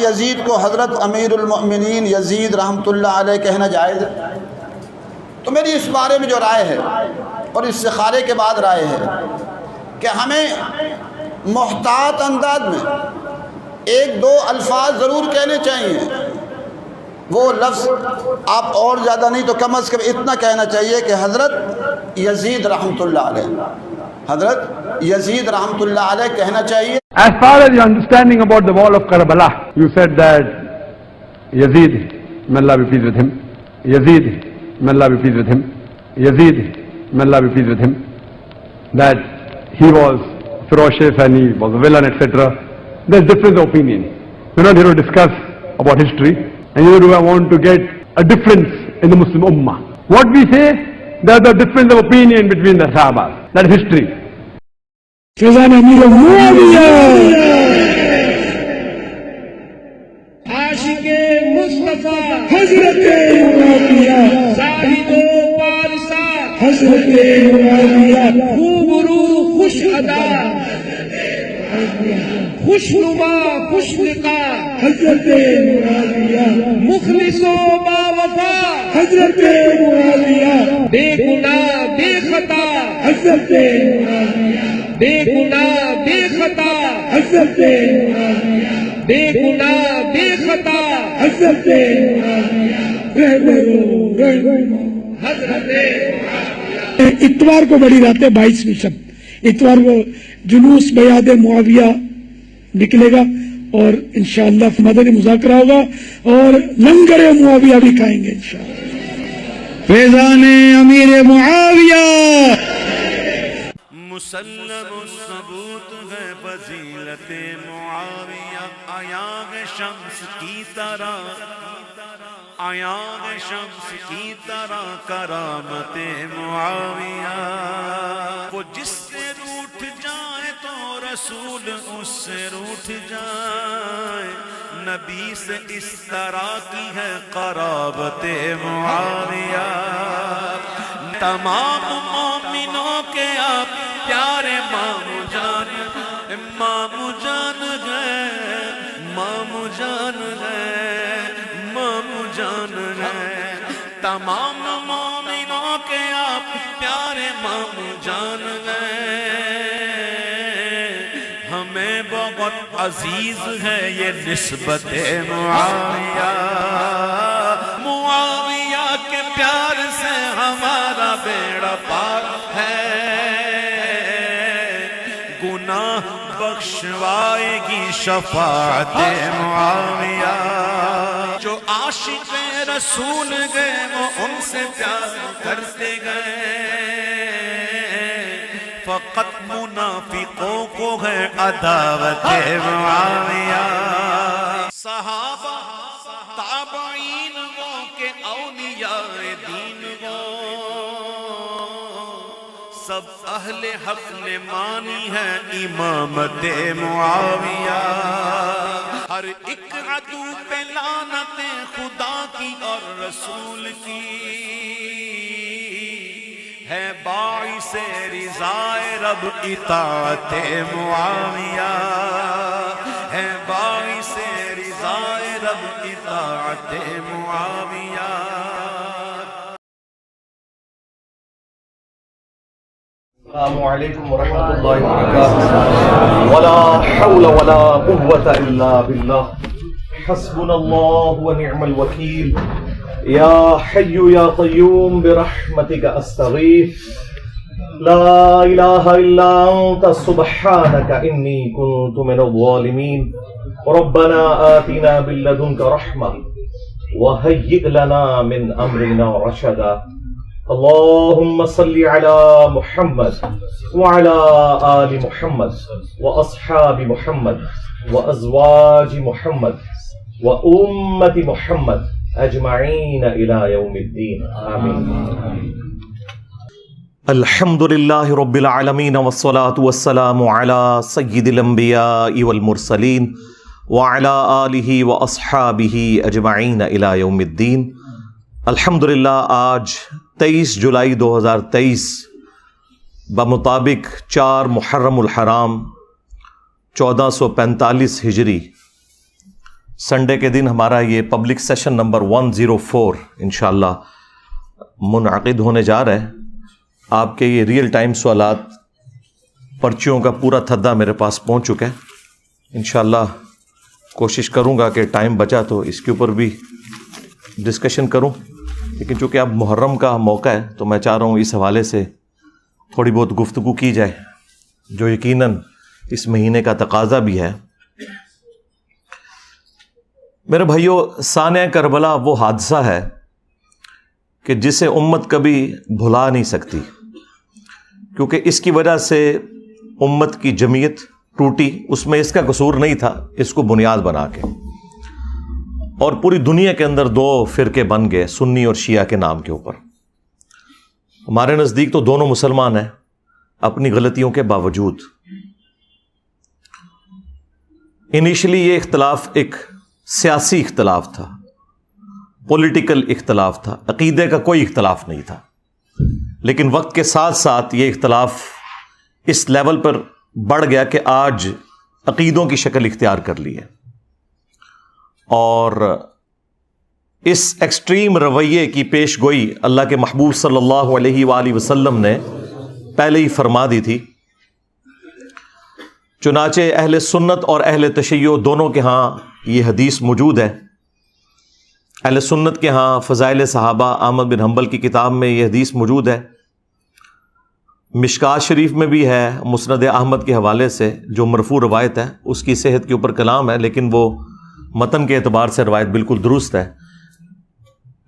یزید کو حضرت امیر المؤمنین یزید رحمۃ اللہ علیہ کہنا جائز ہے؟ تو میری اس بارے میں جو رائے ہے اور استخارے کے بعد رائے ہے کہ ہمیں محتاط انداز میں ایک دو الفاظ ضرور کہنے چاہیے. وہ لفظ آپ اور زیادہ نہیں تو کم از کم اتنا کہنا چاہیے کہ حضرت یزید رحمۃ اللہ علیہ، حضرت یزید رحمۃ اللہ علیہ کہنا چاہیے. As far as your understanding about the wall of Karbala, you said that Yazid, may Allah be pleased with him, Yazid, may Allah be pleased with him, Yazid, may Allah be pleased with him, that he was ferocious and he was a villain, etc. There's difference of opinion. We're not here to discuss about history, and neither do I want to get a difference in the Muslim Ummah. What we say, there's a difference of opinion between the Sahabas. That is history. فیضان امیر معاویہ عاشق مصطفیٰ حضرت معاویہ زاہد و پارسا حضرت معاویہ خوبرو خوش ادا خوش نما خوش لقا حضرت معاویہ مخلص و باوفا حضرت معاویہ بے گناہ بے خطا حضرت معاویہ بے گناہ بے خطا حضرت معاویہ بے گناہ بے خطا حضرت معاویہ. اتوار کو بڑی رات ہے 22ویں شب، اتوار کو جلوس بیعت معاویہ نکلے گا اور انشاءاللہ مدنی مذاکرہ ہوگا اور لنگر معاویہ بھی کھائیں گے انشاءاللہ. فیضان امیر معاویہ. مسلم الثبوت ہے فضیلت معاویہ، آیاغ شمس کی طرح، آیاغ شمس کی طرح کرامت معاویہ. وہ جس سے روٹھ جائے تو رسول اس سے روٹھ جائے، نبی سے اس طرح کی ہے قرابت معاویہ. تمام مومنوں کے آپ پیارے مامو جان، مامو جان ہے، مامو جان ہے، مامو جان ہے. تمام مومنوں کے آپ پیارے مامو جان ہے. ہمیں بہت عزیز ہے یہ نسبت معاویہ. معاویہ کے پیار سے ہمارا بیڑا پار ہے. گناہ بخشوائے گی شفاعت معاویہ. جو عاشق رسول گئے وہ ان سے پیار کرتے گئے، فقط منافقوں کو ہے عداوت معاویہ. صحابہ تابعین وہ کہ اولیاء دین وہ، سب اہل حق نے مانی ہے امامت معاویہ. ہر ایک عدو پہ لعنت خدا کی اور رسول کی ہے، باعث رضائے رب اطاعت معاویہ ہے، باعث رضائے رب اطاعت معاویہ. السلام علیکم ورحمۃ اللہ وبرکاتہ. ولا حول ولا قوة الا باللہ. حسبنا اللہ ونعم الوکیل. یا حی یا قیوم برحمتک استغیث. لا الہ الا انت سبحانک انی کنت من الظالمین. ربنا آتنا من لدنک رحمہ وہیئ لنا من امرنا رشدا. اللهم صل على محمد وعلى آل محمد وأصحاب محمد وأزواج محمد وأمة محمد أجمعين إلى يوم الدين آمين. الحمد لله رب العالمين والصلاة والسلام على سيد الأنبياء والمرسلين وعلى آله وأصحابه أجمعين إلى يوم الدين. الحمدللہ آج 23 جولائی 2023 بمطابق 4 محرم الحرام 1445 ہجری سنڈے کے دن ہمارا یہ پبلک سیشن نمبر 104 انشاءاللہ منعقد ہونے جا رہا ہے. آپ کے یہ ریئل ٹائم سوالات پرچیوں کا پورا تھدا میرے پاس پہنچ چکا ہے. انشاءاللہ کوشش کروں گا کہ ٹائم بچا تو اس کے اوپر بھی ڈسکشن کروں، لیکن چونکہ اب محرم کا موقع ہے تو میں چاہ رہا ہوں اس حوالے سے تھوڑی بہت گفتگو کی جائے، جو یقیناً اس مہینے کا تقاضا بھی ہے. میرے بھائیوں، سانحہ کربلا وہ حادثہ ہے کہ جسے امت کبھی بھلا نہیں سکتی، کیونکہ اس کی وجہ سے امت کی جمعیت ٹوٹی. اس میں اس کا قصور نہیں تھا، اس کو بنیاد بنا کے، اور پوری دنیا کے اندر 2 فرقے بن گئے، سنی اور شیعہ کے نام کے اوپر. ہمارے نزدیک تو دونوں مسلمان ہیں اپنی غلطیوں کے باوجود. انیشلی یہ اختلاف ایک سیاسی اختلاف تھا، پولیٹیکل اختلاف تھا، عقیدے کا کوئی اختلاف نہیں تھا. لیکن وقت کے ساتھ ساتھ یہ اختلاف اس لیول پر بڑھ گیا کہ آج عقیدوں کی شکل اختیار کر لی ہے. اور اس ایکسٹریم رویے کی پیش گوئی اللہ کے محبوب صلی اللہ علیہ وآلہ وسلم نے پہلے ہی فرما دی تھی. چنانچہ اہل سنت اور اہل تشیع دونوں کے ہاں یہ حدیث موجود ہے. اہل سنت کے ہاں فضائل صحابہ احمد بن حنبل کی کتاب میں یہ حدیث موجود ہے. مشکات شریف میں بھی ہے مسند احمد کے حوالے سے، جو مرفوع روایت ہے. اس کی صحت کے اوپر کلام ہے، لیکن وہ متن کے اعتبار سے روایت بالکل درست ہے.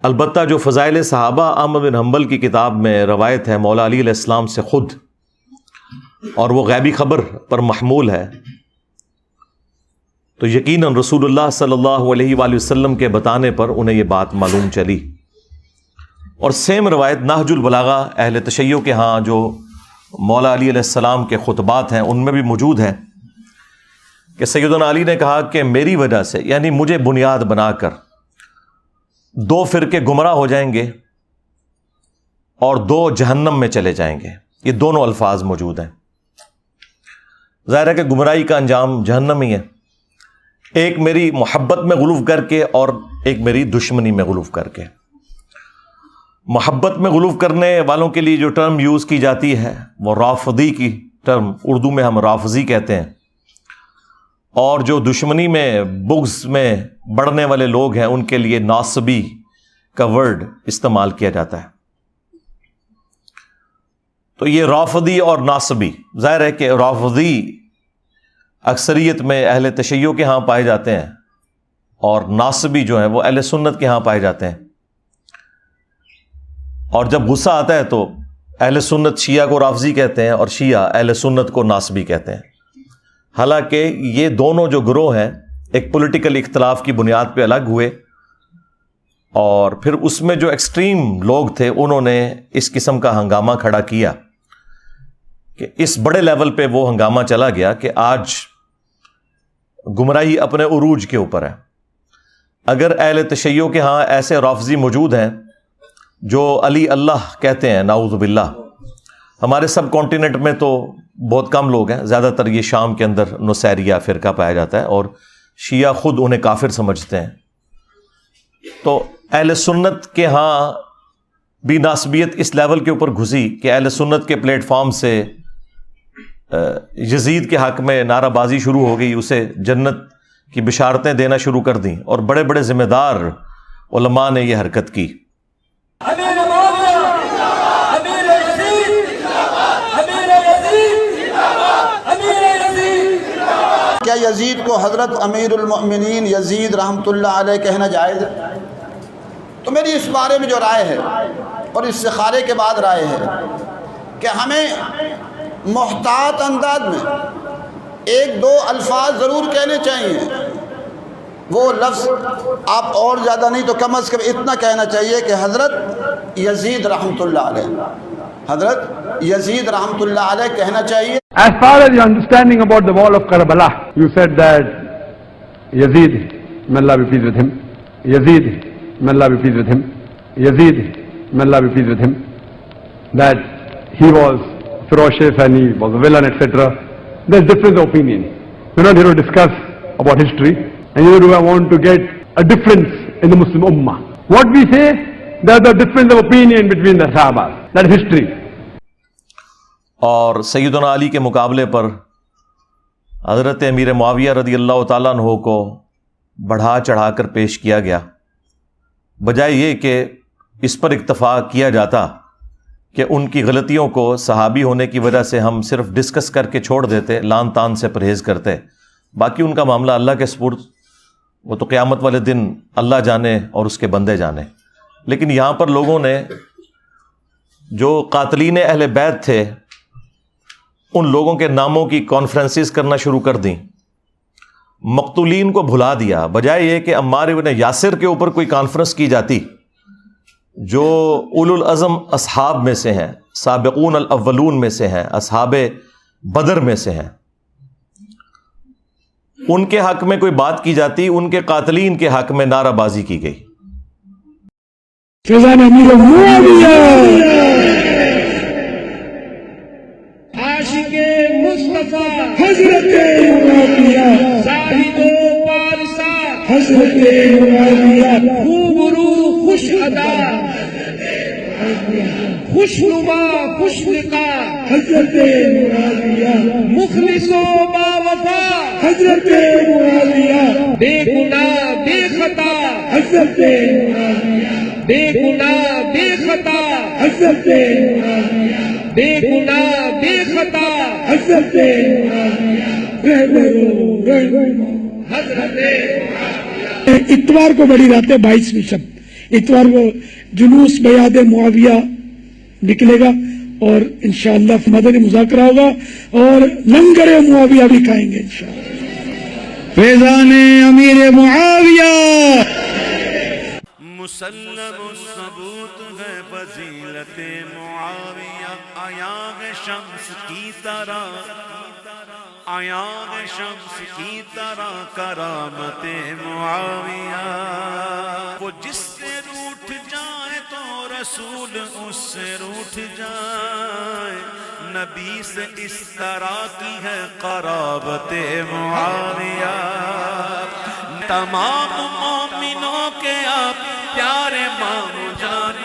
البتہ جو فضائل صحابہ احمد بن حنبل کی کتاب میں روایت ہے مولا علی علیہ السلام سے خود، اور وہ غیبی خبر پر محمول ہے، تو یقیناً رسول اللہ صلی اللہ علیہ وآلہ وسلم کے بتانے پر انہیں یہ بات معلوم چلی. اور سیم روایت نہج البلاغہ اہل تشیع کے ہاں جو مولا علی علیہ السلام کے خطبات ہیں ان میں بھی موجود ہے کہ سیدنا علی نے کہا کہ میری وجہ سے، یعنی مجھے بنیاد بنا کر 2 فرقے گمراہ ہو جائیں گے اور 2 جہنم میں چلے جائیں گے. یہ دونوں الفاظ موجود ہیں. ظاہر ہے کہ گمراہی کا انجام جہنم ہی ہے، ایک میری محبت میں غلو کر کے اور ایک میری دشمنی میں غلو کر کے. محبت میں غلو کرنے والوں کے لیے جو ٹرم یوز کی جاتی ہے وہ رافضی کی ٹرم، اردو میں ہم رافضی کہتے ہیں، اور جو دشمنی میں بغض میں بڑھنے والے لوگ ہیں ان کے لیے ناصبی کا ورڈ استعمال کیا جاتا ہے. تو یہ رافضی اور ناصبی، ظاہر ہے کہ رافضی اکثریت میں اہل تشیع کے ہاں پائے جاتے ہیں اور ناصبی جو ہیں وہ اہل سنت کے ہاں پائے جاتے ہیں. اور جب غصہ آتا ہے تو اہل سنت شیعہ کو رافضی کہتے ہیں اور شیعہ اہل سنت کو ناصبی کہتے ہیں. حالانکہ یہ دونوں جو گروہ ہیں ایک پولیٹیکل اختلاف کی بنیاد پہ الگ ہوئے، اور پھر اس میں جو ایکسٹریم لوگ تھے انہوں نے اس قسم کا ہنگامہ کھڑا کیا کہ اس بڑے لیول پہ وہ ہنگامہ چلا گیا کہ آج گمراہی اپنے عروج کے اوپر ہے. اگر اہل تشیع کے ہاں ایسے رافضی موجود ہیں جو علی اللہ کہتے ہیں، نعوذ باللہ، ہمارے سب کانٹیننٹ میں تو بہت کم لوگ ہیں، زیادہ تر یہ شام کے اندر نصیریہ فرقہ پایا جاتا ہے اور شیعہ خود انہیں کافر سمجھتے ہیں. تو اہل سنت کے ہاں بھی ناسبیت اس لیول کے اوپر گھسی کہ اہل سنت کے پلیٹ فارم سے یزید کے حق میں نعرہ بازی شروع ہو گئی، اسے جنت کی بشارتیں دینا شروع کر دیں، اور بڑے بڑے ذمہ دار علماء نے یہ حرکت کی. کیا یزید کو حضرت امیر المؤمنین یزید رحمۃ اللہ علیہ کہنا جائز ہے؟ تو میری اس بارے میں جو رائے ہے اور استخارے کے بعد رائے ہے کہ ہمیں محتاط انداز میں 1-2 الفاظ ضرور کہنے چاہیے. وہ لفظ آپ اور زیادہ نہیں تو کم از کم اتنا کہنا چاہیے کہ حضرت یزید رحمۃ اللہ علیہ، حضرت یزید رحمۃ اللہ علیہ کہنا چاہیے. As far as your understanding about the wall of Karbala, you said that Yazid, may Allah be pleased with him, Yazid, may Allah be pleased with him, Yazid, may Allah be pleased with him, that he was ferocious and he was a villain, etc. There's difference of opinion. We're not here to discuss about history. and neither do I want to get a difference in the Muslim Ummah. What we say, there's a difference of opinion between the Sahaba. That is history. اور سیدنا علی کے مقابلے پر حضرت امیر معاویہ رضی اللہ تعالیٰ عنہ کو بڑھا چڑھا کر پیش کیا گیا، بجائے یہ کہ اس پر اکتفا کیا جاتا کہ ان کی غلطیوں کو صحابی ہونے کی وجہ سے ہم صرف ڈسکس کر کے چھوڑ دیتے، لان تان سے پرہیز کرتے، باقی ان کا معاملہ اللہ کے سپرد، وہ تو قیامت والے دن اللہ جانے اور اس کے بندے جانے۔ لیکن یہاں پر لوگوں نے جو قاتلین اہل بیت تھے ان لوگوں کے ناموں کی کانفرنسز کرنا شروع کر دیں، مقتولین کو بھلا دیا، بجائے یہ کہ عمار ابن یاسر کے اوپر کوئی کانفرنس کی جاتی جو اولو العزم اصحاب میں سے ہیں، سابقون الاولون میں سے ہیں، اصحاب بدر میں سے ہیں، ان کے حق میں کوئی بات کی جاتی، ان کے قاتلین کے حق میں نعرہ بازی کی گئی۔ فیضان امیر معاویہ عاشق مصطفیٰ حضرت معاویہ زاہد و پارسا حضرت معاویہ خوبرو خوش ادا خوش نما خوش لقا حضرت معاویہ مخلص و باوفا حضرت معاویہ بے گناہ بے خطا حضرت معاویہ بے گناہ بے خطا حضرت معاویہ بے گناہ بے خطا حضرت حضرت اتوار کو بڑی رات ہے، 22ویں شب اتوار کو جلوس بیعت معاویہ نکلے گا اور انشاءاللہ مدنی مذاکرہ ہوگا اور لنگر معاویہ بھی کھائیں گے انشاءاللہ۔ فیضان امیر معاویہ مسلم الثبوت ہے فضیلت معاویہ، آیا ہے شمس کی طرح، آیا ہے شمس کی طرح کرامت معاویہ، وہ جس سے روٹھ جائے تو رسول اس سے روٹھ جائے، نبی سے اس طرح کی ہے قرابت معاویہ، تمام مومنوں کے آپ پیارے مامو جان،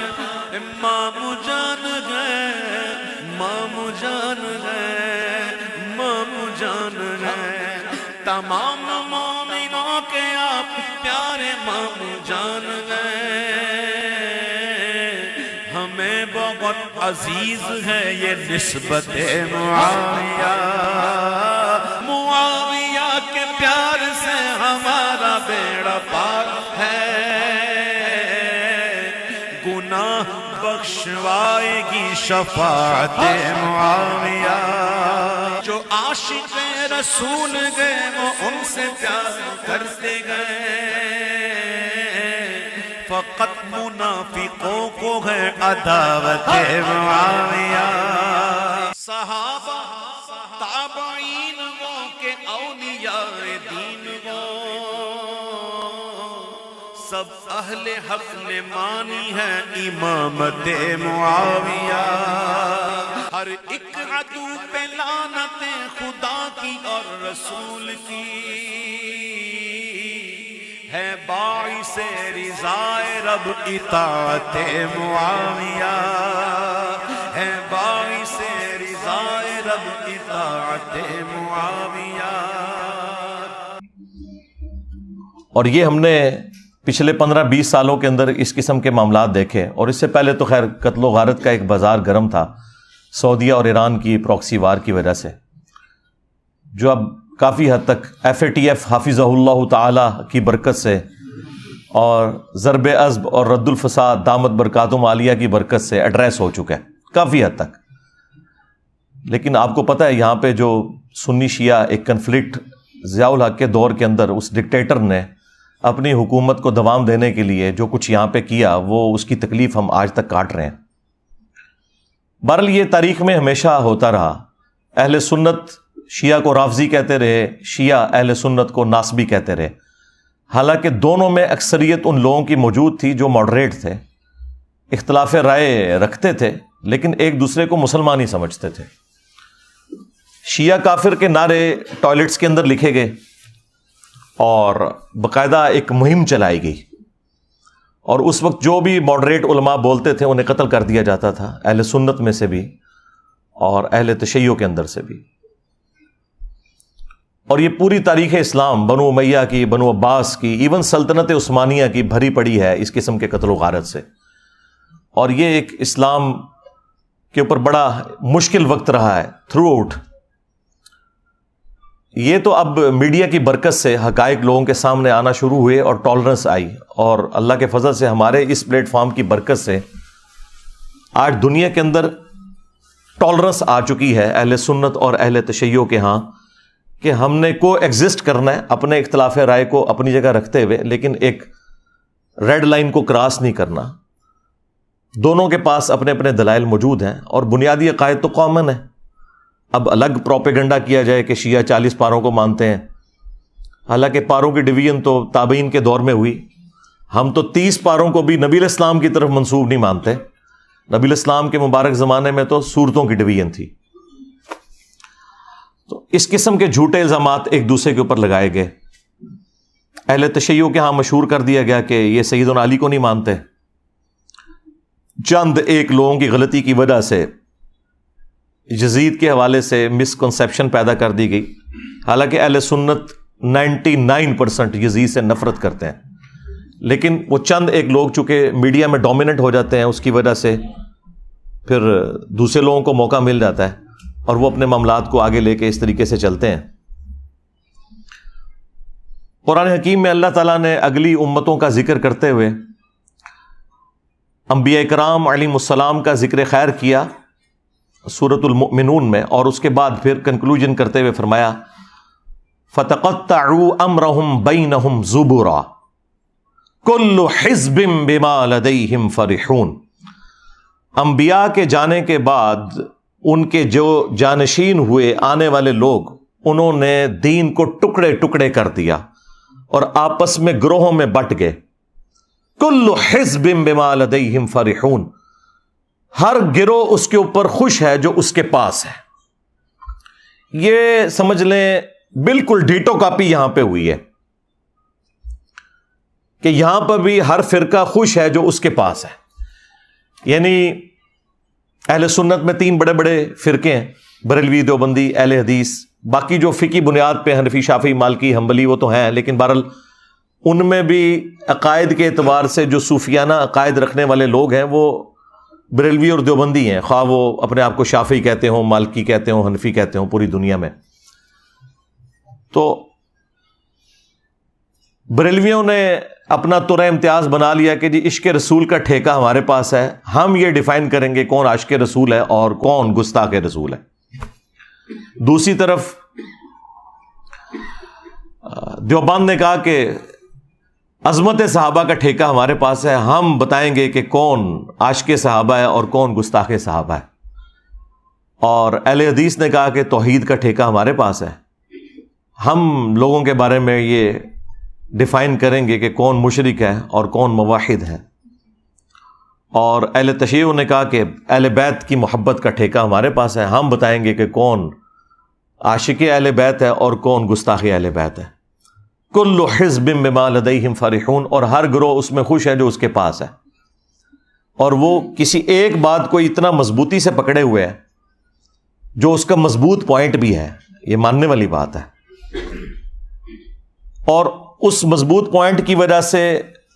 مامو جان گئے، مامو جان گئے، مامو جان گئے، تمام مومنوں کے آپ پیارے مامو جان گئے، ہمیں بہت عزیز ہے یہ نسبت معاویہ، معاویہ کے پیار سے ہمارا بیڑا پار ہے، گناہ بخشوائے گی شفاعت معاویہ، جو عاشق رسول گئے وہ ان سے پیار کرتے گئے، فقط منافقوں کو ہے عداوت معاویہ، صحابہ تابعین وہ کہ اولیاء دین وہ، سب اہل حق نے مانی ہے امامت معاویہ، ہر ایک عدو پہ لعنت خدا کی اور رسول کی، ہے باعث رضائے رب اطاعت معاویہ، ہے باعث رضائے رب اطاعت معاویہ۔ اور یہ ہم نے پچھلے 15-20 سالوں کے اندر اس قسم کے معاملات دیکھے، اور اس سے پہلے تو خیر قتل و غارت کا ایک بازار گرم تھا سعودیہ اور ایران کی پراکسی وار کی وجہ سے، جو اب کافی حد تک FATF حافظہ اللہ تعالی کی برکت سے اور ضرب عزب اور رد الفساد دامت برکاتہم عالیہ کی برکت سے ایڈریس ہو چکا ہے کافی حد تک۔ لیکن آپ کو پتہ ہے یہاں پہ جو سنی شیعہ ایک کنفلکٹ ضیاء الحق کے دور کے اندر اس ڈکٹیٹر نے اپنی حکومت کو دوام دینے کے لیے جو کچھ یہاں پہ کیا، وہ اس کی تکلیف ہم آج تک کاٹ رہے ہیں۔ بہرحال یہ تاریخ میں ہمیشہ ہوتا رہا، اہل سنت شیعہ کو رافضی کہتے رہے، شیعہ اہل سنت کو ناصبی کہتے رہے، حالانکہ دونوں میں اکثریت ان لوگوں کی موجود تھی جو ماڈریٹ تھے، اختلاف رائے رکھتے تھے لیکن ایک دوسرے کو مسلمان ہی سمجھتے تھے۔ شیعہ کافر کے نعرے ٹوائلٹس کے اندر لکھے گئے، اور باقاعدہ ایک مہم چلائی گئی، اور اس وقت جو بھی ماڈریٹ علماء بولتے تھے انہیں قتل کر دیا جاتا تھا، اہل سنت میں سے بھی اور اہل تشیع کے اندر سے بھی. اور یہ پوری تاریخ اسلام بنو امیہ کی، بنو عباس کی، ایون سلطنت عثمانیہ کی بھری پڑی ہے اس قسم کے قتل و غارت سے. اور یہ ایک اسلام کے اوپر بڑا مشکل وقت رہا ہے تھرو آؤٹ. یہ تو اب میڈیا کی برکت سے حقائق لوگوں کے سامنے آنا شروع ہوئے اور ٹالرنس آئی، اور اللہ کے فضل سے ہمارے اس پلیٹ فارم کی برکت سے آج دنیا کے اندر ٹالرنس آ چکی ہے اہل سنت اور اہل تشیع کے ہاں کہ ہم نے کو ایگزسٹ کرنا ہے اپنے اختلاف رائے کو اپنی جگہ رکھتے ہوئے، لیکن ایک ریڈ لائن کو کراس نہیں کرنا. دونوں کے پاس اپنے اپنے دلائل موجود ہیں اور بنیادی عقائد تو کامن ہے. اب الگ پروپیگنڈا کیا جائے کہ شیعہ 40 پاروں کو مانتے ہیں، حالانکہ پاروں کی ڈویژن تو تابعین کے دور میں ہوئی. ہم تو 30 پاروں کو بھی نبی الاسلام کی طرف منسوب نہیں مانتے. نبی الاسلام کے مبارک زمانے میں تو صورتوں کی ڈویژن تھی. تو اس قسم کے جھوٹے الزامات ایک دوسرے کے اوپر لگائے گئے. اہل تشیع کے ہاں مشہور کر دیا گیا کہ یہ سیدنا علی کو نہیں مانتے. چند ایک لوگوں کی غلطی کی وجہ سے یزید کے حوالے سے مسکنسیپشن پیدا کر دی گئی، حالانکہ اہل سنت 99% یزید سے نفرت کرتے ہیں، لیکن وہ چند ایک لوگ چونکہ میڈیا میں ڈومیننٹ ہو جاتے ہیں، اس کی وجہ سے پھر دوسرے لوگوں کو موقع مل جاتا ہے اور وہ اپنے معاملات کو آگے لے کے اس طریقے سے چلتے ہیں. قرآن حکیم میں اللہ تعالیٰ نے اگلی امتوں کا ذکر کرتے ہوئے انبیاء کرام علیہم السلام کا ذکر خیر کیا سورۃ المؤمنون میں، اور اس کے بعد پھر کنکلوژن کرتے ہوئے فرمایا فَتَقَطَّعُوا أَمْرَهُمْ بَيْنَهُمْ زُبُرًا كُلُّ حِزْبٍ بِمَا لَدَيْهِمْ فَرِحُونَ. انبیاء کے جانے کے بعد ان کے جو جانشین ہوئے آنے والے لوگ، انہوں نے دین کو ٹکڑے ٹکڑے کر دیا اور آپس میں گروہوں میں بٹ گئے. کل حزب بما لدیہم فرحون، ہر گروہ اس کے اوپر خوش ہے جو اس کے پاس ہے. یہ سمجھ لیں بالکل ڈیٹو کاپی یہاں پہ ہوئی ہے کہ یہاں پر بھی ہر فرقہ خوش ہے جو اس کے پاس ہے. یعنی اہل سنت میں 3 بڑے بڑے فرقے ہیں، بریلوی، دیوبندی، اہل حدیث. باقی جو فقہی بنیاد پہ حنفی، شافعی، مالکی، حنبلی وہ تو ہیں، لیکن بہرحال ان میں بھی عقائد کے اعتبار سے جو صوفیانہ عقائد رکھنے والے لوگ ہیں وہ بریلوی اور دیوبندی ہیں، خواہ وہ اپنے آپ کو شافعی کہتے ہوں، مالکی کہتے ہوں، حنفی کہتے ہوں پوری دنیا میں. تو بریلویوں نے اپنا ترہ امتیاز بنا لیا کہ جی عشق رسول کا ٹھیکہ ہمارے پاس ہے، ہم یہ ڈیفائن کریں گے کون عاشق رسول ہے اور کون گستاخ رسول ہے. دوسری طرف دیوبند نے کہا کہ عظمت صحابہ کا ٹھیکہ ہمارے پاس ہے، ہم بتائیں گے کہ کون عاشق صحابہ ہے اور کون گستاخ صحابہ ہے. اور اہل حدیث نے کہا کہ توحید کا ٹھیکہ ہمارے پاس ہے، ہم لوگوں کے بارے میں یہ ڈیفائن کریں گے کہ کون مشرک ہے اور کون موحد ہے. اور اہل تشیع نے کہا کہ اہل بیت کی محبت کا ٹھیکہ ہمارے پاس ہے، ہم بتائیں گے کہ کون عاشق اہل بیت ہے اور کون گستاخ اہل بیت ہے. کل حزب بما لدیہم فرحون، اور ہر گروہ اس میں خوش ہے جو اس کے پاس ہے. اور وہ کسی ایک بات کو اتنا مضبوطی سے پکڑے ہوئے ہے جو اس کا مضبوط پوائنٹ بھی ہے، یہ ماننے والی بات ہے. اور اس مضبوط پوائنٹ کی وجہ سے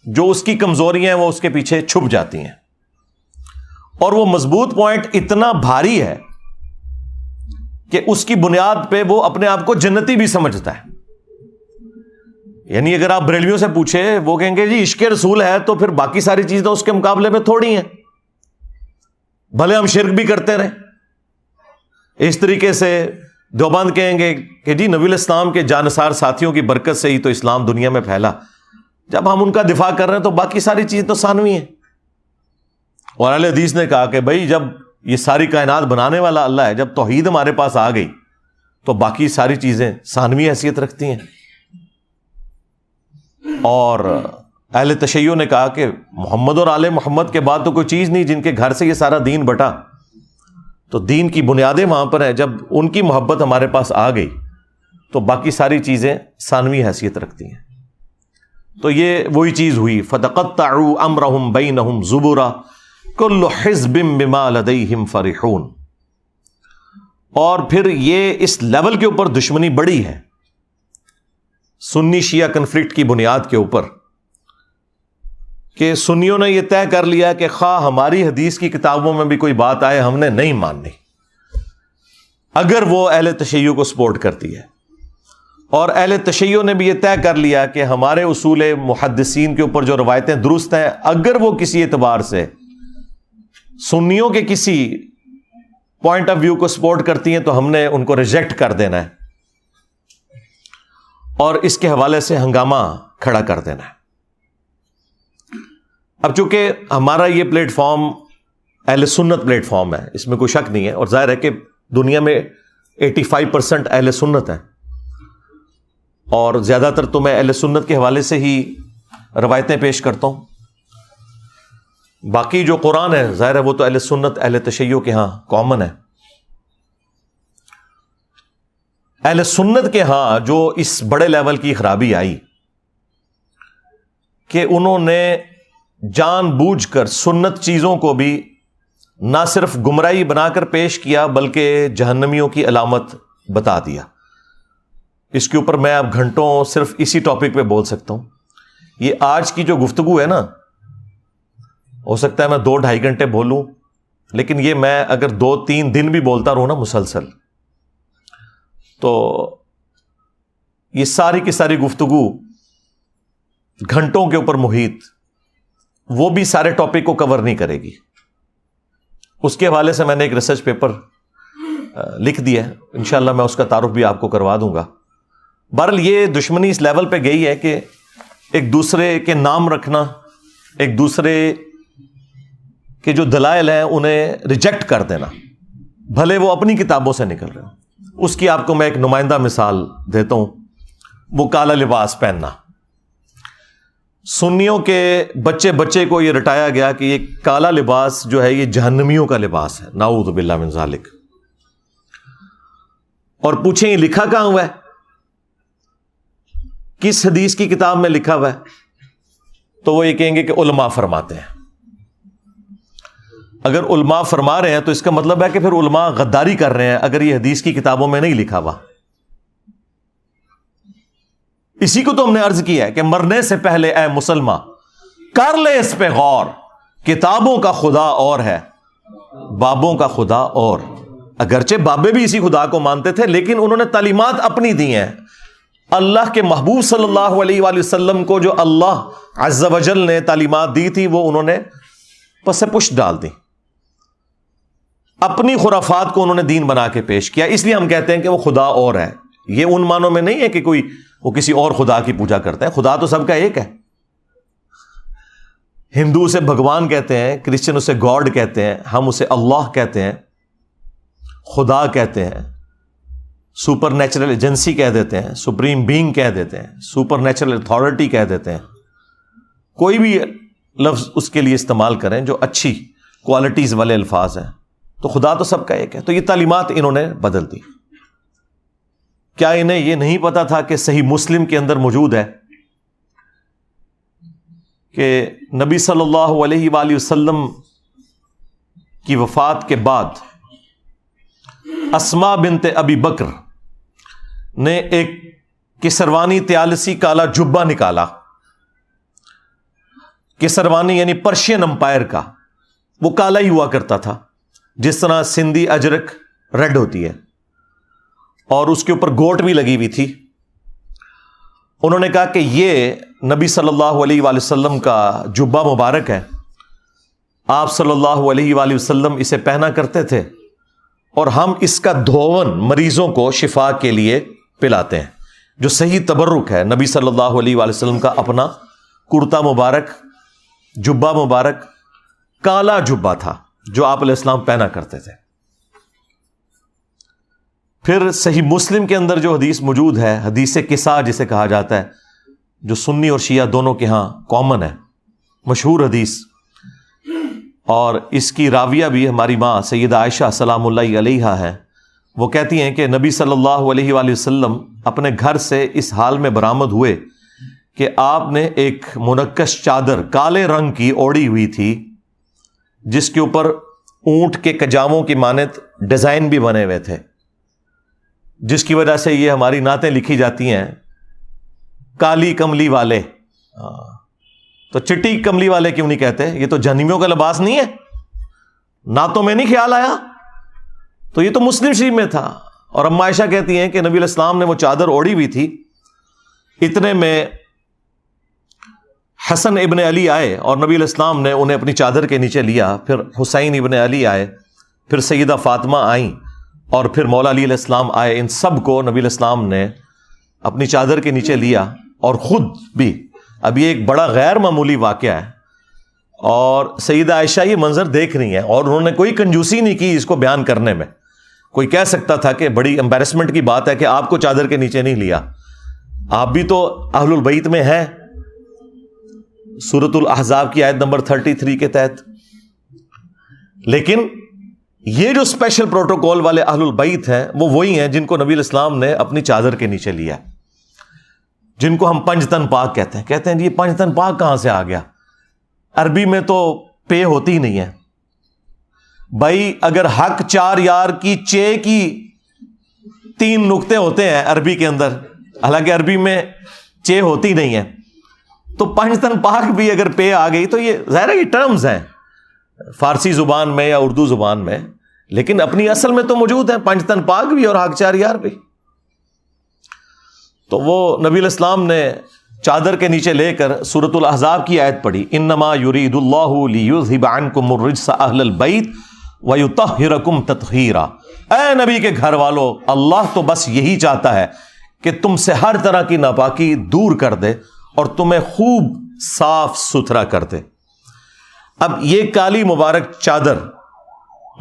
جو اس کی کمزوریاں ہیں وہ اس کے پیچھے چھپ جاتی ہیں. اور وہ مضبوط پوائنٹ اتنا بھاری ہے کہ اس کی بنیاد پہ وہ اپنے آپ کو جنتی بھی سمجھتا ہے. یعنی اگر آپ بریلویوں سے پوچھے وہ کہیں گے جی عشق رسول ہے تو پھر باقی ساری چیزیں تو اس کے مقابلے میں تھوڑی ہیں، بھلے ہم شرک بھی کرتے رہیں. اس طریقے سے دیوبند کہیں گے کہ جی نبی الاسلام کے جانثار ساتھیوں کی برکت سے ہی تو اسلام دنیا میں پھیلا، جب ہم ان کا دفاع کر رہے ہیں تو باقی ساری چیزیں تو ثانوی ہیں. اور اہل حدیث نے کہا کہ بھائی جب یہ ساری کائنات بنانے والا اللہ ہے، جب توحید ہمارے پاس آ گئی تو باقی ساری چیزیں ثانوی حیثیت رکھتی ہیں. اور اہل تشیع نے کہا کہ محمد اور آل محمد کے بعد تو کوئی چیز نہیں جن کے گھر سے یہ سارا دین بٹا، تو دین کی بنیادیں وہاں پر ہیں. جب ان کی محبت ہمارے پاس آ گئی تو باقی ساری چیزیں ثانوی حیثیت رکھتی ہیں. تو یہ وہی چیز ہوئی. فَتَقَطَّعُوا أَمْرَهُمْ بَيْنَهُمْ زُبُرًا كُلُّ حِزْبٍ بِمَا لَدَيْهِمْ فَرِحُونَ. اور پھر یہ اس لیول کے اوپر دشمنی بڑی ہے سنی شیعہ کنفلکٹ کی بنیاد کے اوپر کہ سنیوں نے یہ طے کر لیا کہ خواہ ہماری حدیث کی کتابوں میں بھی کوئی بات آئے ہم نے نہیں ماننی اگر وہ اہل تشیع کو سپورٹ کرتی ہے. اور اہل تشیع نے بھی یہ طے کر لیا کہ ہمارے اصول محدثین کے اوپر جو روایتیں درست ہیں اگر وہ کسی اعتبار سے سنیوں کے کسی پوائنٹ آف ویو کو سپورٹ کرتی ہیں تو ہم نے ان کو ریجیکٹ کر دینا ہے اور اس کے حوالے سے ہنگامہ کھڑا کر دینا ہے. اب چونکہ ہمارا یہ پلیٹ فارم اہل سنت پلیٹ فارم ہے, اس میں کوئی شک نہیں ہے, اور ظاہر ہے کہ دنیا میں 85% اہل سنت ہیں اور زیادہ تر تو میں اہل سنت کے حوالے سے ہی روایتیں پیش کرتا ہوں. باقی جو قرآن ہے ظاہر ہے وہ تو اہل سنت اہل تشیع کے ہاں کامن ہے. اہل سنت کے ہاں جو اس بڑے لیول کی خرابی آئی کہ انہوں نے جان بوجھ کر سنت چیزوں کو بھی نہ صرف گمراہی بنا کر پیش کیا بلکہ جہنمیوں کی علامت بتا دیا. اس کے اوپر میں اب گھنٹوں صرف اسی ٹاپک پہ بول سکتا ہوں. یہ آج کی جو گفتگو ہے نا, ہو سکتا ہے میں 2-2.5 گھنٹے بولوں, لیکن یہ میں اگر 2-3 دن بھی بولتا رہوں نا مسلسل, تو یہ ساری کی ساری گفتگو گھنٹوں کے اوپر محیط, وہ بھی سارے ٹاپک کو کور نہیں کرے گی. اس کے حوالے سے میں نے ایک ریسرچ پیپر لکھ دیا ہے, انشاءاللہ میں اس کا تعارف بھی آپ کو کروا دوں گا. بہرحال یہ دشمنی اس لیول پہ گئی ہے کہ ایک دوسرے کے نام رکھنا, ایک دوسرے کے جو دلائل ہیں انہیں ریجیکٹ کر دینا, بھلے وہ اپنی کتابوں سے نکل رہے ہوں. اس کی آپ کو میں ایک نمائندہ مثال دیتا ہوں, وہ کالا لباس پہننا. سنیوں کے بچے بچے کو یہ رٹایا گیا کہ یہ کالا لباس جو ہے یہ جہنمیوں کا لباس ہے, نعوذ باللہ من ذالک. اور پوچھیں یہ لکھا کہاں ہوا ہے, کس حدیث کی کتاب میں لکھا ہوا ہے؟ تو وہ یہ کہیں گے کہ علماء فرماتے ہیں. اگر علماء فرما رہے ہیں تو اس کا مطلب ہے کہ پھر علماء غداری کر رہے ہیں اگر یہ حدیث کی کتابوں میں نہیں لکھا ہوا. اسی کو تو ہم نے عرض کیا ہے کہ مرنے سے پہلے اے مسلمان کر لے اس پہ غور, کتابوں کا خدا اور ہے, بابوں کا خدا اور. اگرچہ بابے بھی اسی خدا کو مانتے تھے لیکن انہوں نے تعلیمات اپنی دی ہیں. اللہ کے محبوب صلی اللہ علیہ وآلہ وسلم کو جو اللہ عز و جل نے تعلیمات دی تھی وہ انہوں نے پس پشت ڈال دی, اپنی خرافات کو انہوں نے دین بنا کے پیش کیا. اس لیے ہم کہتے ہیں کہ وہ خدا اور ہے. یہ ان معنوں میں نہیں ہے کہ کوئی وہ کسی اور خدا کی پوجا کرتا ہے, خدا تو سب کا ایک ہے. ہندو اسے بھگوان کہتے ہیں, کرسچن اسے گاڈ کہتے ہیں, ہم اسے اللہ کہتے ہیں, خدا کہتے ہیں, سپر نیچرل ایجنسی کہہ دیتے ہیں, سپریم بینگ کہہ دیتے ہیں, سپر نیچرل اتھارٹی کہہ دیتے ہیں. کوئی بھی لفظ اس کے لیے استعمال کریں جو اچھی کوالٹیز والے الفاظ ہیں, تو خدا تو سب کا ایک ہے. تو یہ تعلیمات انہوں نے بدل دی. کیا انہیں یہ نہیں پتا تھا کہ صحیح مسلم کے اندر موجود ہے کہ نبی صلی اللہ علیہ وآلہ وسلم کی وفات کے بعد اسماء بنت ابی بکر نے ایک کسروانی طیالسی کالا جبہ نکالا. کسروانی یعنی پرشین امپائر کا, وہ کالا ہی ہوا کرتا تھا جس طرح سندھی اجرک ریڈ ہوتی ہے, اور اس کے اوپر گوٹ بھی لگی ہوئی تھی. انہوں نے کہا کہ یہ نبی صلی اللہ علیہ وآلہ وسلم کا جبہ مبارک ہے, آپ صلی اللہ علیہ وآلہ وسلم اسے پہنا کرتے تھے اور ہم اس کا دھون مریضوں کو شفا کے لیے پلاتے ہیں. جو صحیح تبرک ہے نبی صلی اللہ علیہ وآلہ وسلم کا اپنا کرتا مبارک, جبہ مبارک, کالا جبہ تھا جو آپ علیہ السلام پہنا کرتے تھے. پھر صحیح مسلم کے اندر جو حدیث موجود ہے, حدیث قصہ جسے کہا جاتا ہے, جو سنی اور شیعہ دونوں کے ہاں کامن ہے, مشہور حدیث, اور اس کی راویہ بھی ہماری ماں سیدہ عائشہ سلام اللہ علیہا ہے. وہ کہتی ہیں کہ نبی صلی اللہ علیہ وآلہ وسلم اپنے گھر سے اس حال میں برآمد ہوئے کہ آپ نے ایک منقش چادر کالے رنگ کی اوڑی ہوئی تھی، جس کے اوپر اونٹ کے کجاووں کی مانند ڈیزائن بھی بنے ہوئے تھے، جس کی وجہ سے یہ ہماری نعتیں لکھی جاتی ہیں، کالی کملی والے۔ تو چٹی کملی والے کیوں نہیں کہتے؟ یہ تو جہنمیوں کا لباس نہیں ہے، نعتوں میں نہیں خیال آیا؟ تو یہ تو مسلم شریف میں تھا۔ اور اما عائشہ کہتی ہیں کہ نبی علیہ السلام نے وہ چادر اوڑی ہوئی تھی، اتنے میں حسن ابن علی آئے اور نبی علیہ السلام نے انہیں اپنی چادر کے نیچے لیا، پھر حسین ابن علی آئے، پھر سیدہ فاطمہ آئیں، اور پھر مولا علی علیہ السلام آئے۔ ان سب کو نبی علیہ السلام نے اپنی چادر کے نیچے لیا اور خود بھی۔ اب یہ ایک بڑا غیر معمولی واقعہ ہے، اور سیدہ عائشہ یہ منظر دیکھ رہی ہیں، اور انہوں نے کوئی کنجوسی نہیں کی اس کو بیان کرنے میں۔ کوئی کہہ سکتا تھا کہ بڑی امبیرسمنٹ کی بات ہے کہ آپ کو چادر کے نیچے نہیں لیا، آپ بھی تو اہل البیت میں ہیں، سورۃ الاحزاب کی آیت نمبر 33 کے تحت۔ لیکن یہ جو اسپیشل پروٹوکول والے اہل البیت ہیں وہ وہی ہیں جن کو نبی علیہ السلام نے اپنی چادر کے نیچے لیا، جن کو ہم پنجتن پاک کہتے ہیں۔ کہتے ہیں جی پنجتن پاک کہاں سے آ گیا؟ عربی میں تو پے ہوتی ہی نہیں ہے بھائی۔ اگر حق چار یار کی چے کی 3 نقطے ہوتے ہیں عربی کے اندر، حالانکہ عربی میں چے ہوتی نہیں ہے، تو پنجتن پاک بھی اگر پے آ گئی تو یہ ظاہر ہے یہ ٹرمز ہیں فارسی زبان میں یا اردو زبان میں، لیکن اپنی اصل میں تو موجود ہے پنجتن پاک بھی اور حق چار یار بھی۔ تو وہ نبی علیہ السلام نے چادر کے نیچے لے کر سورۃ الاحزاب کی آیت پڑھی، انما یرید اللہ لیذھب عنکم الرجس اہل البیت ویطہرکم تطہیرا۔ اے نبی کے گھر والو، اللہ تو بس یہی چاہتا ہے کہ تم سے ہر طرح کی ناپاکی دور کر دے اور تمہیں خوب صاف ستھرا کر دے۔ اب یہ کالی مبارک چادر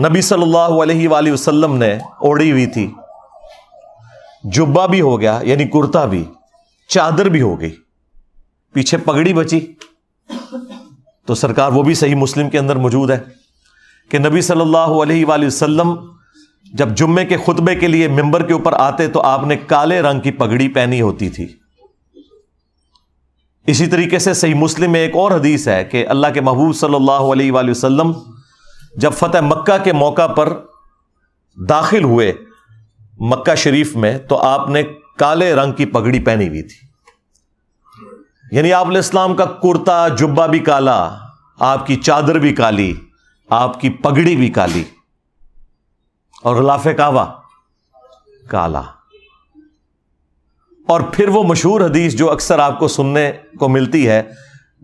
نبی صلی اللہ علیہ وآلہ وسلم نے اوڑھی ہوئی تھی، جبہ بھی ہو گیا یعنی کرتا بھی، چادر بھی ہو گئی، پیچھے پگڑی بچی۔ تو سرکار وہ بھی صحیح مسلم کے اندر موجود ہے کہ نبی صلی اللہ علیہ وآلہ وسلم جب جمعے کے خطبے کے لیے ممبر کے اوپر آتے تو آپ نے کالے رنگ کی پگڑی پہنی ہوتی تھی۔ اسی طریقے سے صحیح مسلم میں ایک اور حدیث ہے کہ اللہ کے محبوب صلی اللہ علیہ وآلہ وسلم جب فتح مکہ کے موقع پر داخل ہوئے مکہ شریف میں تو آپ نے کالے رنگ کی پگڑی پہنی ہوئی تھی، یعنی آپ علیہ السلام کا کرتا جبہ بھی کالا، آپ کی چادر بھی کالی، آپ کی پگڑی بھی کالی، اور غلاف کعبہ کالا۔ اور پھر وہ مشہور حدیث جو اکثر آپ کو سننے کو ملتی ہے،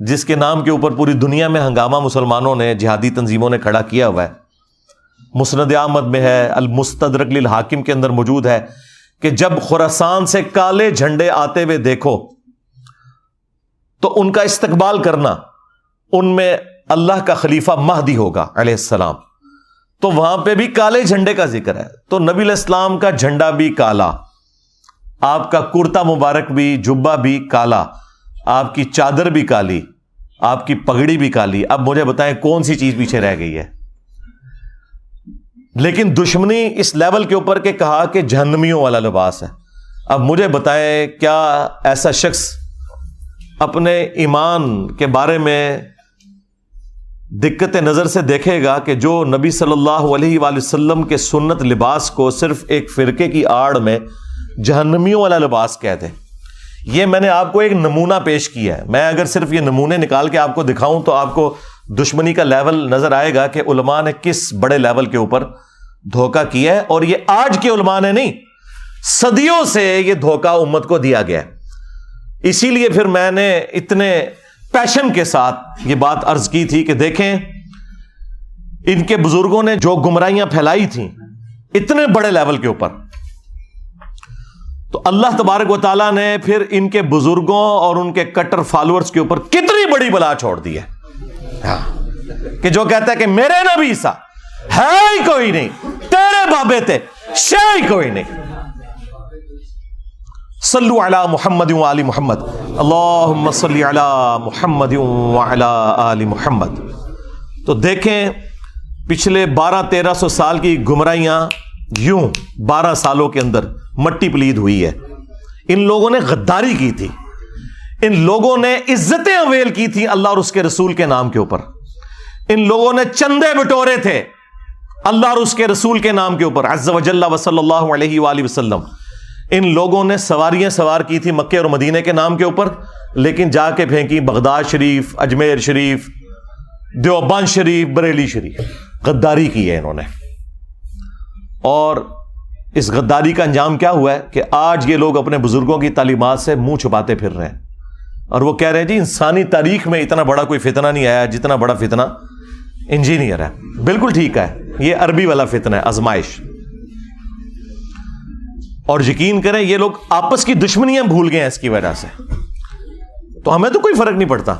جس کے نام کے اوپر پوری دنیا میں ہنگامہ مسلمانوں نے، جہادی تنظیموں نے کھڑا کیا ہوا ہے، مسند احمد میں ہے، المستدرک للحاکم کے اندر موجود ہے، کہ جب خراسان سے کالے جھنڈے آتے ہوئے دیکھو تو ان کا استقبال کرنا، ان میں اللہ کا خلیفہ مہدی ہوگا علیہ السلام، تو وہاں پہ بھی کالے جھنڈے کا ذکر ہے۔ تو نبی علیہ السلام کا جھنڈا بھی کالا، آپ کا کرتا مبارک بھی، جبہ بھی کالا، آپ کی چادر بھی کالی، آپ کی پگڑی بھی کالی۔ اب مجھے بتائیں کون سی چیز پیچھے رہ گئی ہے؟ لیکن دشمنی اس لیول کے اوپر کہ کہا کہ جہنمیوں والا لباس ہے۔ اب مجھے بتائیں کیا ایسا شخص اپنے ایمان کے بارے میں دقت نظر سے دیکھے گا کہ جو نبی صلی اللہ علیہ وآلہ وسلم کے سنت لباس کو صرف ایک فرقے کی آڑ میں جہنمیوں والا لباس کہتے ہیں؟ یہ میں نے آپ کو ایک نمونہ پیش کیا ہے۔ میں اگر صرف یہ نمونے نکال کے آپ کو دکھاؤں تو آپ کو دشمنی کا لیول نظر آئے گا کہ علماء نے کس بڑے لیول کے اوپر دھوکہ کیا ہے، اور یہ آج کے علماء نے نہیں، صدیوں سے یہ دھوکہ امت کو دیا گیا ہے۔ اسی لیے پھر میں نے اتنے پیشن کے ساتھ یہ بات عرض کی تھی کہ دیکھیں ان کے بزرگوں نے جو گمراہیاں پھیلائی تھیں اتنے بڑے لیول کے اوپر، تو اللہ تبارک و تعالیٰ نے پھر ان کے بزرگوں اور ان کے کٹر فالوورز کے اوپر کتنی بڑی بلا چھوڑ دی ہے کہ جو کہتا ہے کہ میرے نبی سا ہے ہی کوئی نہیں، تیرے بابے تھے شے ہی کوئی نہیں۔ صلو علی محمد وعلی محمد، اللہم صلی علی محمد وعلی آل محمد۔ تو دیکھیں پچھلے 1200-1300 سال کی گمراہیاں یوں 12 سالوں کے اندر مٹی پلید ہوئی ہے. ان لوگوں نے غداری کی تھی, ان لوگوں نے عزتیں اویل کی تھی اللہ اور اس کے رسول کے نام کے اوپر, ان لوگوں نے چندے بٹورے تھے اللہ اور اس کے رسول کے نام کے اوپر عز و جل و صلی اللہ علیہ وآلہ وسلم. ان لوگوں نے سواریاں سوار کی تھی مکے اور مدینے کے نام کے اوپر, لیکن جا کے پھینکی بغداد شریف, اجمیر شریف, دیوبند شریف, بریلی شریف. غداری کی ہے انہوں نے. اور اس غداری کا انجام کیا ہوا ہے کہ آج یہ لوگ اپنے بزرگوں کی تعلیمات سے منہ چھپاتے پھر رہے ہیں, اور وہ کہہ رہے ہیں جی انسانی تاریخ میں اتنا بڑا کوئی فتنہ نہیں آیا جتنا بڑا فتنہ انجینئر ہے. بالکل ٹھیک ہے, یہ عربی والا فتنہ ہے, آزمائش. اور یقین کریں یہ لوگ آپس کی دشمنیاں بھول گئے ہیں اس کی وجہ سے. تو ہمیں تو کوئی فرق نہیں پڑتا,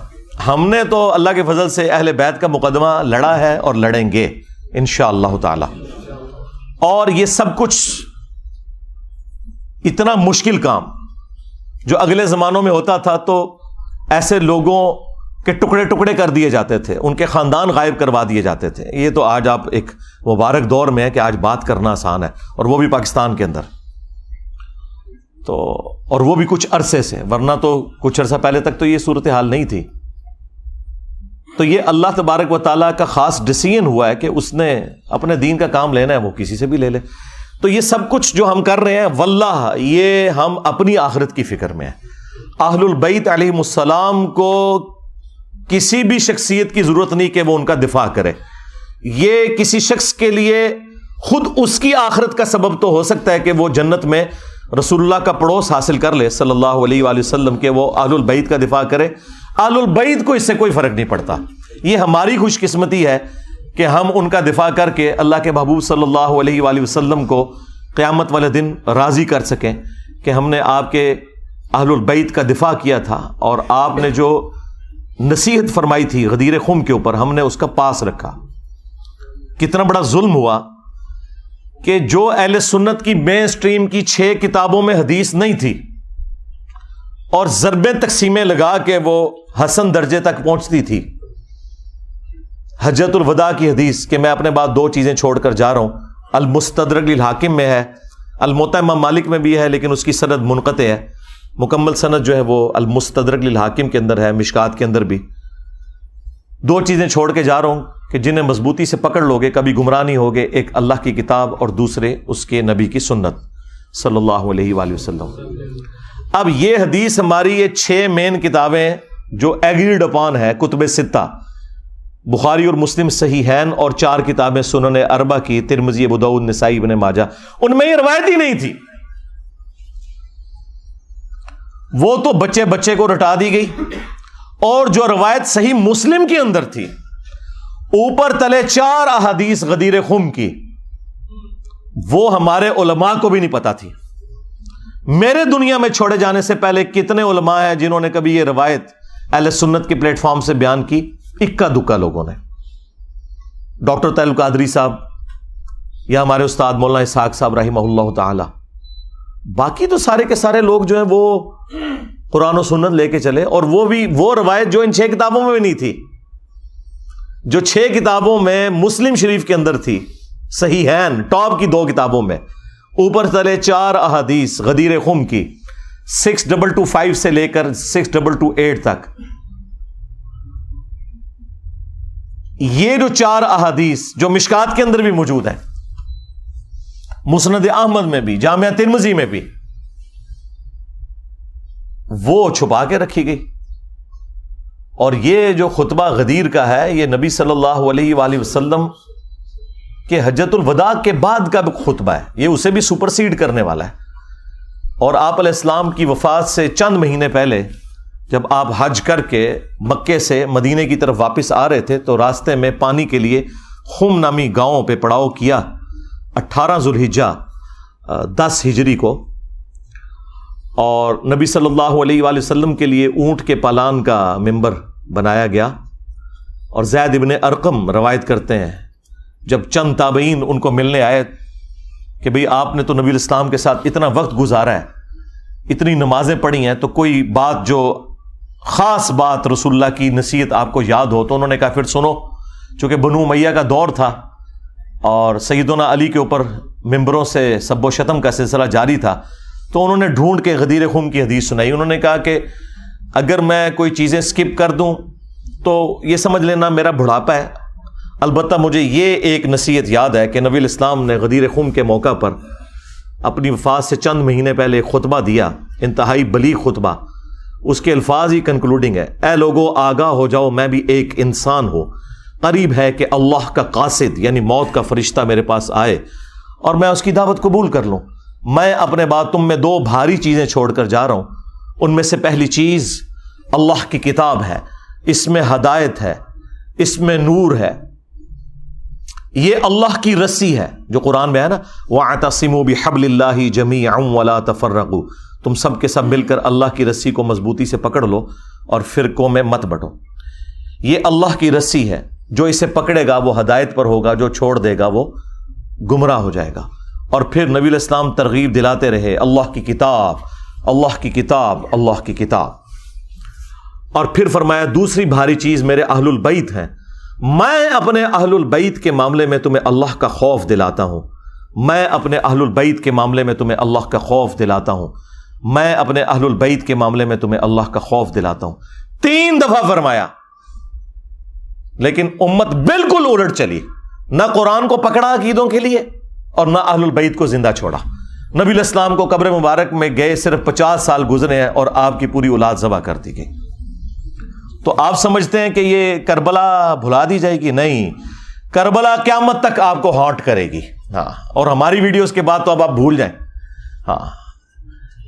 ہم نے تو اللہ کے فضل سے اہل بیت کا مقدمہ لڑا ہے اور لڑیں گے انشاءاللہ تعالی. اور یہ سب کچھ اتنا مشکل کام جو اگلے زمانوں میں ہوتا تھا تو ایسے لوگوں کے ٹکڑے ٹکڑے کر دیے جاتے تھے, ان کے خاندان غائب کروا دیے جاتے تھے. یہ تو آج آپ ایک مبارک دور میں ہے کہ آج بات کرنا آسان ہے, اور وہ بھی پاکستان کے اندر. تو اور وہ بھی کچھ عرصے سے, ورنہ تو کچھ عرصہ پہلے تک تو یہ صورتحال نہیں تھی. تو یہ اللہ تبارک و تعالیٰ کا خاص ڈیسیژن ہوا ہے کہ اس نے اپنے دین کا کام لینا ہے, وہ کسی سے بھی لے لے. تو یہ سب کچھ جو ہم کر رہے ہیں واللہ یہ ہم اپنی آخرت کی فکر میں ہیں. اہل البیت علیہم السلام کو کسی بھی شخصیت کی ضرورت نہیں کہ وہ ان کا دفاع کرے. یہ کسی شخص کے لیے خود اس کی آخرت کا سبب تو ہو سکتا ہے کہ وہ جنت میں رسول اللہ کا پڑوس حاصل کر لے صلی اللہ علیہ وآلہ وسلم, کے وہ اہل البیت کا دفاع کرے. اہل البیت کو اس سے کوئی فرق نہیں پڑتا. یہ ہماری خوش قسمتی ہے کہ ہم ان کا دفاع کر کے اللہ کے محبوب صلی اللہ علیہ وآلہ وسلم کو قیامت والے دن راضی کر سکیں کہ ہم نے آپ کے اہل البیت کا دفاع کیا تھا, اور آپ نے جو نصیحت فرمائی تھی غدیر خم کے اوپر ہم نے اس کا پاس رکھا. کتنا بڑا ظلم ہوا کہ جو اہل سنت کی مین سٹریم کی 6 کتابوں میں حدیث نہیں تھی, اور ضربیں تقسیمیں لگا کے وہ حسن درجے تک پہنچتی تھی. حجۃ الوداع کی حدیث کہ میں اپنے بعد 2 چیزیں چھوڑ کر جا رہا ہوں, المستدرک للحاکم میں ہے, الموطا امام مالک میں بھی ہے لیکن اس کی سند منقطع ہے. مکمل سند جو ہے وہ المستدرک للحاکم کے اندر ہے, مشکات کے اندر بھی. 2 چیزیں چھوڑ کے جا رہا ہوں کہ جنہیں مضبوطی سے پکڑ لوگے کبھی گمراہ نہیں ہوگے, ایک اللہ کی کتاب اور دوسرے اس کے نبی کی سنت صلی اللہ علیہ وآلہ وسلم. اب یہ حدیث ہماری یہ 6 مین کتابیں جو ایگریڈ اپان ہے, کتب 6 بخاری اور مسلم صحیحین, اور 4 کتابیں سنن اربع کی ترمذی, ابو داؤد, نسائی, ابن ماجہ, ان میں یہ روایت ہی نہیں تھی. وہ تو بچے بچے کو رٹا دی گئی. اور جو روایت صحیح مسلم کے اندر تھی اوپر تلے 4 احادیث غدیر خم کی, وہ ہمارے علماء کو بھی نہیں پتا تھی. میرے دنیا میں چھوڑے جانے سے پہلے کتنے علماء ہیں جنہوں نے کبھی یہ روایت اہل سنت کے پلیٹ فارم سے بیان کی؟ اکا دکا لوگوں نے. ڈاکٹر طاہر القادری صاحب یا ہمارے استاد مولانا اسحاق صاحب رحمہ اللہ تعالی. باقی تو سارے کے سارے لوگ جو ہیں وہ قرآن و سنت لے کے چلے, اور وہ بھی وہ روایت جو ان 6 کتابوں میں بھی نہیں تھی, جو 6 کتابوں میں مسلم شریف کے اندر تھی, صحیحین ٹاپ کی 2 کتابوں میں, اوپر تلے 4 احادیث غدیر خم کی 6225 سے لے کر 6228 تک. یہ جو 4 احادیث جو مشکات کے اندر بھی موجود ہیں, مسند احمد میں بھی, جامعہ ترمذی میں بھی, وہ چھپا کے رکھی گئی. اور یہ جو خطبہ غدیر کا ہے یہ نبی صلی اللہ علیہ وآلہ وسلم کہ حجۃ الوداع کے بعد کا خطبہ ہے, یہ اسے بھی سپرسیڈ کرنے والا ہے. اور آپ علیہ السلام کی وفات سے چند مہینے پہلے جب آپ حج کر کے مکے سے مدینے کی طرف واپس آ رہے تھے تو راستے میں پانی کے لیے خم نامی گاؤں پہ پڑاؤ کیا 18 ذوالحجہ 10 ہجری کو. اور نبی صلی اللہ علیہ وآلہ وسلم کے لیے اونٹ کے پالان کا ممبر بنایا گیا. اور زید ابن ارقم روایت کرتے ہیں جب چند تابعین ان کو ملنے آئے کہ بھئی آپ نے تو نبی الاسلام کے ساتھ اتنا وقت گزارا ہے, اتنی نمازیں پڑھی ہیں, تو کوئی بات جو خاص بات رسول اللہ کی نصیحت آپ کو یاد ہو. تو انہوں نے کہا پھر سنو, چونکہ بنو امیہ کا دور تھا اور سیدنا علی کے اوپر ممبروں سے سب و شتم کا سلسلہ جاری تھا تو انہوں نے ڈھونڈ کے غدیر خم کی حدیث سنائی. انہوں نے کہا کہ اگر میں کوئی چیزیں سکپ کر دوں تو یہ سمجھ لینا میرا بڑھاپا ہے. البتہ مجھے یہ ایک نصیحت یاد ہے کہ نبی الاسلام نے غدیر خم کے موقع پر اپنی وفات سے چند مہینے پہلے ایک خطبہ دیا, انتہائی بلیغ خطبہ. اس کے الفاظ ہی کنکلوڈنگ ہے, اے لوگو آگاہ ہو جاؤ میں بھی ایک انسان ہوں, قریب ہے کہ اللہ کا قاصد یعنی موت کا فرشتہ میرے پاس آئے اور میں اس کی دعوت قبول کر لوں. میں اپنے بعد تم میں 2 بھاری چیزیں چھوڑ کر جا رہا ہوں. ان میں سے پہلی چیز اللہ کی کتاب ہے, اس میں ہدایت ہے, اس میں نور ہے. یہ اللہ کی رسی ہے جو قرآن میں ہے نا, وَاعْتَصِمُوا بِحَبْلِ اللَّهِ جَمِيعًا وَلَا تَفَرَّقُوا, تم سب کے سب مل کر اللہ کی رسی کو مضبوطی سے پکڑ لو اور فرقوں میں مت بٹو. یہ اللہ کی رسی ہے, جو اسے پکڑے گا وہ ہدایت پر ہوگا, جو چھوڑ دے گا وہ گمراہ ہو جائے گا. اور پھر نبی علیہ السلام ترغیب دلاتے رہے, اللہ کی کتاب, اللہ کی کتاب, اللہ کی کتاب. اور پھر فرمایا دوسری بھاری چیز میرے اہل البیت ہیں, میں اپنے اہل البیت کے معاملے میں تمہیں اللہ کا خوف دلاتا ہوں, میں اپنے اہل البیت کے معاملے میں تمہیں اللہ کا خوف دلاتا ہوں, میں اپنے اہل البیت کے معاملے میں تمہیں اللہ کا خوف دلاتا ہوں. 3 دفعہ فرمایا, لیکن امت بالکل الٹ چلی, نہ قرآن کو پکڑا عقیدوں کے لیے اور نہ اہل البیت کو زندہ چھوڑا. نبی علیہ السلام کو قبر مبارک میں گئے صرف 50 سال گزرے ہیں اور آپ کی پوری اولاد ذبح کر دی گئی. تو آپ سمجھتے ہیں کہ یہ کربلا بھلا دی جائے گی؟ نہیں, کربلا قیامت تک آپ کو ہانٹ کرے گی. ہاں, اور ہماری ویڈیوز کے بعد تو اب آپ بھول جائیں ہاں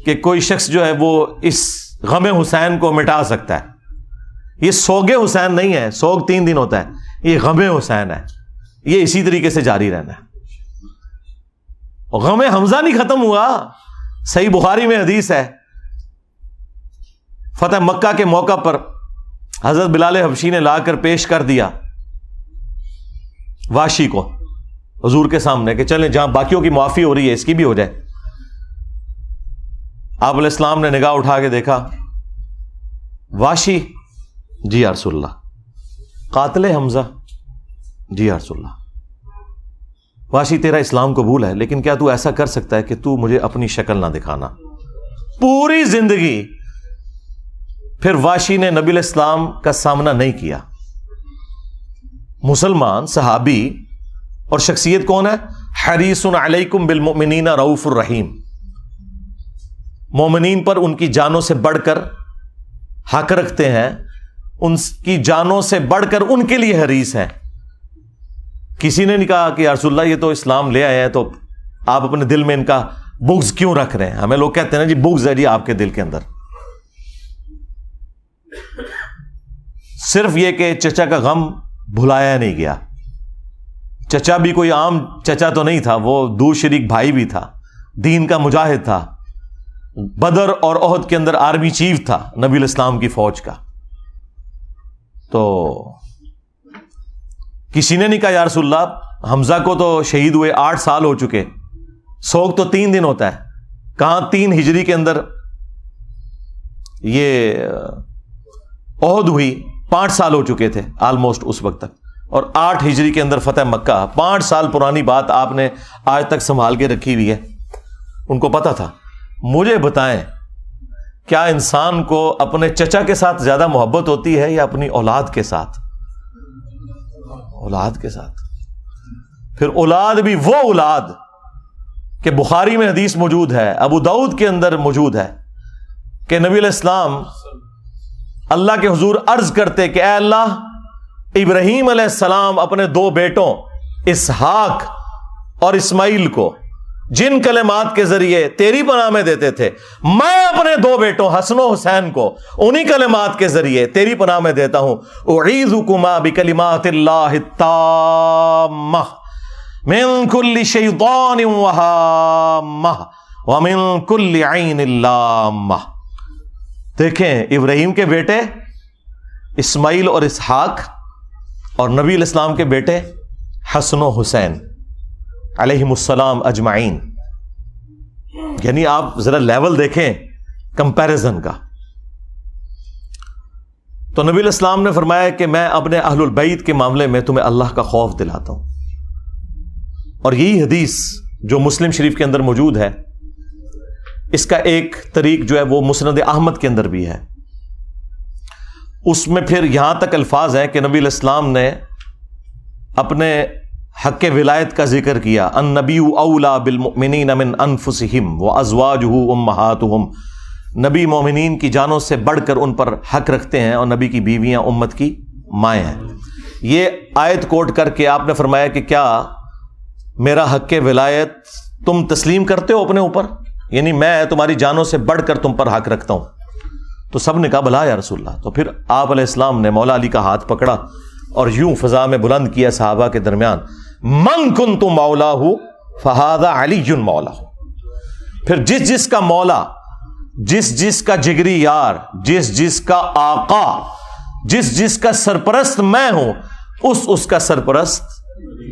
کہ کوئی شخص جو ہے وہ اس غم حسین کو مٹا سکتا ہے. یہ سوگ حسین نہیں ہے, سوگ 3 دن ہوتا ہے, یہ غم حسین ہے, یہ اسی طریقے سے جاری رہنا ہے. غم حمزہ نہیں ختم ہوا. صحیح بخاری میں حدیث ہے, فتح مکہ کے موقع پر حضرت بلال حبشی نے لا کر پیش کر دیا واشی کو حضور کے سامنے کہ چلیں جہاں باقیوں کی معافی ہو رہی ہے اس کی بھی ہو جائے. آپ علیہ السلام نے نگاہ اٹھا کے دیکھا, واشی, جی یا رسول اللہ. قاتل حمزہ, جی یا رسول اللہ. واشی تیرا اسلام قبول ہے, لیکن کیا تو ایسا کر سکتا ہے کہ تو مجھے اپنی شکل نہ دکھانا؟ پوری زندگی پھر واشی نے نبی علیہ السلام کا سامنا نہیں کیا. مسلمان صحابی اور شخصیت کون ہے؟ حریص علیکم بالمؤمنین رؤوف الرحیم, مومنین پر ان کی جانوں سے بڑھ کر حق رکھتے ہیں, ان کی جانوں سے بڑھ کر ان کے لیے حریص ہیں. کسی نے نہیں کہا کہ یا رسول اللہ یہ تو اسلام لے آئے ہیں تو آپ اپنے دل میں ان کا بغض کیوں رکھ رہے ہیں؟ ہمیں لوگ کہتے ہیں نا جی بغض ہے جی آپ کے دل کے اندر. صرف یہ کہ چچا کا غم بھلایا نہیں گیا. چچا بھی کوئی عام چچا تو نہیں تھا, وہ دور شریک بھائی بھی تھا, دین کا مجاہد تھا, بدر اور احد کے اندر آرمی چیف تھا نبی علیہ السلام کی فوج کا. تو کسی نے نہیں کہا یا رسول اللہ حمزہ کو تو شہید ہوئے 8 سال ہو چکے, سوگ تو 3 دن ہوتا ہے. کہاں 3 ہجری کے اندر یہ احد ہوئی, 5 سال ہو چکے تھے آلموسٹ اس وقت تک, اور 8 ہجری کے اندر فتح مکہ. 5 سال پرانی بات آپ نے آج تک سنبھال کے رکھی ہوئی ہے. ان کو پتا تھا. مجھے بتائیں کیا انسان کو اپنے چچا کے ساتھ زیادہ محبت ہوتی ہے یا اپنی اولاد کے ساتھ؟ اولاد کے ساتھ. پھر اولاد بھی وہ اولاد کہ بخاری میں حدیث موجود ہے, ابو داؤد کے اندر موجود ہے کہ نبی علیہ السلام اللہ کے حضور عرض کرتے کہ اے اللہ, ابراہیم علیہ السلام اپنے 2 بیٹوں اسحاق اور اسماعیل کو جن کلمات کے ذریعے تیری پناہ میں دیتے تھے, میں اپنے 2 بیٹوں حسن و حسین کو انہی کلمات کے ذریعے تیری پناہ میں دیتا ہوں. اعیذکما بکلمات اللہ التامہ من کل شیطان وہامہ ومن کل عین لامہ. دیکھیں ابراہیم کے بیٹے اسماعیل اور اسحاق اور نبی علیہ السلام کے بیٹے حسن و حسین علیہم السلام اجمعین. یعنی آپ ذرا لیول دیکھیں کمپیریزن کا. تو نبی علیہ السلام نے فرمایا کہ میں اپنے اہل البیت کے معاملے میں تمہیں اللہ کا خوف دلاتا ہوں. اور یہی حدیث جو مسلم شریف کے اندر موجود ہے، اس کا ایک طریق جو ہے وہ مسند احمد کے اندر بھی ہے. اس میں پھر یہاں تک الفاظ ہیں کہ نبی علیہ السلام نے اپنے حق ولایت کا ذکر کیا. النبی اولا بالمؤمنین من انفسہم وازواجہ امہاتہم. نبی مومنین کی جانوں سے بڑھ کر ان پر حق رکھتے ہیں اور نبی کی بیویاں امت کی مائیں ہیں. یہ آیت کوٹ کر کے آپ نے فرمایا کہ کیا میرا حق ولایت تم تسلیم کرتے ہو اپنے اوپر؟ یعنی میں تمہاری جانوں سے بڑھ کر تم پر حق رکھتا ہوں. تو سب نے کہا بلا یا رسول اللہ. تو پھر آپ علیہ السلام نے مولا علی کا ہاتھ پکڑا اور یوں فضا میں بلند کیا صحابہ کے درمیان، من کنت مولاہ فہذا علی مولاہ. پھر جس جس کا مولا، جس جس کا جگری یار، جس جس کا آقا، جس جس کا سرپرست میں ہوں، اس کا سرپرست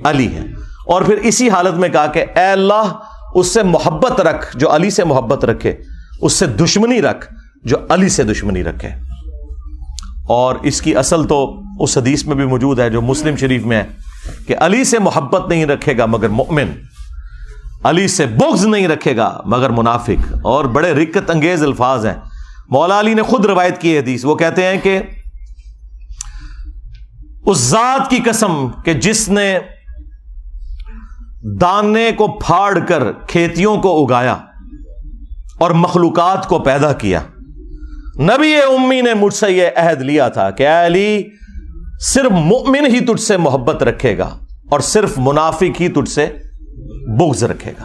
علی ہے. اور پھر اسی حالت میں کہا کہ اے اللہ اس سے محبت رکھ جو علی سے محبت رکھے، اس سے دشمنی رکھ جو علی سے دشمنی رکھے. اور اس کی اصل تو اس حدیث میں بھی موجود ہے جو مسلم شریف میں ہے کہ علی سے محبت نہیں رکھے گا مگر مومن، علی سے بغض نہیں رکھے گا مگر منافق. اور بڑے رقت انگیز الفاظ ہیں. مولا علی نے خود روایت کی ہے حدیث. وہ کہتے ہیں کہ اس ذات کی قسم کہ جس نے دانے کو پھاڑ کر کھیتیوں کو اگایا اور مخلوقات کو پیدا کیا، نبی امی نے مجھ سے یہ عہد لیا تھا کہ اے علی صرف مومن ہی تجھ سے محبت رکھے گا اور صرف منافق ہی تجھ سے بغض رکھے گا.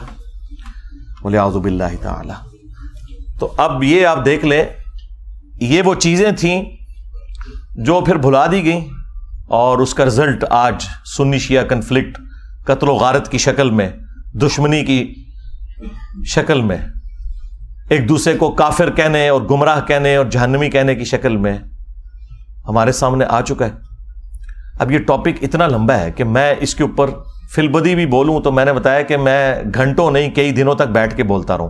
وَلِعَوْذُ بِاللَّهِ تَعَالَى. تو اب یہ آپ دیکھ لیں، یہ وہ چیزیں تھیں جو پھر بھلا دی گئیں اور اس کا رزلٹ آج سنی شیعہ کنفلکٹ، قتل و غارت کی شکل میں، دشمنی کی شکل میں، ایک دوسرے کو کافر کہنے اور گمراہ کہنے اور جہنمی کہنے کی شکل میں ہمارے سامنے آ چکا ہے. اب یہ ٹاپک اتنا لمبا ہے کہ میں اس کے اوپر فی البدی بھی بولوں تو میں نے بتایا کہ میں گھنٹوں نہیں کئی دنوں تک بیٹھ کے بولتا رہوں.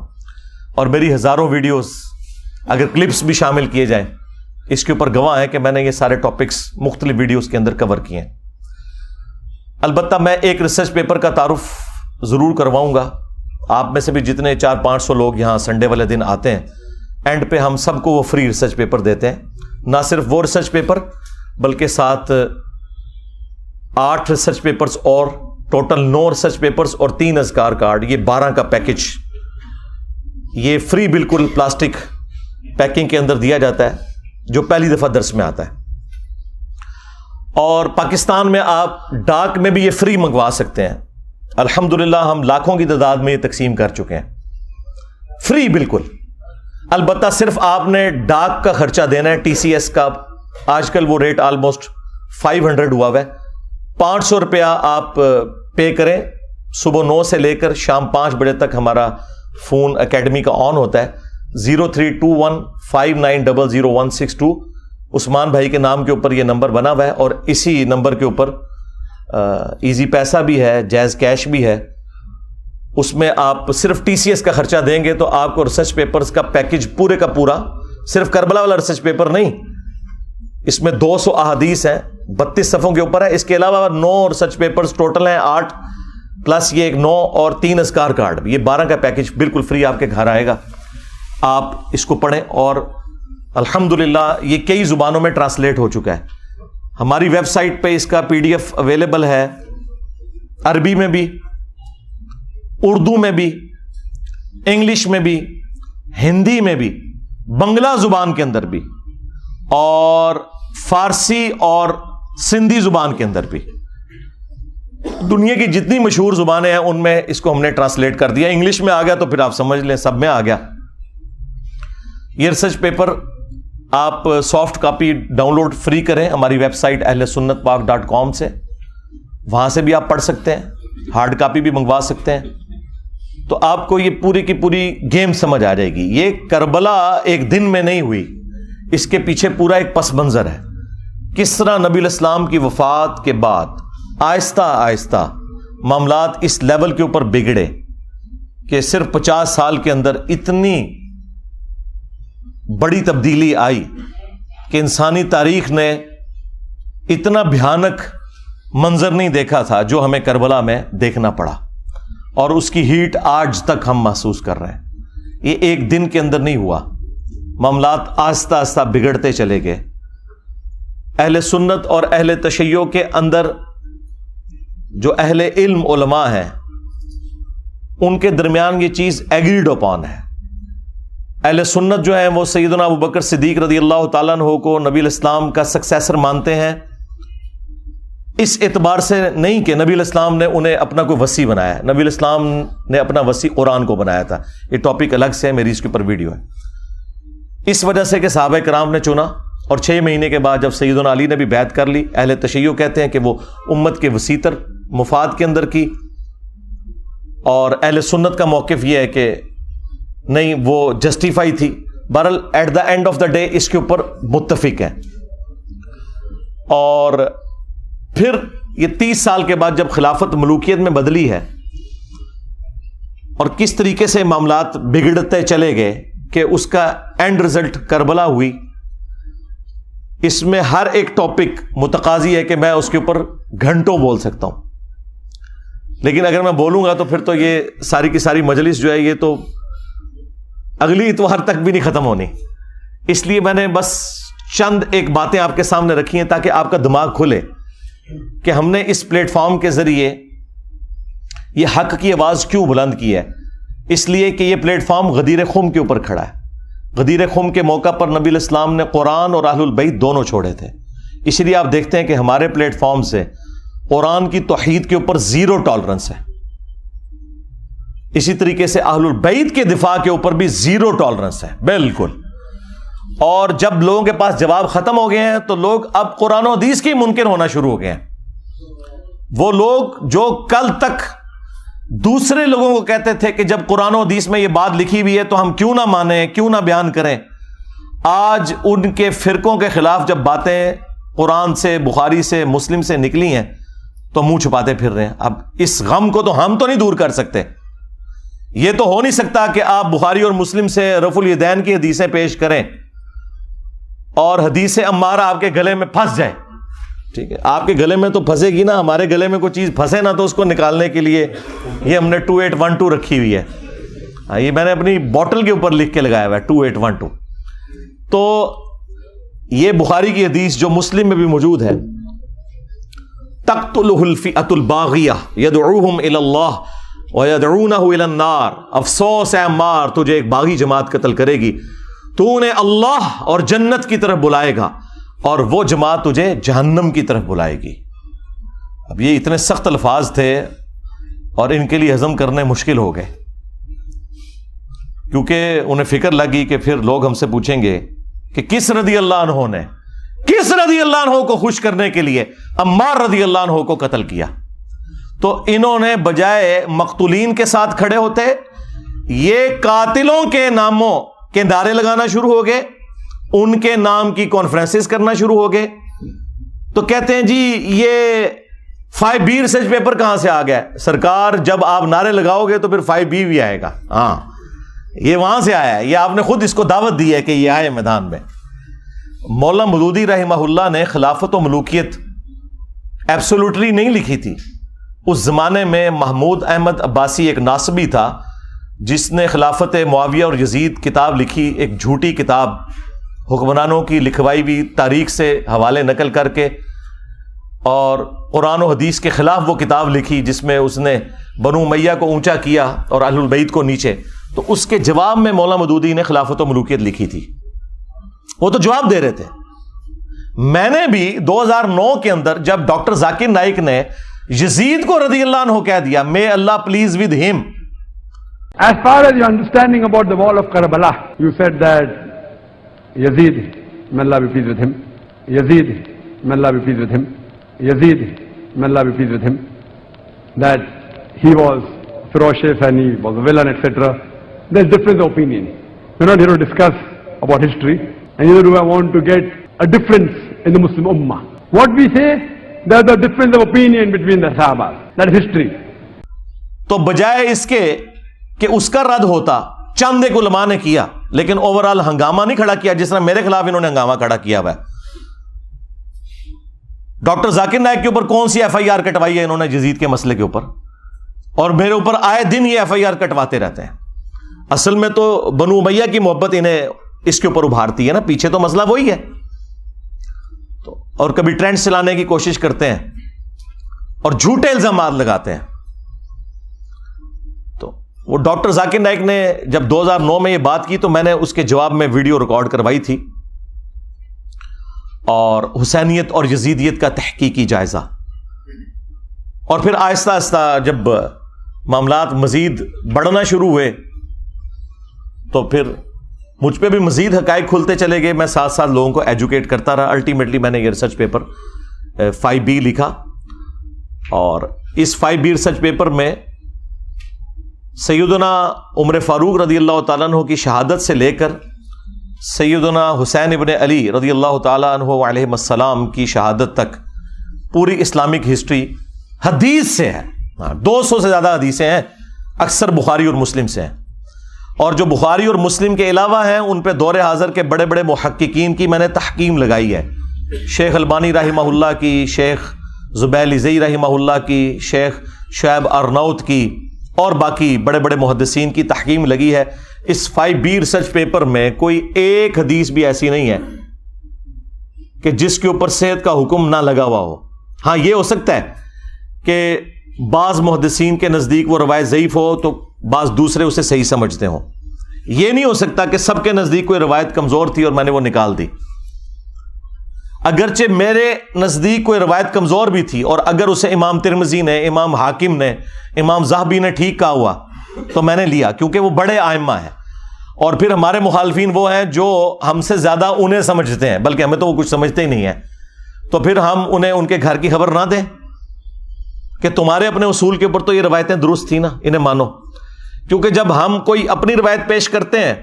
اور میری ہزاروں ویڈیوز اگر کلپس بھی شامل کیے جائیں اس کے اوپر گواہ ہے کہ میں نے یہ سارے ٹاپکس مختلف ویڈیوز کے اندر کور کیے ہیں. البتہ میں ایک ریسرچ پیپر کا تعارف ضرور کرواؤں گا. آپ میں سے بھی جتنے 400-500 لوگ یہاں سنڈے والے دن آتے ہیں، اینڈ پہ ہم سب کو وہ فری ریسرچ پیپر دیتے ہیں. نہ صرف وہ ریسرچ پیپر بلکہ ساتھ 8 ریسرچ پیپرز اور ٹوٹل 9 ریسرچ پیپرز اور 3 اذکار کارڈ، یہ 12 کا پیکج یہ فری بالکل پلاسٹک پیکنگ کے اندر دیا جاتا ہے جو پہلی دفعہ درس میں آتا ہے. اور پاکستان میں آپ ڈاک میں بھی یہ فری منگوا سکتے ہیں. الحمدللہ ہم لاکھوں کی تعداد میں یہ تقسیم کر چکے ہیں فری بالکل. البتہ صرف آپ نے ڈاک کا خرچہ دینا ہے. ٹی سی ایس کا آج کل وہ ریٹ آلموسٹ 500 ہوا ہے. 500 روپیہ آپ پے کریں. صبح 9 سے لے کر شام 5 بجے تک ہمارا فون اکیڈمی کا آن ہوتا ہے. 032159000162 عثمان بھائی کے نام کے اوپر یہ نمبر بنا ہوا ہے. اور اسی نمبر کے اوپر ایزی پیسہ بھی ہے، جائز کیش بھی ہے. اس میں آپ صرف ٹی سی ایس کا خرچہ دیں گے تو آپ کو ریسرچ پیپرز کا پیکج پورے کا پورا، صرف کربلا والا ریسرچ پیپر نہیں، اس میں 200 احادیث ہیں، 32 صفحوں کے اوپر ہے. اس کے علاوہ 9 ریسرچ پیپرز ٹوٹل ہیں 8 پلس یہ 9 اور 3 اذکار کارڈ، یہ 12 کا پیکج بالکل فری آپ کے گھر آئے گا. آپ اس کو پڑھیں. اور الحمدللہ یہ کئی زبانوں میں ٹرانسلیٹ ہو چکا ہے. ہماری ویب سائٹ پہ اس کا PDF اویلیبل ہے، عربی میں بھی، اردو میں بھی، انگلش میں بھی، ہندی میں بھی، بنگلہ زبان کے اندر بھی، اور فارسی اور سندھی زبان کے اندر بھی. دنیا کی جتنی مشہور زبانیں ہیں ان میں اس کو ہم نے ٹرانسلیٹ کر دیا. انگلش میں آ گیا تو پھر آپ سمجھ لیں سب میں آ گیا. یہ ریسرچ پیپر آپ soft copy download free کریں ہماری ویب سائٹ اہلسنتپاک.com سے، وہاں سے بھی آپ پڑھ سکتے ہیں. ہارڈ کاپی بھی منگوا سکتے ہیں. تو آپ کو یہ پوری کی پوری گیم سمجھ آ جائے گی. یہ کربلا ایک دن میں نہیں ہوئی، اس کے پیچھے پورا ایک پس منظر ہے. کس طرح نبی علیہ السلام کی وفات کے بعد آہستہ آہستہ معاملات اس لیول کے اوپر بگڑے کہ صرف 50 سال کے اندر اتنی بڑی تبدیلی آئی کہ انسانی تاریخ نے اتنا بھیانک منظر نہیں دیکھا تھا جو ہمیں کربلا میں دیکھنا پڑا. اور اس کی ہیٹ آج تک ہم محسوس کر رہے ہیں. یہ ایک دن کے اندر نہیں ہوا، معاملات آہستہ آہستہ بگڑتے چلے گئے. اہل سنت اور اہل تشیع کے اندر جو اہل علم علماء ہیں ان کے درمیان یہ چیز ایگریڈ اپون ہے. اہل سنت جو ہیں وہ سیدنا ابوبکر صدیق رضی اللہ تعالیٰ عنہ کو نبی الاسلام کا سکسیسر مانتے ہیں، اس اعتبار سے نہیں کہ نبی الاسلام نے انہیں اپنا کوئی وصی بنایا ہے. نبی الاسلام نے اپنا وصی قرآن کو بنایا تھا. یہ ٹاپک الگ سے ہے، میری اس کے اوپر ویڈیو ہے. اس وجہ سے کہ صحابہ کرام نے چنا، اور 6 مہینے کے بعد جب سیدنا علی نے بھی بیعت کر لی، اہل تشیع کہتے ہیں کہ وہ امت کے وسیع تر مفاد کے اندر کی، اور اہل سنت کا موقف یہ ہے کہ نہیں، وہ جسٹیفائی تھی. بہرحال at the end of the day اس کے اوپر متفق ہیں. اور پھر یہ 30 سال کے بعد جب خلافت ملوکیت میں بدلی ہے اور کس طریقے سے معاملات بگڑتے چلے گئے کہ اس کا اینڈ رزلٹ کربلا ہوئی، اس میں ہر ایک ٹاپک متقاضی ہے کہ میں اس کے اوپر گھنٹوں بول سکتا ہوں. لیکن اگر میں بولوں گا تو پھر تو یہ ساری کی ساری مجلس جو ہے یہ تو اگلی اتوار تک بھی نہیں ختم ہونی. اس لیے میں نے بس چند ایک باتیں آپ کے سامنے رکھی ہیں تاکہ آپ کا دماغ کھلے کہ ہم نے اس پلیٹ فارم کے ذریعے یہ حق کی آواز کیوں بلند کی ہے. اس لیے کہ یہ پلیٹ فارم غدیر خم کے اوپر کھڑا ہے. غدیر خم کے موقع پر نبی الاسلام نے قرآن اور اہل البیت دونوں چھوڑے تھے. اسی لیے آپ دیکھتے ہیں کہ ہمارے پلیٹ فارم سے قرآن کی توحید کے اوپر 0 ٹالرنس ہے. اسی طریقے سے اہل البیت کے دفاع کے اوپر بھی 0 ٹالرنس ہے بالکل. اور جب لوگوں کے پاس جواب ختم ہو گئے ہیں تو لوگ اب قرآن و حدیث کے منکر ہونا شروع ہو گئے ہیں. وہ لوگ جو کل تک دوسرے لوگوں کو کہتے تھے کہ جب قرآن و حدیث میں یہ بات لکھی ہوئی ہے تو ہم کیوں نہ مانیں، کیوں نہ بیان کریں، آج ان کے فرقوں کے خلاف جب باتیں قرآن سے، بخاری سے، مسلم سے نکلی ہیں تو منہ چھپاتے پھر رہے ہیں. اب اس غم کو تو ہم تو نہیں دور کر سکتے. یہ تو ہو نہیں سکتا کہ آپ بخاری اور مسلم سے رفع الیدین کی حدیثیں پیش کریں اور حدیث عمارہ آپ کے گلے میں پھنس جائے. ٹھیک ہے، آپ کے گلے میں تو پھنسے گی نا، ہمارے گلے میں کوئی چیز پھنسے نا تو اس کو نکالنے کے لیے یہ ہم نے 2812 رکھی ہوئی ہے. یہ میں نے اپنی بوٹل کے اوپر لکھ کے لگایا ہوا ہے 2812. تو یہ بخاری کی حدیث جو مسلم میں بھی موجود ہے، تقتلہ الفئۃ الباغیہ یدعوہم الی اللہ ویدعونہ الی النار. افسوس ہے عمار، تجھے ایک باغی جماعت قتل کرے گی، تو انہیں اللہ اور جنت کی طرف بلائے گا اور وہ جماعت تجھے جہنم کی طرف بلائے گی. اب یہ اتنے سخت الفاظ تھے اور ان کے لیے ہضم کرنے مشکل ہو گئے، کیونکہ انہیں فکر لگی کہ پھر لوگ ہم سے پوچھیں گے کہ کس رضی اللہ عنہ نے، کس رضی اللہ عنہ کو خوش کرنے کے لیے عمار رضی اللہ عنہ کو قتل کیا. تو انہوں نے بجائے مقتولین کے ساتھ کھڑے ہوتے یہ قاتلوں کے ناموں کے نعرے لگانا شروع ہو گئے، ان کے نام کی کانفرنسز کرنا شروع ہو گئے. تو کہتے ہیں جی یہ 5B ریسرچ پیپر کہاں سے آ گیا؟ سرکار جب آپ نعرے لگاؤ گے تو پھر 5B بھی آئے گا. ہاں یہ وہاں سے آیا ہے، یہ آپ نے خود اس کو دعوت دی ہے کہ یہ آئے میدان میں. مولانا مودودی رحمہ اللہ نے خلافت و ملوکیت ایبسولوٹلی نہیں لکھی تھی. اس زمانے میں محمود احمد عباسی ایک ناصبی تھا جس نے خلافت معاویہ اور یزید کتاب لکھی، ایک جھوٹی کتاب حکمرانوں کی لکھوائی ہوئی تاریخ سے حوالے نقل کر کے، اور قرآن و حدیث کے خلاف وہ کتاب لکھی جس میں اس نے بنو امیہ کو اونچا کیا اور اہل البیت کو نیچے. تو اس کے جواب میں مولانا مودودی نے خلافت و ملوکیت لکھی تھی. وہ تو جواب دے رہے تھے. میں نے بھی 2009 کے اندر جب ڈاکٹر ذاکر نائک نے یزید کو رضی اللہ عنہ کہہ دیا، may Allah please with him. As far as your understanding about the wall of Karbala, you said that Yazid, may Allah be pleased with him, Yazid, may Allah be pleased with him, Yazid, may Allah be pleased with him, that he was ferocious and he was a villain, etc. There's difference of opinion. We're not here to discuss about history, and neither do I want to get a difference in the Muslim Ummah. What we say, there's a difference of opinion between the Sahaba. That is history. تو بجائے اس کے کہ اس کا رد ہوتا، چند ایک علماء نے کیا، لیکن اوورال ہنگامہ نہیں کھڑا کیا جس طرح میرے خلاف انہوں نے ہنگامہ کھڑا کیا ہوا ہے. ڈاکٹر ذاکر نائک کے اوپر کون سی FIR کٹوائی ہے انہوں نے یزید کے مسئلے کے اوپر؟ اور میرے اوپر آئے دن یہ FIR کٹواتے رہتے ہیں. اصل میں تو بنو امیہ کی محبت انہیں اس کے اوپر ابھارتی ہے نا, پیچھے تو مسئلہ وہی ہے. تو اور کبھی ٹرینڈ چلانے کی کوشش کرتے ہیں اور جھوٹے الزامات لگاتے ہیں. تو وہ ڈاکٹر ذاکر نائک نے جب 2009 میں یہ بات کی تو میں نے اس کے جواب میں ویڈیو ریکارڈ کروائی تھی, اور حسینیت اور یزیدیت کا تحقیقی جائزہ. اور پھر آہستہ آہستہ جب معاملات مزید بڑھنا شروع ہوئے تو پھر مجھ پہ بھی مزید حقائق کھلتے چلے گئے. میں ساتھ ساتھ لوگوں کو ایجوکیٹ کرتا رہا. الٹیمیٹلی میں نے یہ ریسرچ پیپر 5B لکھا, اور اس 5B ریسرچ پیپر میں سیدنا عمر فاروق رضی اللہ تعالیٰ عنہ کی شہادت سے لے کر سیدنا حسین ابن علی رضی اللہ تعالیٰ عنہ علیہ السلام کی شہادت تک پوری اسلامک ہسٹری حدیث سے ہے. 200 سے زیادہ حدیثیں ہیں, اکثر بخاری اور مسلم سے ہیں. اور جو بخاری اور مسلم کے علاوہ ہیں ان پہ دور حاضر کے بڑے بڑے محققین کی میں نے تحکیم لگائی ہے. شیخ البانی رحمہ اللہ کی, شیخ زبیل ازئی رحمہ اللہ کی, شیخ شعیب ارناؤت کی, اور باقی بڑے بڑے محدثین کی تحکیم لگی ہے. اس 5B ریسرچ پیپر میں کوئی ایک حدیث بھی ایسی نہیں ہے کہ جس کے اوپر صحت کا حکم نہ لگا ہوا ہو. ہاں یہ ہو سکتا ہے کہ بعض محدثین کے نزدیک وہ روایت ضعیف ہو تو بعض دوسرے اسے صحیح سمجھتے ہوں. یہ نہیں ہو سکتا کہ سب کے نزدیک کوئی روایت کمزور تھی اور میں نے وہ نکال دی. اگرچہ میرے نزدیک کوئی روایت کمزور بھی تھی اور اگر اسے امام ترمذی نے, امام حاکم نے, امام ذہبی نے ٹھیک کہا ہوا تو میں نے لیا, کیونکہ وہ بڑے ائمہ ہیں. اور پھر ہمارے مخالفین وہ ہیں جو ہم سے زیادہ انہیں سمجھتے ہیں, بلکہ ہمیں تو وہ کچھ سمجھتے ہی نہیں ہیں. تو پھر ہم انہیں ان کے گھر کی خبر نہ دیں کہ تمہارے اپنے اصول کے اوپر تو یہ روایتیں درست تھیں نا, انہیں مانو. کیونکہ جب ہم کوئی اپنی روایت پیش کرتے ہیں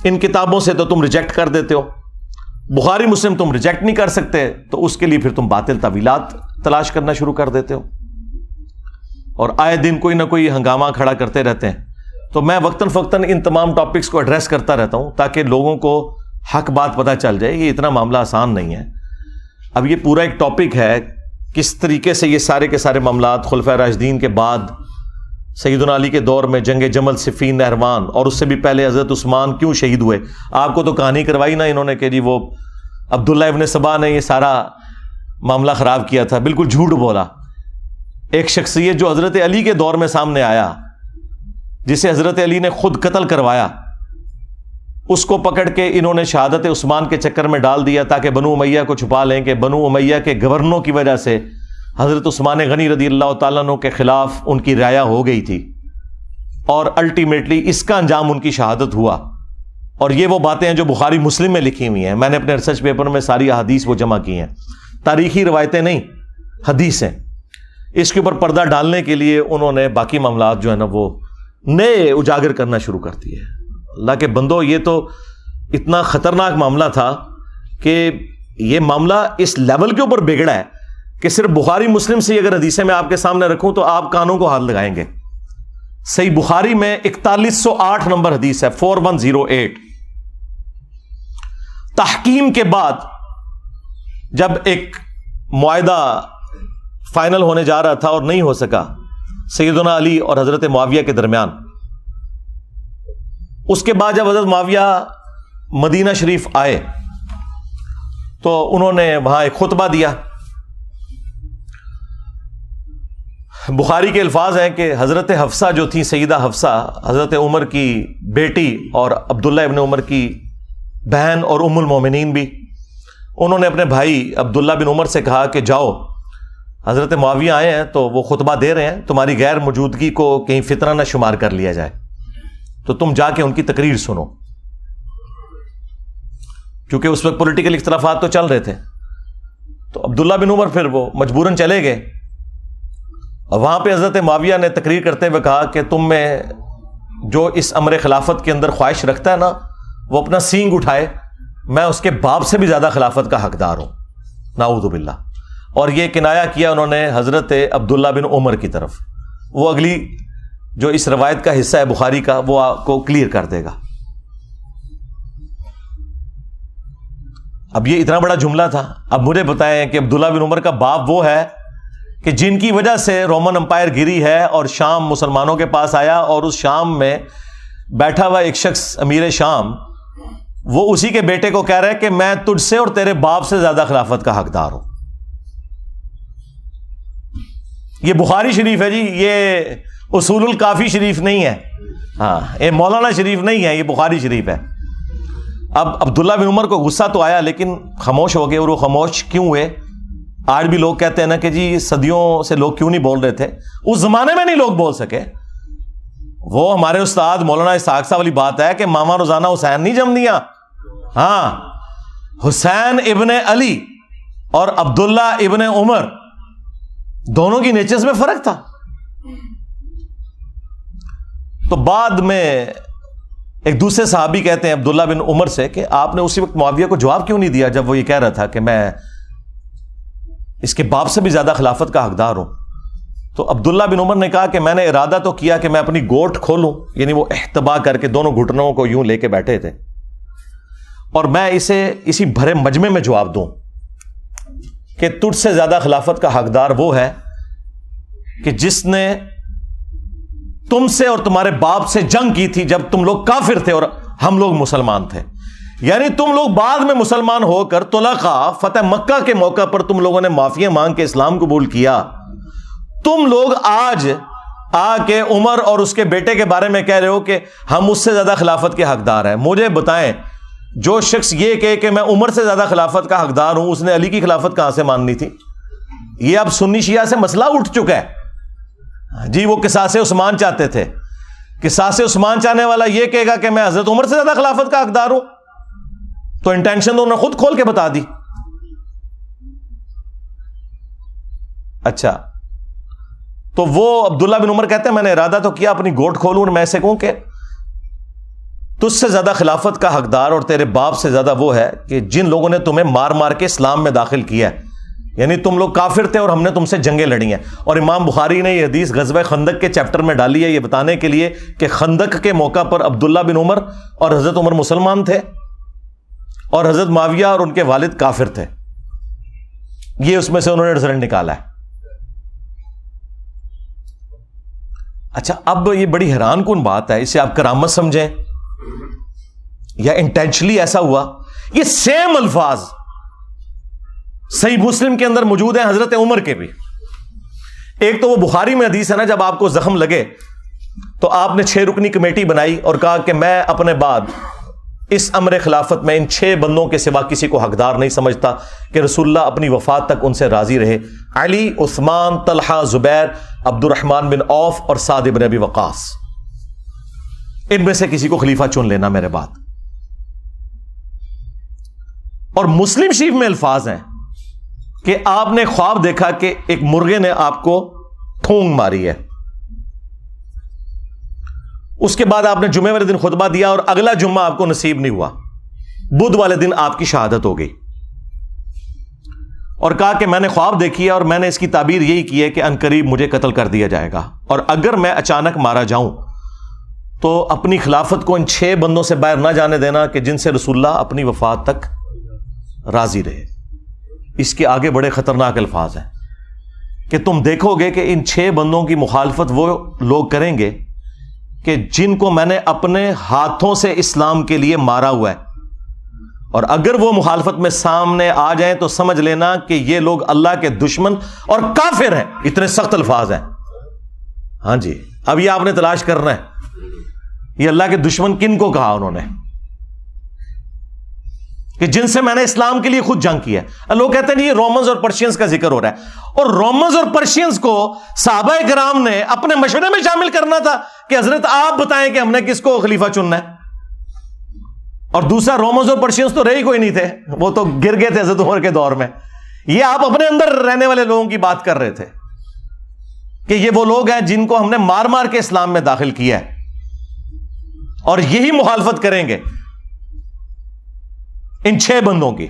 ان کتابوں سے تو تم ریجیکٹ کر دیتے ہو. بخاری مسلم تم ریجیکٹ نہیں کر سکتے تو اس کے لیے پھر تم باطل تعویلات تلاش کرنا شروع کر دیتے ہو, اور آئے دن کوئی نہ کوئی ہنگامہ کھڑا کرتے رہتے ہیں. تو میں وقتاً فوقتاً ان تمام ٹاپکس کو ایڈریس کرتا رہتا ہوں تاکہ لوگوں کو حق بات پتہ چل جائے. یہ اتنا معاملہ آسان نہیں ہے. اب یہ پورا ایک ٹاپک ہے کس طریقے سے یہ سارے کے سارے معاملات خلفائے راشدین کے بعد سیدنا علی کے دور میں جنگ جمل, صفین, نہروان, اور اس سے بھی پہلے حضرت عثمان کیوں شہید ہوئے. آپ کو تو کہانی کروائی نا انہوں نے کہ جی وہ عبداللہ ابن سبا نے یہ سارا معاملہ خراب کیا تھا. بالکل جھوٹ بولا. ایک شخصیت جو حضرت علی کے دور میں سامنے آیا, جسے حضرت علی نے خود قتل کروایا, اس کو پکڑ کے انہوں نے شہادت عثمان کے چکر میں ڈال دیا تاکہ بنو امیہ کو چھپا لیں کہ بنو امیہ کے گورنروں کی وجہ سے حضرت عثمان غنی رضی اللہ تعالیٰ عنہ کے خلاف ان کی رعایا ہو گئی تھی, اور الٹیمیٹلی اس کا انجام ان کی شہادت ہوا. اور یہ وہ باتیں ہیں جو بخاری مسلم میں لکھی ہوئی ہیں. میں نے اپنے ریسرچ پیپر میں ساری احادیث وہ جمع کی ہیں, تاریخی روایتیں نہیں, حدیثیں. اس کے اوپر پردہ ڈالنے کے لیے انہوں نے باقی معاملات جو ہے نا وہ نئے اجاگر کرنا شروع کر دیے. اللہ کے بندو, یہ تو اتنا خطرناک معاملہ تھا کہ یہ معاملہ اس لیول کے اوپر بگڑا ہے کہ صرف بخاری مسلم سے اگر حدیثیں میں آپ کے سامنے رکھوں تو آپ کانوں کو ہاتھ لگائیں گے. صحیح بخاری میں 4108 نمبر حدیث ہے, 4108. تحکیم کے بعد جب ایک معاہدہ فائنل ہونے جا رہا تھا اور نہیں ہو سکا سیدنا علی اور حضرت معاویہ کے درمیان, اس کے بعد جب حضرت معاویہ مدینہ شریف آئے تو انہوں نے وہاں ایک خطبہ دیا. بخاری کے الفاظ ہیں کہ حضرت حفصہ جو تھی, سیدہ حفصہ, حضرت عمر کی بیٹی اور عبداللہ ابن عمر کی بہن اور ام المومنین بھی, انہوں نے اپنے بھائی عبداللہ بن عمر سے کہا کہ جاؤ, حضرت معاویہ آئے ہیں تو وہ خطبہ دے رہے ہیں, تمہاری غیر موجودگی کو کہیں فتنہ نہ شمار کر لیا جائے, تو تم جا کے ان کی تقریر سنو. کیونکہ اس وقت پولیٹیکل اختلافات تو چل رہے تھے. تو عبداللہ بن عمر پھر وہ مجبوراً چلے گئے, اور وہاں پہ حضرت معاویہ نے تقریر کرتے ہوئے کہا کہ تم میں جو اس امر خلافت کے اندر خواہش رکھتا ہے نا وہ اپنا سینگ اٹھائے, میں اس کے باپ سے بھی زیادہ خلافت کا حقدار ہوں, نعوذ باللہ. اور یہ کنایا کیا انہوں نے حضرت عبداللہ بن عمر کی طرف. وہ اگلی جو اس روایت کا حصہ ہے بخاری کا وہ آپ کو کلیئر کر دے گا. اب یہ اتنا بڑا جملہ تھا. اب مجھے بتائیں کہ عبداللہ بن عمر کا باپ وہ ہے کہ جن کی وجہ سے رومن امپائر گری ہے اور شام مسلمانوں کے پاس آیا، اور اس شام میں بیٹھا ہوا ایک شخص امیر شام وہ اسی کے بیٹے کو کہہ رہا ہے کہ میں تجھ سے اور تیرے باپ سے زیادہ خلافت کا حقدار ہوں. یہ بخاری شریف ہے جی، یہ اصول الکافی شریف نہیں ہے، ہاں یہ مولانا شریف نہیں ہے، یہ بخاری شریف ہے. اب عبداللہ بن عمر کو غصہ تو آیا لیکن خاموش ہو گئے. اور وہ خاموش کیوں ہوئے؟ آج بھی لوگ کہتے ہیں نا کہ جی صدیوں سے لوگ کیوں نہیں بول رہے تھے، اس زمانے میں نہیں لوگ بول سکے. وہ ہمارے استاد مولانا اسحاق صاحب والی بات ہے کہ ماما روزانہ حسین نہیں جم دیا. ہاں، حسین ابن علی اور عبداللہ ابن عمر دونوں کی نیچرز میں فرق تھا. تو بعد میں ایک دوسرے صحابی کہتے ہیں عبداللہ بن عمر سے کہ آپ نے اسی وقت معاویہ کو جواب کیوں نہیں دیا جب وہ یہ کہہ رہا تھا کہ میں اس کے باپ سے بھی زیادہ خلافت کا حقدار ہوں. تو عبداللہ بن عمر نے کہا کہ میں نے ارادہ تو کیا کہ میں اپنی گوٹ کھولوں، یعنی وہ احتبا کر کے دونوں گھٹنوں کو یوں لے کے بیٹھے تھے، اور میں اسے اسی بھرے مجمع میں جواب دوں کہ تجھ سے زیادہ خلافت کا حقدار وہ ہے کہ جس نے تم سے اور تمہارے باپ سے جنگ کی تھی جب تم لوگ کافر تھے اور ہم لوگ مسلمان تھے. یعنی تم لوگ بعد میں مسلمان ہو کر طلقہ فتح مکہ کے موقع پر تم لوگوں نے معافی مانگ کے اسلام قبول کیا. تم لوگ آج آ کے عمر اور اس کے بیٹے کے بارے میں کہہ رہے ہو کہ ہم اس سے زیادہ خلافت کے حقدار ہیں. مجھے بتائیں، جو شخص یہ کہے کہ میں عمر سے زیادہ خلافت کا حقدار ہوں، اس نے علی کی خلافت کہاں سے ماننی تھی؟ یہ اب سنی شیعہ سے مسئلہ اٹھ چکا ہے جی. وہ قصاص عثمان چاہتے تھے، قصاص عثمان چاہنے والا یہ کہے گا کہ میں حضرت عمر سے زیادہ خلافت کا حقدار ہوں، تو انٹینشن تو انہوں نے خود کھول کے بتا دی. اچھا، تو وہ عبداللہ بن عمر کہتے ہیں میں نے ارادہ تو کیا اپنی گوٹ کھولوں اور میں ایسے کہوں کہ تجھ سے زیادہ خلافت کا حقدار اور تیرے باپ سے زیادہ وہ ہے کہ جن لوگوں نے تمہیں مار مار کے اسلام میں داخل کیا ہے. یعنی تم لوگ کافر تھے اور ہم نے تم سے جنگیں لڑی ہیں. اور امام بخاری نے یہ حدیث غزوہ خندق کے چیپٹر میں ڈالی ہے یہ بتانے کے لیے کہ خندق کے موقع پر عبداللہ بن عمر اور حضرت عمر مسلمان تھے اور حضرت معاویہ اور ان کے والد کافر تھے. یہ اس میں سے انہوں نے رزلٹ نکالا ہے. اچھا، اب یہ بڑی حیران کن بات ہے، اسے آپ کرامت سمجھیں یا انٹینشنلی ایسا ہوا. یہ سیم الفاظ صحیح مسلم کے اندر موجود ہیں حضرت عمر کے بھی. ایک تو وہ بخاری میں حدیث ہے نا، جب آپ کو زخم لگے تو آپ نے 6 رکنی کمیٹی بنائی اور کہا کہ میں اپنے بعد اس امر خلافت میں ان 6 بندوں کے سوا کسی کو حقدار نہیں سمجھتا کہ رسول اللہ اپنی وفات تک ان سے راضی رہے. علی، عثمان، طلحہ، زبیر، عبد الرحمن بن عوف اور سعد بن ابی وقاص، ان میں سے کسی کو خلیفہ چن لینا میرے بعد. اور مسلم شریف میں الفاظ ہیں کہ آپ نے خواب دیکھا کہ ایک مرغے نے آپ کو ٹھونگ ماری ہے. اس کے بعد آپ نے جمعے والے دن خطبہ دیا اور اگلا جمعہ آپ کو نصیب نہیں ہوا. بدھ والے دن آپ کی شہادت ہو گئی اور کہا کہ میں نے خواب دیکھی ہے اور میں نے اس کی تعبیر یہی کی ہے کہ عنقریب مجھے قتل کر دیا جائے گا، اور اگر میں اچانک مارا جاؤں تو اپنی خلافت کو ان 6 بندوں سے باہر نہ جانے دینا کہ جن سے رسول اللہ اپنی وفات تک راضی رہے. اس کے آگے بڑے خطرناک الفاظ ہیں کہ تم دیکھو گے کہ ان 6 بندوں کی مخالفت وہ لوگ کریں گے کہ جن کو میں نے اپنے ہاتھوں سے اسلام کے لیے مارا ہوا ہے، اور اگر وہ مخالفت میں سامنے آ جائیں تو سمجھ لینا کہ یہ لوگ اللہ کے دشمن اور کافر ہیں. اتنے سخت الفاظ ہیں. ہاں جی، اب یہ آپ نے تلاش کرنا ہے یہ اللہ کے دشمن کن کو کہا انہوں نے کہ جن سے میں نے اسلام کے لیے خود جنگ کی ہے. لوگ کہتے ہیں یہ رومنز اور پرشینز کا ذکر ہو رہا ہے، اور رومنز اور پرشینز کو صحابہ کرام نے اپنے مشورے میں شامل کرنا تھا کہ حضرت آپ بتائیں کہ ہم نے کس کو خلیفہ چننا ہے. اور دوسرا، رومنز اور پرشینز تو رہے ہی کوئی نہیں تھے، وہ تو گر گئے تھے حضرت عمر کے دور میں. یہ آپ اپنے اندر رہنے والے لوگوں کی بات کر رہے تھے کہ یہ وہ لوگ ہیں جن کو ہم نے مار مار کے اسلام میں داخل کیا ہے اور یہی مخالفت کریں گے ان 6 بندوں کی.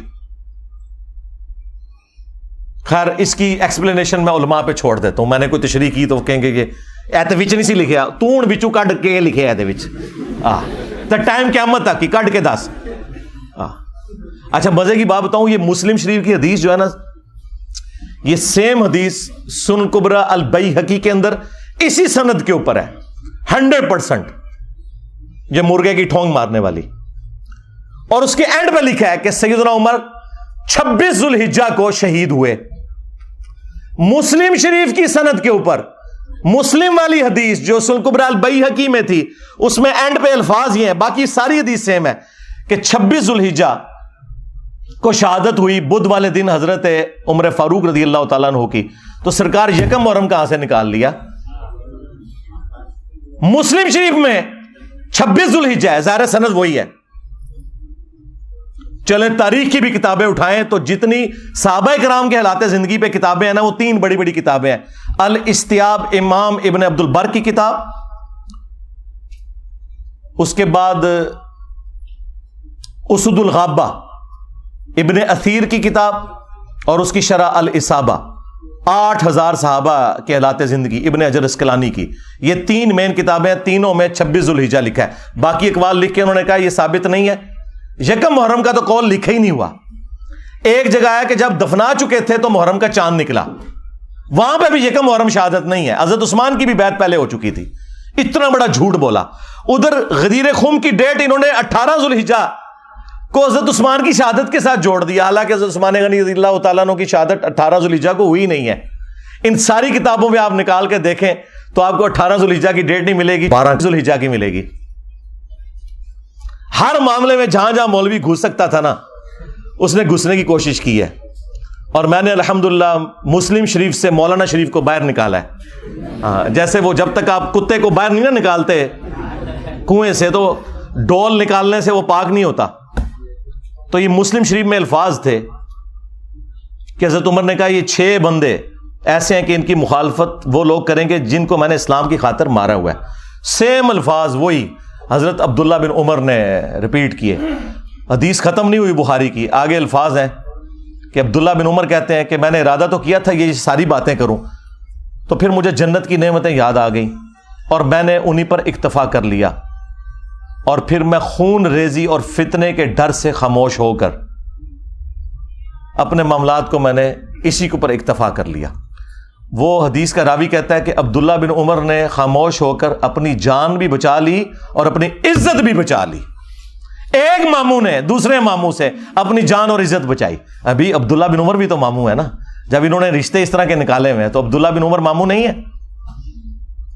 خیر، اس کی ایکسپلینیشن میں علماء پہ چھوڑ دیتا ہوں. میں نے کوئی تشریح کی تو وہ کہیں گے کہ ایتے وچ نہیں سی لکھیا، تون وچوں کڈ کے لکھیا ایتے وچ تے ٹائم قیامت تک کی کڈ کے دس. اچھا، مزے کی بات بتاؤں، یہ مسلم شریف کی حدیث جو ہے نا، یہ سیم حدیث سنن کبری البیہقی کے اندر اسی سند کے اوپر ہے 100%، یہ مرغے کی ٹھونگ مارنے والی، اور اس کے اینڈ پہ لکھا ہے کہ سیدنا عمر 26 ذوالحجہ کو شہید ہوئے۔ مسلم شریف کی سند کے اوپر مسلم والی حدیث جو سنن کبری البیہقی میں تھی، اس میں اینڈ پہ الفاظ یہ ہیں، باقی ساری حدیث سیم ہے کہ 26 ذوالحجہ کو شہادت ہوئی بدھ والے دن حضرت عمر فاروق رضی اللہ تعالیٰ عنہ کی، تو سرکار یکم محرم کہاں سے نکال لیا؟ مسلم شریف میں 26 ذوالحجہ ہے، ظاہر سند وہی ہے۔ چلیں تاریخ کی بھی کتابیں اٹھائیں تو جتنی صحابہ کرام کے حالات زندگی پہ کتابیں ہیں نا، وہ 3 بڑی بڑی کتابیں ہیں، الاستیاب امام ابن عبد البر کی کتاب، اس کے بعد اسد الغابہ ابن اثیر کی کتاب، اور اس کی شرح الاصابہ 8000 صحابہ کے حالات زندگی ابن حجر اسقلانی کی، یہ 3 مین کتابیں ہیں، تینوں میں 26 ذوالحجہ لکھا ہے۔ باقی اقوال لکھ کے انہوں نے کہا یہ ثابت نہیں ہے، یکم محرم کا تو قول لکھا ہی نہیں ہوا۔ ایک جگہ ہے کہ جب دفنا چکے تھے تو محرم کا چاند نکلا، وہاں پہ بھی یکم محرم شہادت نہیں ہے، حضرت عثمان کی بھی بیعت پہلے ہو چکی تھی، اتنا بڑا جھوٹ بولا۔ ادھر غدیر خم کی ڈیٹ انہوں نے 18 ذوالحجہ کو حضرت عثمان کی شہادت کے ساتھ جوڑ دیا، حالانکہ حضرت عثمان غنی رضی اللہ تعالیٰ عنہ کی شہادت 18 ذوالحجہ کو ہوئی نہیں ہے۔ ان ساری کتابوں میں آپ نکال کے دیکھیں تو آپ کو 18 ذوالحجہ کی ڈیٹ نہیں ملے گی، 12 ذوالحجہ کی ملے گی۔ ہر معاملے میں جہاں جہاں مولوی گھس سکتا تھا نا، اس نے گھسنے کی کوشش کی ہے، اور میں نے الحمدللہ مسلم شریف سے مولانا شریف کو باہر نکالا ہے۔ جیسے وہ جب تک آپ کتے کو باہر نہیں نا نکالتے کنویں سے، تو ڈول نکالنے سے وہ پاک نہیں ہوتا، تو یہ مسلم شریف میں الفاظ تھے کہ حضرت عمر نے کہا یہ 6 بندے ایسے ہیں کہ ان کی مخالفت وہ لوگ کریں گے جن کو میں نے اسلام کی خاطر مارا ہوا ہے۔ سیم الفاظ وہی حضرت عبداللہ بن عمر نے ریپیٹ کیے۔ حدیث ختم نہیں ہوئی بخاری کی، آگے الفاظ ہیں کہ عبداللہ بن عمر کہتے ہیں کہ میں نے ارادہ تو کیا تھا یہ ساری باتیں کروں، تو پھر مجھے جنت کی نعمتیں یاد آ گئیں اور میں نے انہی پر اکتفا کر لیا، اور پھر میں خون ریزی اور فتنے کے ڈر سے خاموش ہو کر اپنے معاملات کو میں نے اسی کے اوپر اکتفا کر لیا۔ وہ حدیث کا راوی کہتا ہے کہ عبداللہ بن عمر نے خاموش ہو کر اپنی جان بھی بچا لی اور اپنی عزت بھی بچا لی۔ ایک ماموں نے دوسرے ماموں سے اپنی جان اور عزت بچائی۔ ابھی عبداللہ بن عمر بھی تو ماموں ہے نا، جب انہوں نے رشتے اس طرح کے نکالے ہوئے ہیں تو عبداللہ بن عمر ماموں نہیں ہے،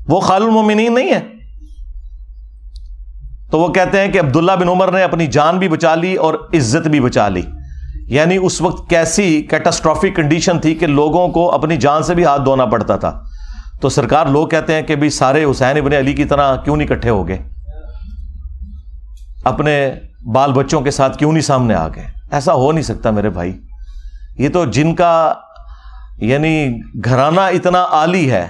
وہ خال المومنین نہیں ہے۔ تو وہ کہتے ہیں کہ عبداللہ بن عمر نے اپنی جان بھی بچا لی اور عزت بھی بچا لی، یعنی اس وقت کیسی کیٹاسٹرافک کنڈیشن تھی کہ لوگوں کو اپنی جان سے بھی ہاتھ دھونا پڑتا تھا۔ تو سرکار لوگ کہتے ہیں کہ بھی سارے حسین ابن علی کی طرح کیوں نہیں اکٹھے ہو گئے، اپنے بال بچوں کے ساتھ کیوں نہیں سامنے آ گئے؟ ایسا ہو نہیں سکتا میرے بھائی، یہ تو جن کا یعنی گھرانہ اتنا عالی ہے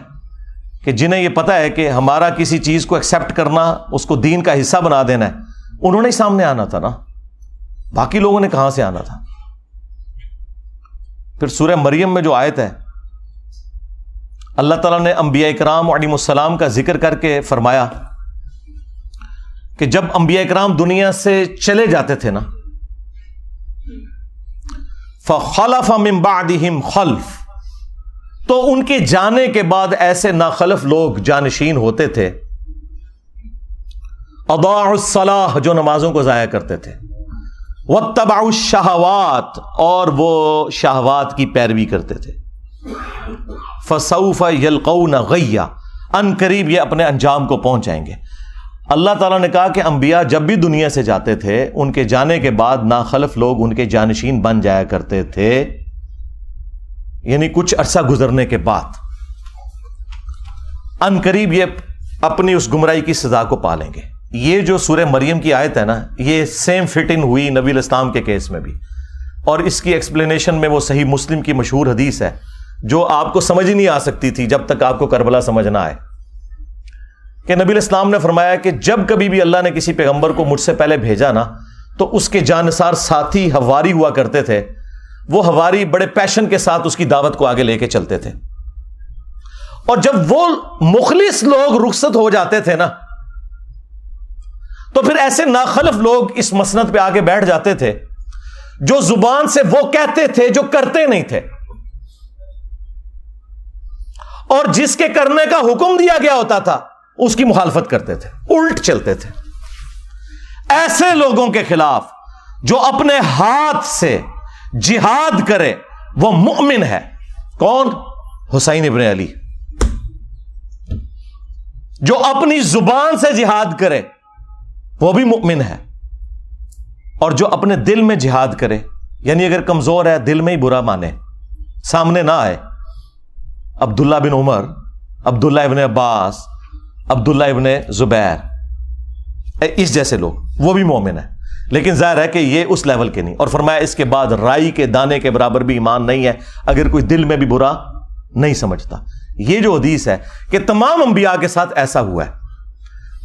کہ جنہیں یہ پتا ہے کہ ہمارا کسی چیز کو ایکسیپٹ کرنا، اس کو دین کا حصہ بنا دینا ہے، انہوں نے سامنے آنا تھا نا، باقی لوگوں نے کہاں سے آنا تھا؟ پھر سورہ مریم میں جو آیت ہے، اللہ تعالیٰ نے انبیاء کرام علیہم السلام کا ذکر کر کے فرمایا کہ جب انبیاء کرام دنیا سے چلے جاتے تھے نا، فَخَلَفَ مِن بَعْدِهِمْ خَلْفٌ، تو ان کے جانے کے بعد ایسے ناخلف لوگ جانشین ہوتے تھے، اضاعوا الصلاۃ، جو نمازوں کو ضائع کرتے تھے، واتبعوا الشہوات، اور وہ شہوات کی پیروی کرتے تھے، فسوف یلقون غیا، ان قریب یہ اپنے انجام کو پہنچ جائیں گے۔ اللہ تعالیٰ نے کہا کہ انبیاء جب بھی دنیا سے جاتے تھے، ان کے جانے کے بعد ناخلف لوگ ان کے جانشین بن جایا کرتے تھے، یعنی کچھ عرصہ گزرنے کے بعد ان قریب یہ اپنی اس گمراہی کی سزا کو پالیں گے۔ یہ جو سورہ مریم کی آیت ہے نا، یہ سیم فٹ ان ہوئی نبی الاسلام کے کیس میں بھی، اور اس کی ایکسپلینیشن میں وہ صحیح مسلم کی مشہور حدیث ہے جو آپ کو سمجھ ہی نہیں آ سکتی تھی جب تک آپ کو کربلا سمجھ نہ آئے، کہ نبی الاسلام نے فرمایا کہ جب کبھی بھی اللہ نے کسی پیغمبر کو مجھ سے پہلے بھیجا نا، تو اس کے جانثار ساتھی حواری ہوا کرتے تھے، وہ حواری بڑے پیشن کے ساتھ اس کی دعوت کو آگے لے کے چلتے تھے، اور جب وہ مخلص لوگ رخصت ہو جاتے تھے نا، تو پھر ایسے ناخلف لوگ اس مسند پہ آگے بیٹھ جاتے تھے جو زبان سے وہ کہتے تھے جو کرتے نہیں تھے۔ اور جس کے کرنے کا حکم دیا گیا ہوتا تھا اس کی مخالفت کرتے تھے، الٹ چلتے تھے. ایسے لوگوں کے خلاف جو اپنے ہاتھ سے جہاد کرے وہ مؤمن ہے. کون؟ حسین ابن علی. جو اپنی زبان سے جہاد کرے وہ بھی مؤمن ہے. اور جو اپنے دل میں جہاد کرے، یعنی اگر کمزور ہے دل میں ہی برا مانے، سامنے نہ آئے. عبداللہ بن عمر، عبداللہ ابن عباس، عبداللہ ابن زبیر، اس جیسے لوگ، وہ بھی مومن ہیں. لیکن ظاہر ہے کہ یہ اس لیول کے نہیں. اور فرمایا اس کے بعد رائی کے دانے کے برابر بھی ایمان نہیں ہے اگر کوئی دل میں بھی برا نہیں سمجھتا. یہ جو حدیث ہے کہ تمام انبیاء کے ساتھ ایسا ہوا ہے،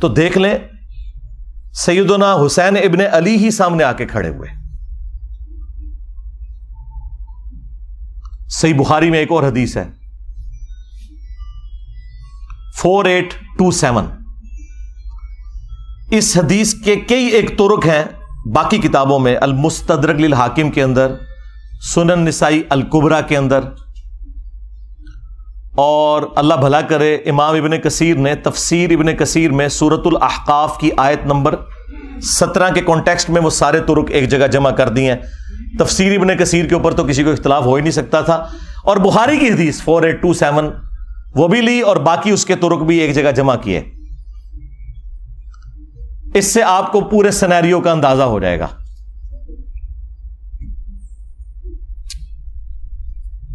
تو دیکھ لیں سیدنا حسین ابن علی ہی سامنے آ کے کھڑے ہوئے. صحیح بخاری میں ایک اور حدیث ہے 4827. اس حدیث کے کئی ایک طرق ہیں باقی کتابوں میں، المستدرک للحاکم کے اندر، سنن نسائی الکبریٰ کے اندر، اور اللہ بھلا کرے امام ابن کثیر نے تفسیر ابن کثیر میں سورۃ الاحقاف کی آیت نمبر 17 کے کانٹیکسٹ میں وہ سارے طرق ایک جگہ جمع کر دی ہیں. تفسیر ابن کثیر کے اوپر تو کسی کو اختلاف ہو ہی نہیں سکتا تھا. اور بخاری کی حدیث 4827 وہ بھی لی اور باقی اس کے طرق بھی ایک جگہ جمع کیے. اس سے آپ کو پورے سینیریو کا اندازہ ہو جائے گا.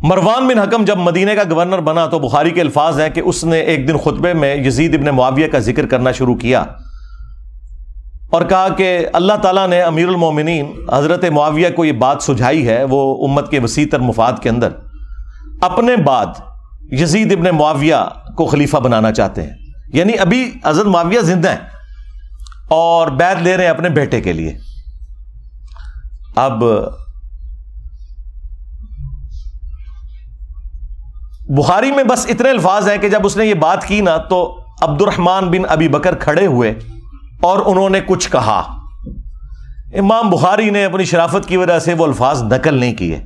مروان بن حکم جب مدینے کا گورنر بنا تو بخاری کے الفاظ ہیں کہ اس نے ایک دن خطبے میں یزید ابن معاویہ کا ذکر کرنا شروع کیا اور کہا کہ اللہ تعالیٰ نے امیر المومنین حضرت معاویہ کو یہ بات سجھائی ہے، وہ امت کے وسیع تر مفاد کے اندر اپنے بعد یزید ابن معاویہ کو خلیفہ بنانا چاہتے ہیں. یعنی ابھی حضرت معاویہ زندہ ہیں اور بیعت لے رہے ہیں اپنے بیٹے کے لیے. اب بخاری میں بس اتنے الفاظ ہیں کہ جب اس نے یہ بات کی نا تو عبد الرحمن بن ابی بکر کھڑے ہوئے اور انہوں نے کچھ کہا. امام بخاری نے اپنی شرافت کی وجہ سے وہ الفاظ نقل نہیں کیے،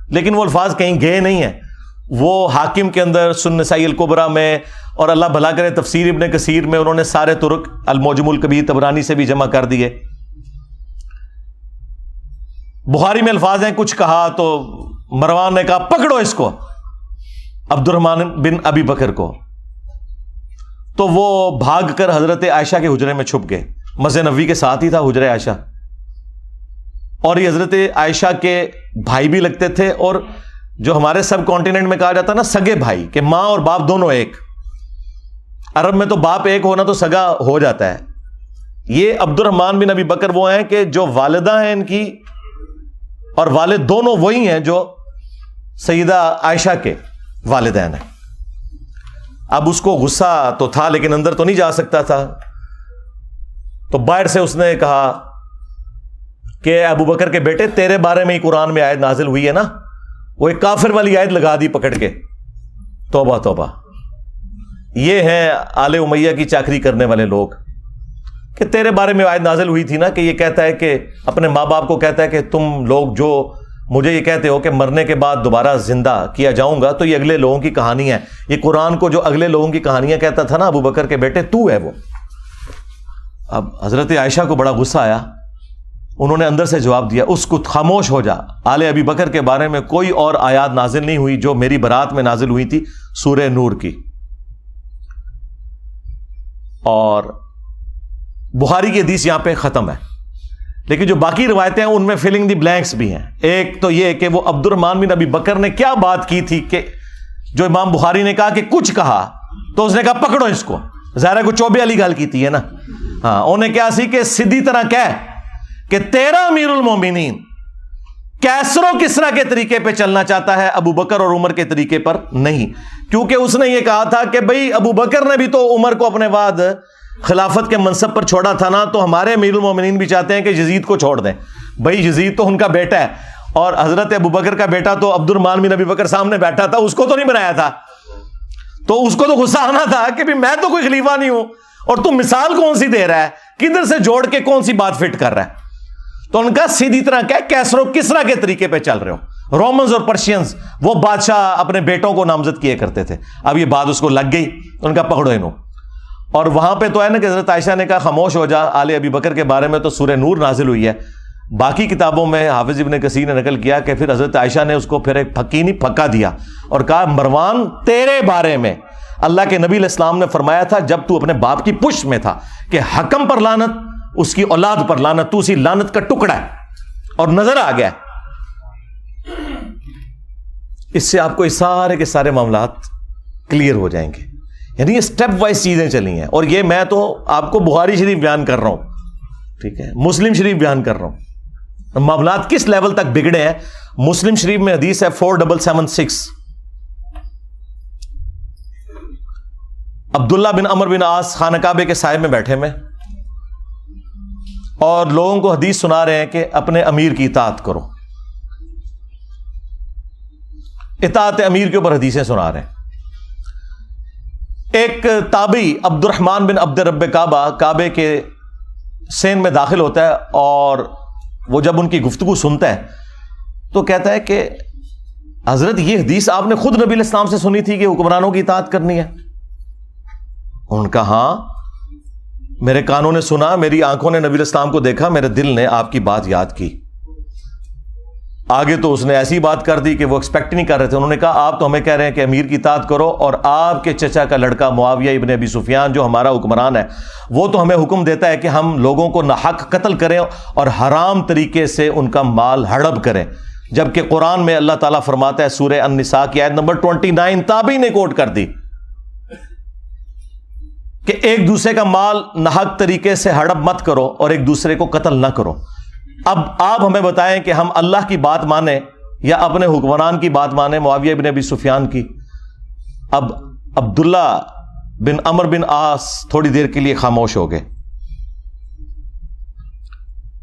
لیکن وہ الفاظ کہیں گئے نہیں ہیں. وہ حاکم کے اندر، سنن نسائی الکبریٰ میں، اور اللہ بھلا کرے تفسیر ابن کثیر میں انہوں نے سارے طرق، المعجم الکبیر طبرانی سے بھی جمع کر دیے. بخاری میں الفاظ ہیں کچھ کہا تو مروان نے کہا پکڑو اس کو، عبد الرحمن بن ابی بکر کو. تو وہ بھاگ کر حضرت عائشہ کے حجرے میں چھپ گئے. مسجد نبوی کے ساتھ ہی تھا حجرہ عائشہ، اور یہ حضرت عائشہ کے بھائی بھی لگتے تھے، اور جو ہمارے سب کانٹیننٹ میں کہا جاتا ہے نا سگے بھائی، کہ ماں اور باپ دونوں ایک. عرب میں تو باپ ایک ہونا تو سگا ہو جاتا ہے. یہ عبد الرحمن بن ابی بکر وہ ہیں کہ جو والدہ ہیں ان کی اور والد دونوں وہی ہیں جو سیدہ عائشہ کے والدین ہیں. اب اس کو غصہ تو تھا لیکن اندر تو نہیں جا سکتا تھا، تو باہر سے اس نے کہا کہ ابو بکر کے بیٹے تیرے بارے میں ہی قرآن میں آیت نازل ہوئی ہے نا. وہ ایک کافر والی آیت لگا دی پکڑ کے. توبہ توبہ. یہ ہیں آل امیہ کی چاکری کرنے والے لوگ کہ تیرے بارے میں آیت نازل ہوئی تھی نا کہ یہ کہتا ہے کہ اپنے ماں باپ کو کہتا ہے کہ تم لوگ جو مجھے یہ کہتے ہو کہ مرنے کے بعد دوبارہ زندہ کیا جاؤں گا، تو یہ اگلے لوگوں کی کہانی ہے. یہ قرآن کو جو اگلے لوگوں کی کہانیاں کہتا تھا نا ابو بکر کے بیٹے، تو ہے وہ. اب حضرت عائشہ کو بڑا غصہ آیا. انہوں نے اندر سے جواب دیا اس کو خاموش ہو جا، آل ابی بکر کے بارے میں کوئی اور آیات نازل نہیں ہوئی جو میری برات میں نازل ہوئی تھی، سورہ نور کی. اور بخاری کی حدیث یہاں پہ ختم ہے، لیکن جو باقی روایتیں ہیں ان میں فلنگ دی بلینکس بھی ہیں. ایک تو یہ کہ وہ عبد الرحمن بن ابی بکر نے کیا بات کی تھی کہ جو امام بخاری نے کہا کہ کچھ کہا تو اس نے کہا پکڑو اس کو. ظاہر ہے کو چوبے والی گل کی ہے نا. ہاں انہیں کیا سی کہ سیدھی طرح کہہ کہ تیرا امیر المومنین کیسر و کسرا کے طریقے پہ چلنا چاہتا ہے، ابو بکر اور عمر کے طریقے پر نہیں. کیونکہ اس نے یہ کہا تھا کہ بھئی ابو بکر نے بھی تو عمر کو اپنے بعد خلافت کے منصب پر چھوڑا تھا نا، تو ہمارے امیر المومنین بھی چاہتے ہیں کہ یزید کو چھوڑ دیں. بھئی یزید تو ان کا بیٹا ہے، اور حضرت ابو بکر کا بیٹا تو عبد الرحمن بن ابی بکر سامنے بیٹھا تھا، اس کو تو نہیں بنایا تھا. تو اس کو تو غصہ آنا تھا کہ بھی میں تو کوئی خلیفہ نہیں ہوں اور تم مثال کون سی دے رہا ہے، کدھر سے جوڑ کے کون سی بات فٹ کر رہا ہے. تو ان کا سیدھی طرح کیسر و کسرا کے طریقے پہ چل رہے ہو. رومنز اور پرشینز وہ بادشاہ اپنے بیٹوں کو نامزد کیے کرتے تھے. اب یہ بات اس کو لگ گئی, ان کا پکڑو انہوں. اور وہاں پہ تو ہے نا کہ حضرت عائشہ نے کہا خاموش ہو جا, آل ابی بکر کے بارے میں تو سورہ نور نازل ہوئی ہے. باقی کتابوں میں حافظ ابن کثیر نے نقل کیا کہ پھر حضرت عائشہ نے اس کو پھر ایک پھکا دیا اور کہا مروان تیرے بارے میں اللہ کے نبی علیہ السلام نے فرمایا تھا جب تو اپنے باپ کی پشت میں تھا کہ حکم پر لعنت, اس کی اولاد پر لعنت, تو اسی لعنت کا ٹکڑا ہے. اور نظر آ گیا. اس سے آپ کو اس سارے کے سارے معاملات کلیئر ہو جائیں گے. یعنی یہ سٹیپ وائز چیزیں چلی ہیں. اور یہ میں تو آپ کو بخاری شریف بیان کر رہا ہوں, ٹھیک ہے, مسلم شریف بیان کر رہا ہوں. معاملات کس لیول تک بگڑے ہیں. مسلم شریف میں حدیث ہے 4776, عبداللہ بن عمر بن عاص خانہ کعبے کے سائے میں بیٹھے میں اور لوگوں کو حدیث سنا رہے ہیں کہ اپنے امیر کی اطاعت کرو. اطاعت امیر کے اوپر حدیثیں سنا رہے ہیں. ایک تابعی عبد الرحمن بن عبد رب کعبہ کعبے کے سین میں داخل ہوتا ہے اور وہ جب ان کی گفتگو سنتا ہے تو کہتا ہے کہ حضرت یہ حدیث آپ نے خود نبی علیہ السلام سے سنی تھی کہ حکمرانوں کی اطاعت کرنی ہے؟ ان کا ہاں, میرے کانوں نے سنا, میری آنکھوں نے نبی علیہ السلام کو دیکھا, میرے دل نے آپ کی بات یاد کی. آگے تو اس نے ایسی بات کر دی کہ وہ ایکسپیکٹ نہیں کر رہے تھے. انہوں نے کہا آپ تو ہمیں کہہ رہے ہیں کہ امیر کی اطاعت کرو, اور آپ کے چچا کا لڑکا معاویہ ابن ابی سفیان جو ہمارا حکمران ہے وہ تو ہمیں حکم دیتا ہے کہ ہم لوگوں کو ناحق قتل کریں اور حرام طریقے سے ان کا مال ہڑپ کریں, جبکہ قرآن میں اللہ تعالیٰ فرماتا ہے سورہ النساء کی آیت نمبر 29 تابعی نے کوٹ کر دی کہ ایک دوسرے کا مال ناحق طریقے سے ہڑپ مت کرو اور ایک دوسرے کو قتل نہ کرو. اب آپ ہمیں بتائیں کہ ہم اللہ کی بات مانیں یا اپنے حکمران کی بات مانیں, معاویہ بن ابی سفیان کی. اب عبداللہ بن عمر بن عاص تھوڑی دیر کے لیے خاموش ہو گئے.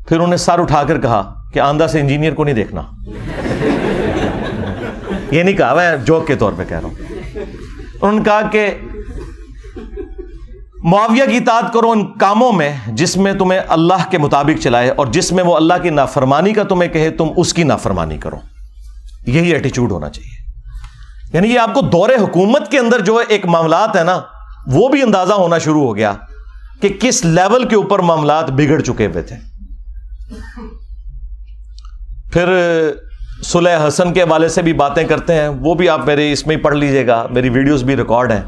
پھر انہیں سر اٹھا کر کہا کہ آندھا سے انجینئر کو نہیں دیکھنا. یہ نہیں کہا, میں جوک کے طور پہ کہہ رہا ہوں. انہوں نے کہا کہ معاویہ کی اطاعت کرو ان کاموں میں جس میں تمہیں اللہ کے مطابق چلائے, اور جس میں وہ اللہ کی نافرمانی کا تمہیں کہے تم اس کی نافرمانی کرو. یہی ایٹیچیوڈ ہونا چاہیے. یعنی یہ آپ کو دور حکومت کے اندر جو ایک معاملات ہے نا وہ بھی اندازہ ہونا شروع ہو گیا کہ کس لیول کے اوپر معاملات بگڑ چکے ہوئے تھے. پھر صلح حسن کے حوالے سے بھی باتیں کرتے ہیں, وہ بھی آپ میرے اس میں ہی پڑھ لیجئے گا, میری ویڈیوز بھی ریکارڈ ہیں.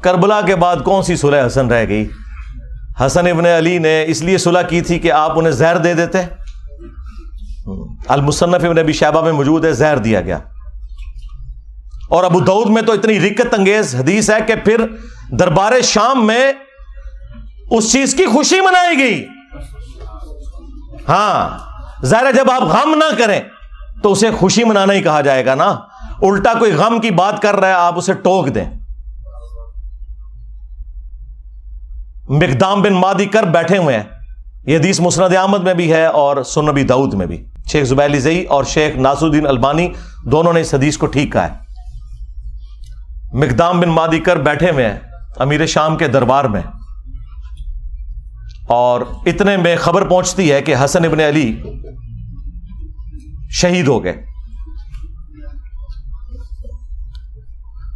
کربلا کے بعد کون سی صلح حسن رہ گئی؟ حسن ابن علی نے اس لیے صلح کی تھی کہ آپ انہیں زہر دے دیتے. المصنف ابن ابی شیبہ میں موجود ہے, زہر دیا گیا. اور ابو داؤد میں تو اتنی رکت انگیز حدیث ہے کہ پھر دربار شام میں اس چیز کی خوشی منائی گئی. ہاں ظاہر ہے جب آپ غم نہ کریں تو اسے خوشی منانا ہی کہا جائے گا نا. الٹا کوئی غم کی بات کر رہا ہے آپ اسے ٹوک دیں. مقدام بن مادی کر بیٹھے ہوئے ہیں, یہ حدیث مسند احمد میں بھی ہے اور سنن ابی داؤد میں بھی. شیخ زبیلی زئی اور شیخ ناصر الدین البانی دونوں نے اس حدیث کو ٹھیک کہا ہے. مقدام بن مادی کر بیٹھے ہوئے ہیں امیر شام کے دربار میں, اور اتنے میں خبر پہنچتی ہے کہ حسن ابن علی شہید ہو گئے.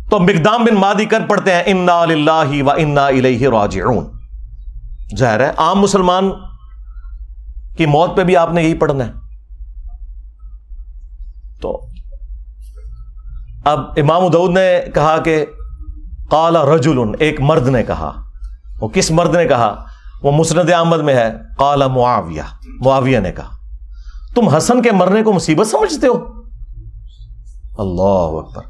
تو مقدام بن مادی کر پڑھتے ہیں انا للہ و انا الیہ راجعون. ظاہر ہے عام مسلمان کی موت پہ بھی آپ نے یہی پڑھنا ہے. تو اب امام داؤد نے کہا کہ قال رجل, ایک مرد نے کہا. وہ کس مرد نے کہا؟ وہ مسند احمد میں ہے. قال معاویہ, معاویہ نے کہا تم حسن کے مرنے کو مصیبت سمجھتے ہو؟ اللہ اکبر.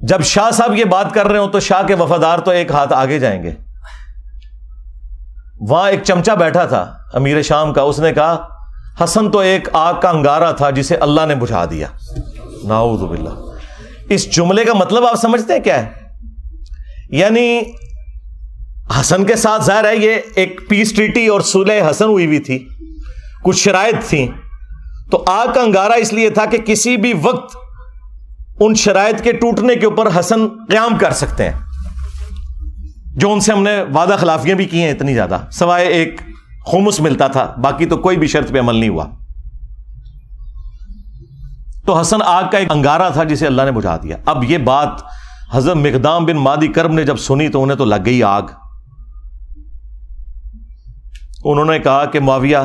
جب شاہ صاحب یہ بات کر رہے ہو تو شاہ کے وفادار تو ایک ہاتھ آگے جائیں گے. وہاں ایک چمچا بیٹھا تھا امیر شام کا, اس نے کہا حسن تو ایک آگ کا انگارہ تھا جسے اللہ نے بجھا دیا. نعوذ باللہ. اس جملے کا مطلب آپ سمجھتے ہیں کیا ہے؟ یعنی حسن کے ساتھ ظاہر ہے یہ ایک پیس ٹریٹی اور صلح حسن ہوئی ہوئی تھی, کچھ شرائط تھیں, تو آگ کا انگارہ اس لیے تھا کہ کسی بھی وقت ان شرائط کے ٹوٹنے کے اوپر حسن قیام کر سکتے ہیں, جو ان سے ہم نے وعدہ خلافیاں بھی کی ہیں اتنی زیادہ, سوائے ایک خمس ملتا تھا, باقی تو کوئی بھی شرط پہ عمل نہیں ہوا. تو حسن آگ کا ایک انگارہ تھا جسے اللہ نے بجھا دیا. اب یہ بات حضرت مقدام بن مادی کرب نے جب سنی تو انہیں تو لگ گئی آگ. انہوں نے کہا کہ معاویہ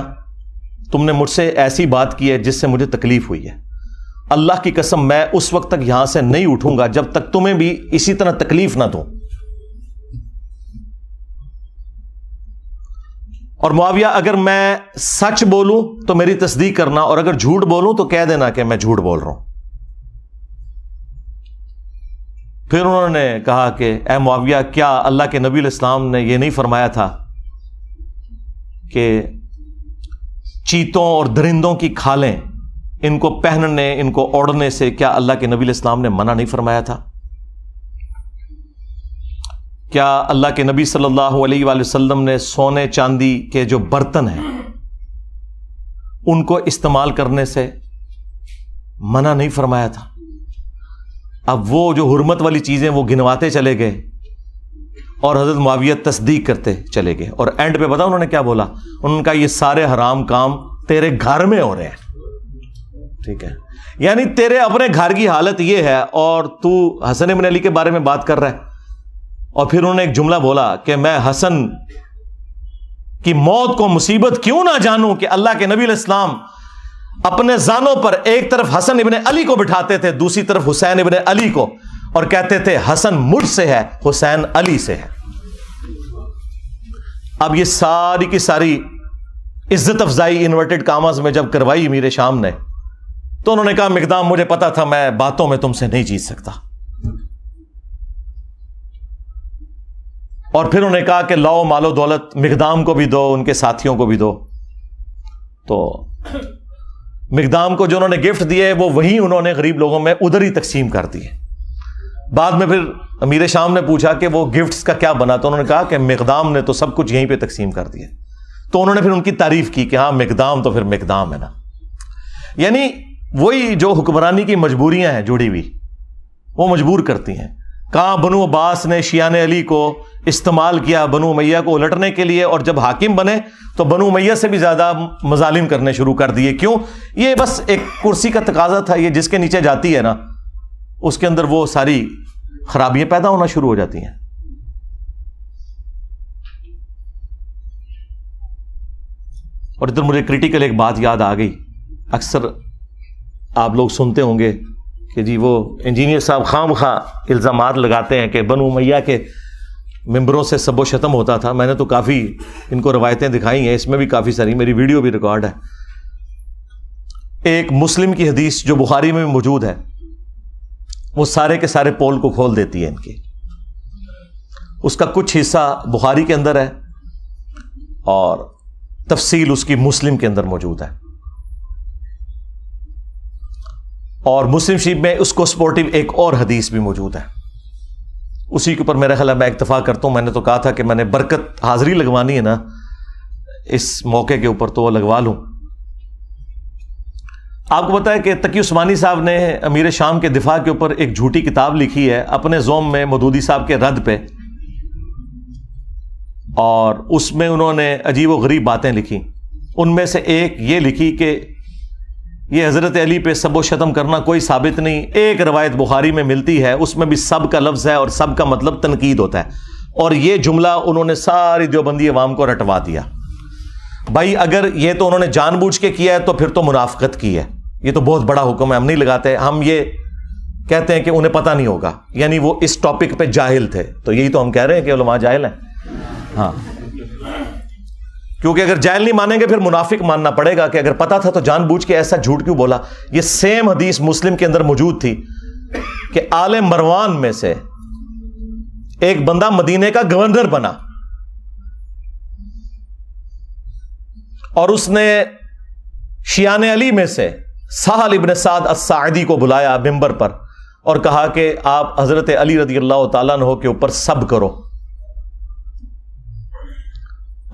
تم نے مجھ سے ایسی بات کی ہے جس سے مجھے تکلیف ہوئی ہے. اللہ کی قسم میں اس وقت تک یہاں سے نہیں اٹھوں گا جب تک تمہیں بھی اسی طرح تکلیف نہ دوں. اور معاویہ اگر میں سچ بولوں تو میری تصدیق کرنا، اور اگر جھوٹ بولوں تو کہہ دینا کہ میں جھوٹ بول رہا ہوں. پھر انہوں نے کہا کہ اے معاویہ کیا اللہ کے نبی علیہ السلام نے یہ نہیں فرمایا تھا کہ چیتوں اور درندوں کی کھالیں ان کو پہننے ان کو اوڑھنے سے کیا اللہ کے نبی علیہ السلام نے منع نہیں فرمایا تھا؟ کیا اللہ کے نبی صلی اللہ علیہ وآلہ وسلم نے سونے چاندی کے جو برتن ہیں ان کو استعمال کرنے سے منع نہیں فرمایا تھا؟ اب وہ جو حرمت والی چیزیں وہ گنواتے چلے گئے اور حضرت معاویہ تصدیق کرتے چلے گئے، اور اینڈ پہ بتا انہوں نے کیا بولا؟ انہوں نے کہا یہ سارے حرام کام تیرے گھر میں ہو رہے ہیں. ٹھیک ہے، یعنی تیرے اپنے گھر کی حالت یہ ہے اور تو حسن بن علی کے بارے میں بات کر رہا ہے. اور پھر انہوں نے ایک جملہ بولا کہ میں حسن کی موت کو مصیبت کیوں نہ جانوں کہ اللہ کے نبی علیہ السلام اپنے زانوں پر ایک طرف حسن ابن علی کو بٹھاتے تھے، دوسری طرف حسین ابن علی کو، اور کہتے تھے حسن مجھ سے ہے، حسین علی سے ہے. اب یہ ساری کی ساری عزت افزائی انورٹڈ کاماز میں جب کروائی امیر شام نے تو انہوں نے کہا مقدام مجھے پتا تھا میں باتوں میں تم سے نہیں جیت سکتا. اور پھر انہوں نے کہا کہ لاؤ مال و دولت مقدام کو بھی دو، ان کے ساتھیوں کو بھی دو. تو مقدام کو جو انہوں نے گفٹ دیے وہ وہیں انہوں نے غریب لوگوں میں ادھر ہی تقسیم کر دیے. بعد میں پھر امیر شام نے پوچھا کہ وہ گفٹس کا کیا بنا، تو انہوں نے کہا کہ مقدام نے تو سب کچھ یہیں پہ تقسیم کر دیا. تو انہوں نے پھر ان کی تعریف کی کہ ہاں مقدام تو پھر مقدام ہے نا. یعنی وہی جو حکمرانی کی مجبوریاں ہیں جڑی ہوئی وہ مجبور کرتی ہیں. کہاں بنو عباس نے شیعان علی کو استعمال کیا بنو امیہ کو الٹنے کے لیے، اور جب حاکم بنے تو بنو امیہ سے بھی زیادہ مظالم کرنے شروع کر دیے. کیوں؟ یہ بس ایک کرسی کا تقاضا تھا، یہ جس کے نیچے جاتی ہے نا اس کے اندر وہ ساری خرابیاں پیدا ہونا شروع ہو جاتی ہیں. اور ادھر مجھے کریٹیکل ایک بات یاد آ گئی. اکثر آپ لوگ سنتے ہوں گے کہ جی وہ انجینئر صاحب خام خواہ الزامات لگاتے ہیں کہ بنو امیہ کے ممبروں سے سب و شتم ہوتا تھا. میں نے تو کافی ان کو روایتیں دکھائی ہیں، اس میں بھی کافی ساری میری ویڈیو بھی ریکارڈ ہے. ایک مسلم کی حدیث جو بخاری میں بھی موجود ہے وہ سارے کے سارے پول کو کھول دیتی ہے ان کی. اس کا کچھ حصہ بخاری کے اندر ہے اور تفصیل اس کی مسلم کے اندر موجود ہے. اور مسلم شریف میں اس کو سپورٹیو ایک اور حدیث بھی موجود ہے. اسی کے اوپر میرا خیال ہے میں اکتفا کرتا ہوں. میں نے تو کہا تھا کہ میں نے برکت حاضری لگوانی ہے نا اس موقع کے اوپر تو وہ لگوا لوں. آپ کو پتا ہے کہ تقی عثمانی صاحب نے امیر شام کے دفاع کے اوپر ایک جھوٹی کتاب لکھی ہے اپنے زوم میں مودودی صاحب کے رد پہ، اور اس میں انہوں نے عجیب و غریب باتیں لکھی. ان میں سے ایک یہ لکھی کہ یہ حضرت علی پہ سب و شتم کرنا کوئی ثابت نہیں. ایک روایت بخاری میں ملتی ہے اس میں بھی سب کا لفظ ہے اور سب کا مطلب تنقید ہوتا ہے، اور یہ جملہ انہوں نے ساری دیوبندی عوام کو رٹوا دیا. بھائی اگر یہ تو انہوں نے جان بوجھ کے کیا ہے تو پھر تو منافقت کی ہے. یہ تو بہت بڑا حکم ہے، ہم نہیں لگاتے. ہم یہ کہتے ہیں کہ انہیں پتہ نہیں ہوگا، یعنی وہ اس ٹاپک پہ جاہل تھے. تو یہی تو ہم کہہ رہے ہیں کہ علماء جاہل ہیں. ہاں، کیونکہ اگر جاہل نہیں مانیں گے پھر منافق ماننا پڑے گا کہ اگر پتا تھا تو جان بوجھ کے ایسا جھوٹ کیوں بولا. یہ سیم حدیث مسلم کے اندر موجود تھی کہ آل مروان میں سے ایک بندہ مدینے کا گورنر بنا اور اس نے شیعان علی میں سے سہل ابن سعد الساعدی کو بلایا ممبر پر اور کہا کہ آپ حضرت علی رضی اللہ تعالیٰ عنہ کے اوپر سب کرو.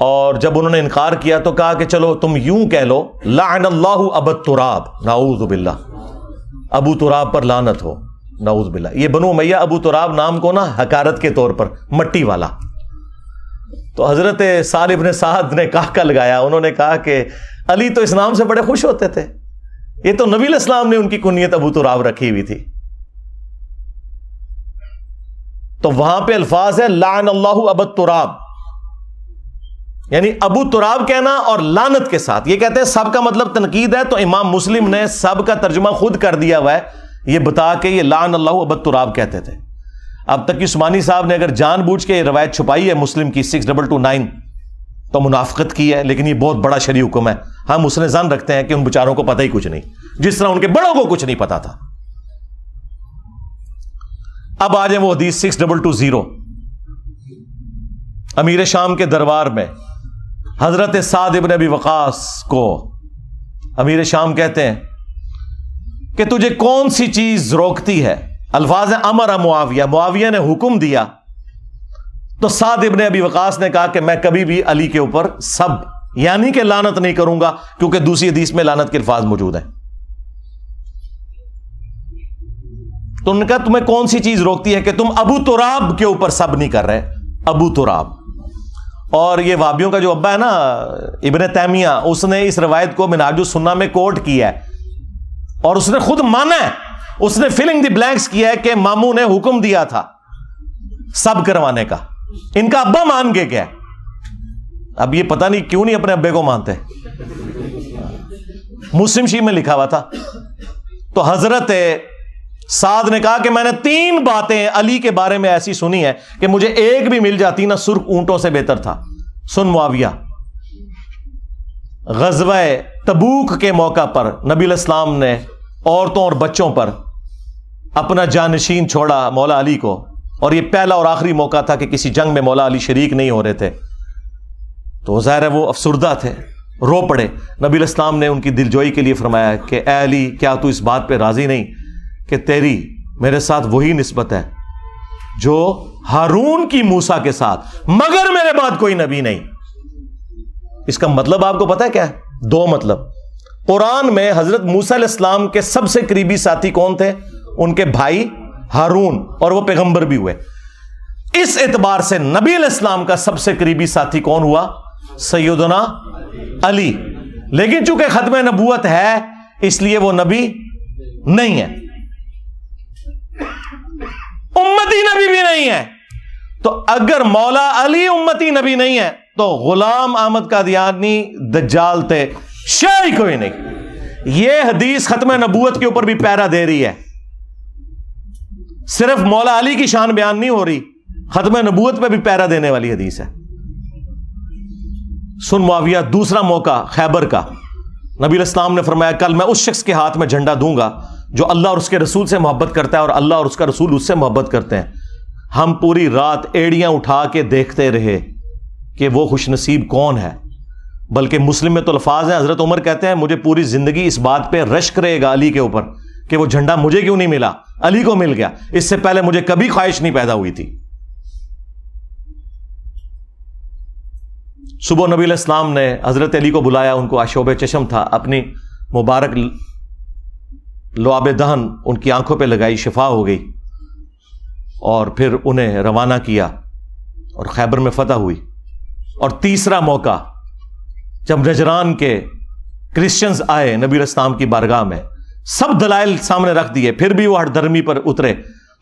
اور جب انہوں نے انکار کیا تو کہا کہ چلو تم یوں کہہ لو لعن اللہ ابا تراب، نعوذ باللہ، ابو تراب پر لعنت ہو، نعوذ باللہ. یہ بنو امیہ ابو تراب نام کو نا حقارت کے طور پر مٹی والا. تو حضرت سہل ابن سعد نے کہا لگایا، انہوں نے کہا کہ علی تو اس نام سے بڑے خوش ہوتے تھے، یہ تو نبی علیہ السلام نے ان کی کنیت ابو تراب رکھی ہوئی تھی. تو وہاں پہ الفاظ ہے لعن اللہ ابا تراب، یعنی ابو تراب کہنا اور لعنت کے ساتھ. یہ کہتے ہیں سب کا مطلب تنقید ہے، تو امام مسلم نے سب کا ترجمہ خود کر دیا ہوا ہے یہ بتا کے یہ لعن اللہ ابا تراب کہتے تھے. اب تک عثمانی صاحب نے اگر جان بوجھ کے یہ روایت چھپائی ہے مسلم کی 6229 تو منافقت کی ہے، لیکن یہ بہت بڑا شرعی حکم ہے. ہم اس نے ظن رکھتے ہیں کہ ان بیچاروں کو پتہ ہی کچھ نہیں، جس طرح ان کے بڑوں کو کچھ نہیں پتا تھا. اب آ جائیں وہ حدیث 6220. امیر شام کے دربار میں حضرت سعد ابن ابی وقاص کو امیر شام کہتے ہیں کہ تجھے کون سی چیز روکتی ہے؟ الفاظ امر معاویہ، معاویہ نے حکم دیا. تو سعد ابن ابی وقاص نے کہا کہ میں کبھی بھی علی کے اوپر سب یعنی کہ لعنت نہیں کروں گا، کیونکہ دوسری حدیث میں لعنت کے الفاظ موجود ہیں. تو انہوں نے کہا تمہیں کون سی چیز روکتی ہے کہ تم ابو تراب کے اوپر سب نہیں کر رہے؟ ابو تراب. اور یہ وابیوں کا جو ابا ہے نا ابن تیمیہ، اس نے اس روایت کو منہاج السنہ میں کوٹ کیا ہے اور اس نے خود مانا ہے، اس نے فلنگ دی بلینکس کیا ہے کہ ماموں نے حکم دیا تھا سب کروانے کا. ان کا ابا مان کے گیا. اب یہ پتہ نہیں کیوں نہیں اپنے ابے کو مانتے. مسلم شریف میں لکھا ہوا تھا. تو حضرت سعد نے کہا کہ میں نے 3 باتیں علی کے بارے میں ایسی سنی ہے کہ مجھے ایک بھی مل جاتی نا سرخ اونٹوں سے بہتر تھا. سن معاویہ، غزوہ تبوک کے موقع پر نبی علیہ السلام نے عورتوں اور بچوں پر اپنا جانشین چھوڑا مولا علی کو، اور یہ پہلا اور آخری موقع تھا کہ کسی جنگ میں مولا علی شریک نہیں ہو رہے تھے. تو ظاہر ہے وہ افسردہ تھے، رو پڑے. نبی علیہ السلام نے ان کی دلجوئی کے لیے فرمایا کہ اے علی، کیا تو اس بات پہ راضی نہیں کہ تیری میرے ساتھ وہی نسبت ہے جو ہارون کی موسیٰ کے ساتھ، مگر میرے بعد کوئی نبی نہیں. اس کا مطلب آپ کو پتا ہے کیا ہے؟ 2 مطلب. قرآن میں حضرت موسیٰ علیہ السلام کے سب سے قریبی ساتھی کون تھے؟ ان کے بھائی ہارون، اور وہ پیغمبر بھی ہوئے. اس اعتبار سے نبی علیہ السلام کا سب سے قریبی ساتھی کون ہوا؟ سیدنا علی. لیکن چونکہ ختم نبوت ہے اس لیے وہ نبی نہیں ہے، امتی نبی بھی نہیں ہے. تو اگر مولا علی امتی نبی نہیں ہے تو غلام احمد قادیانی دجال تھے، شے کوئی نہیں. یہ حدیث ختم نبوت کے اوپر بھی پیرا دے رہی ہے. صرف مولا علی کی شان بیان نہیں ہو رہی، ختم نبوت پہ بھی پیرا دینے والی حدیث ہے. سن معاویہ، دوسرا موقع خیبر کا. نبی علیہ السلام نے فرمایا کل میں اس شخص کے ہاتھ میں جھنڈا دوں گا جو اللہ اور اس کے رسول سے محبت کرتا ہے اور اللہ اور اس کا رسول اس سے محبت کرتے ہیں. ہم پوری رات ایڑیاں اٹھا کے دیکھتے رہے کہ وہ خوش نصیب کون ہے. بلکہ مسلم میں تو الفاظ ہیں، حضرت عمر کہتے ہیں مجھے پوری زندگی اس بات پہ رشک رہے گا علی کے اوپر کہ وہ جھنڈا مجھے کیوں نہیں ملا، علی کو مل گیا. اس سے پہلے مجھے کبھی خواہش نہیں پیدا ہوئی تھی. صبح نبی علیہ السلام نے حضرت علی کو بلایا، ان کو آشوب چشم تھا، اپنی مبارک لعاب دہن ان کی آنکھوں پہ لگائی، شفا ہو گئی، اور پھر انہیں روانہ کیا اور خیبر میں فتح ہوئی. اور تیسرا موقع جب نجران کے کرسچنز آئے نبی علیہ السلام کی بارگاہ میں، سب دلائل سامنے رکھ دیے، پھر بھی وہ ہٹ درمی پر اترے،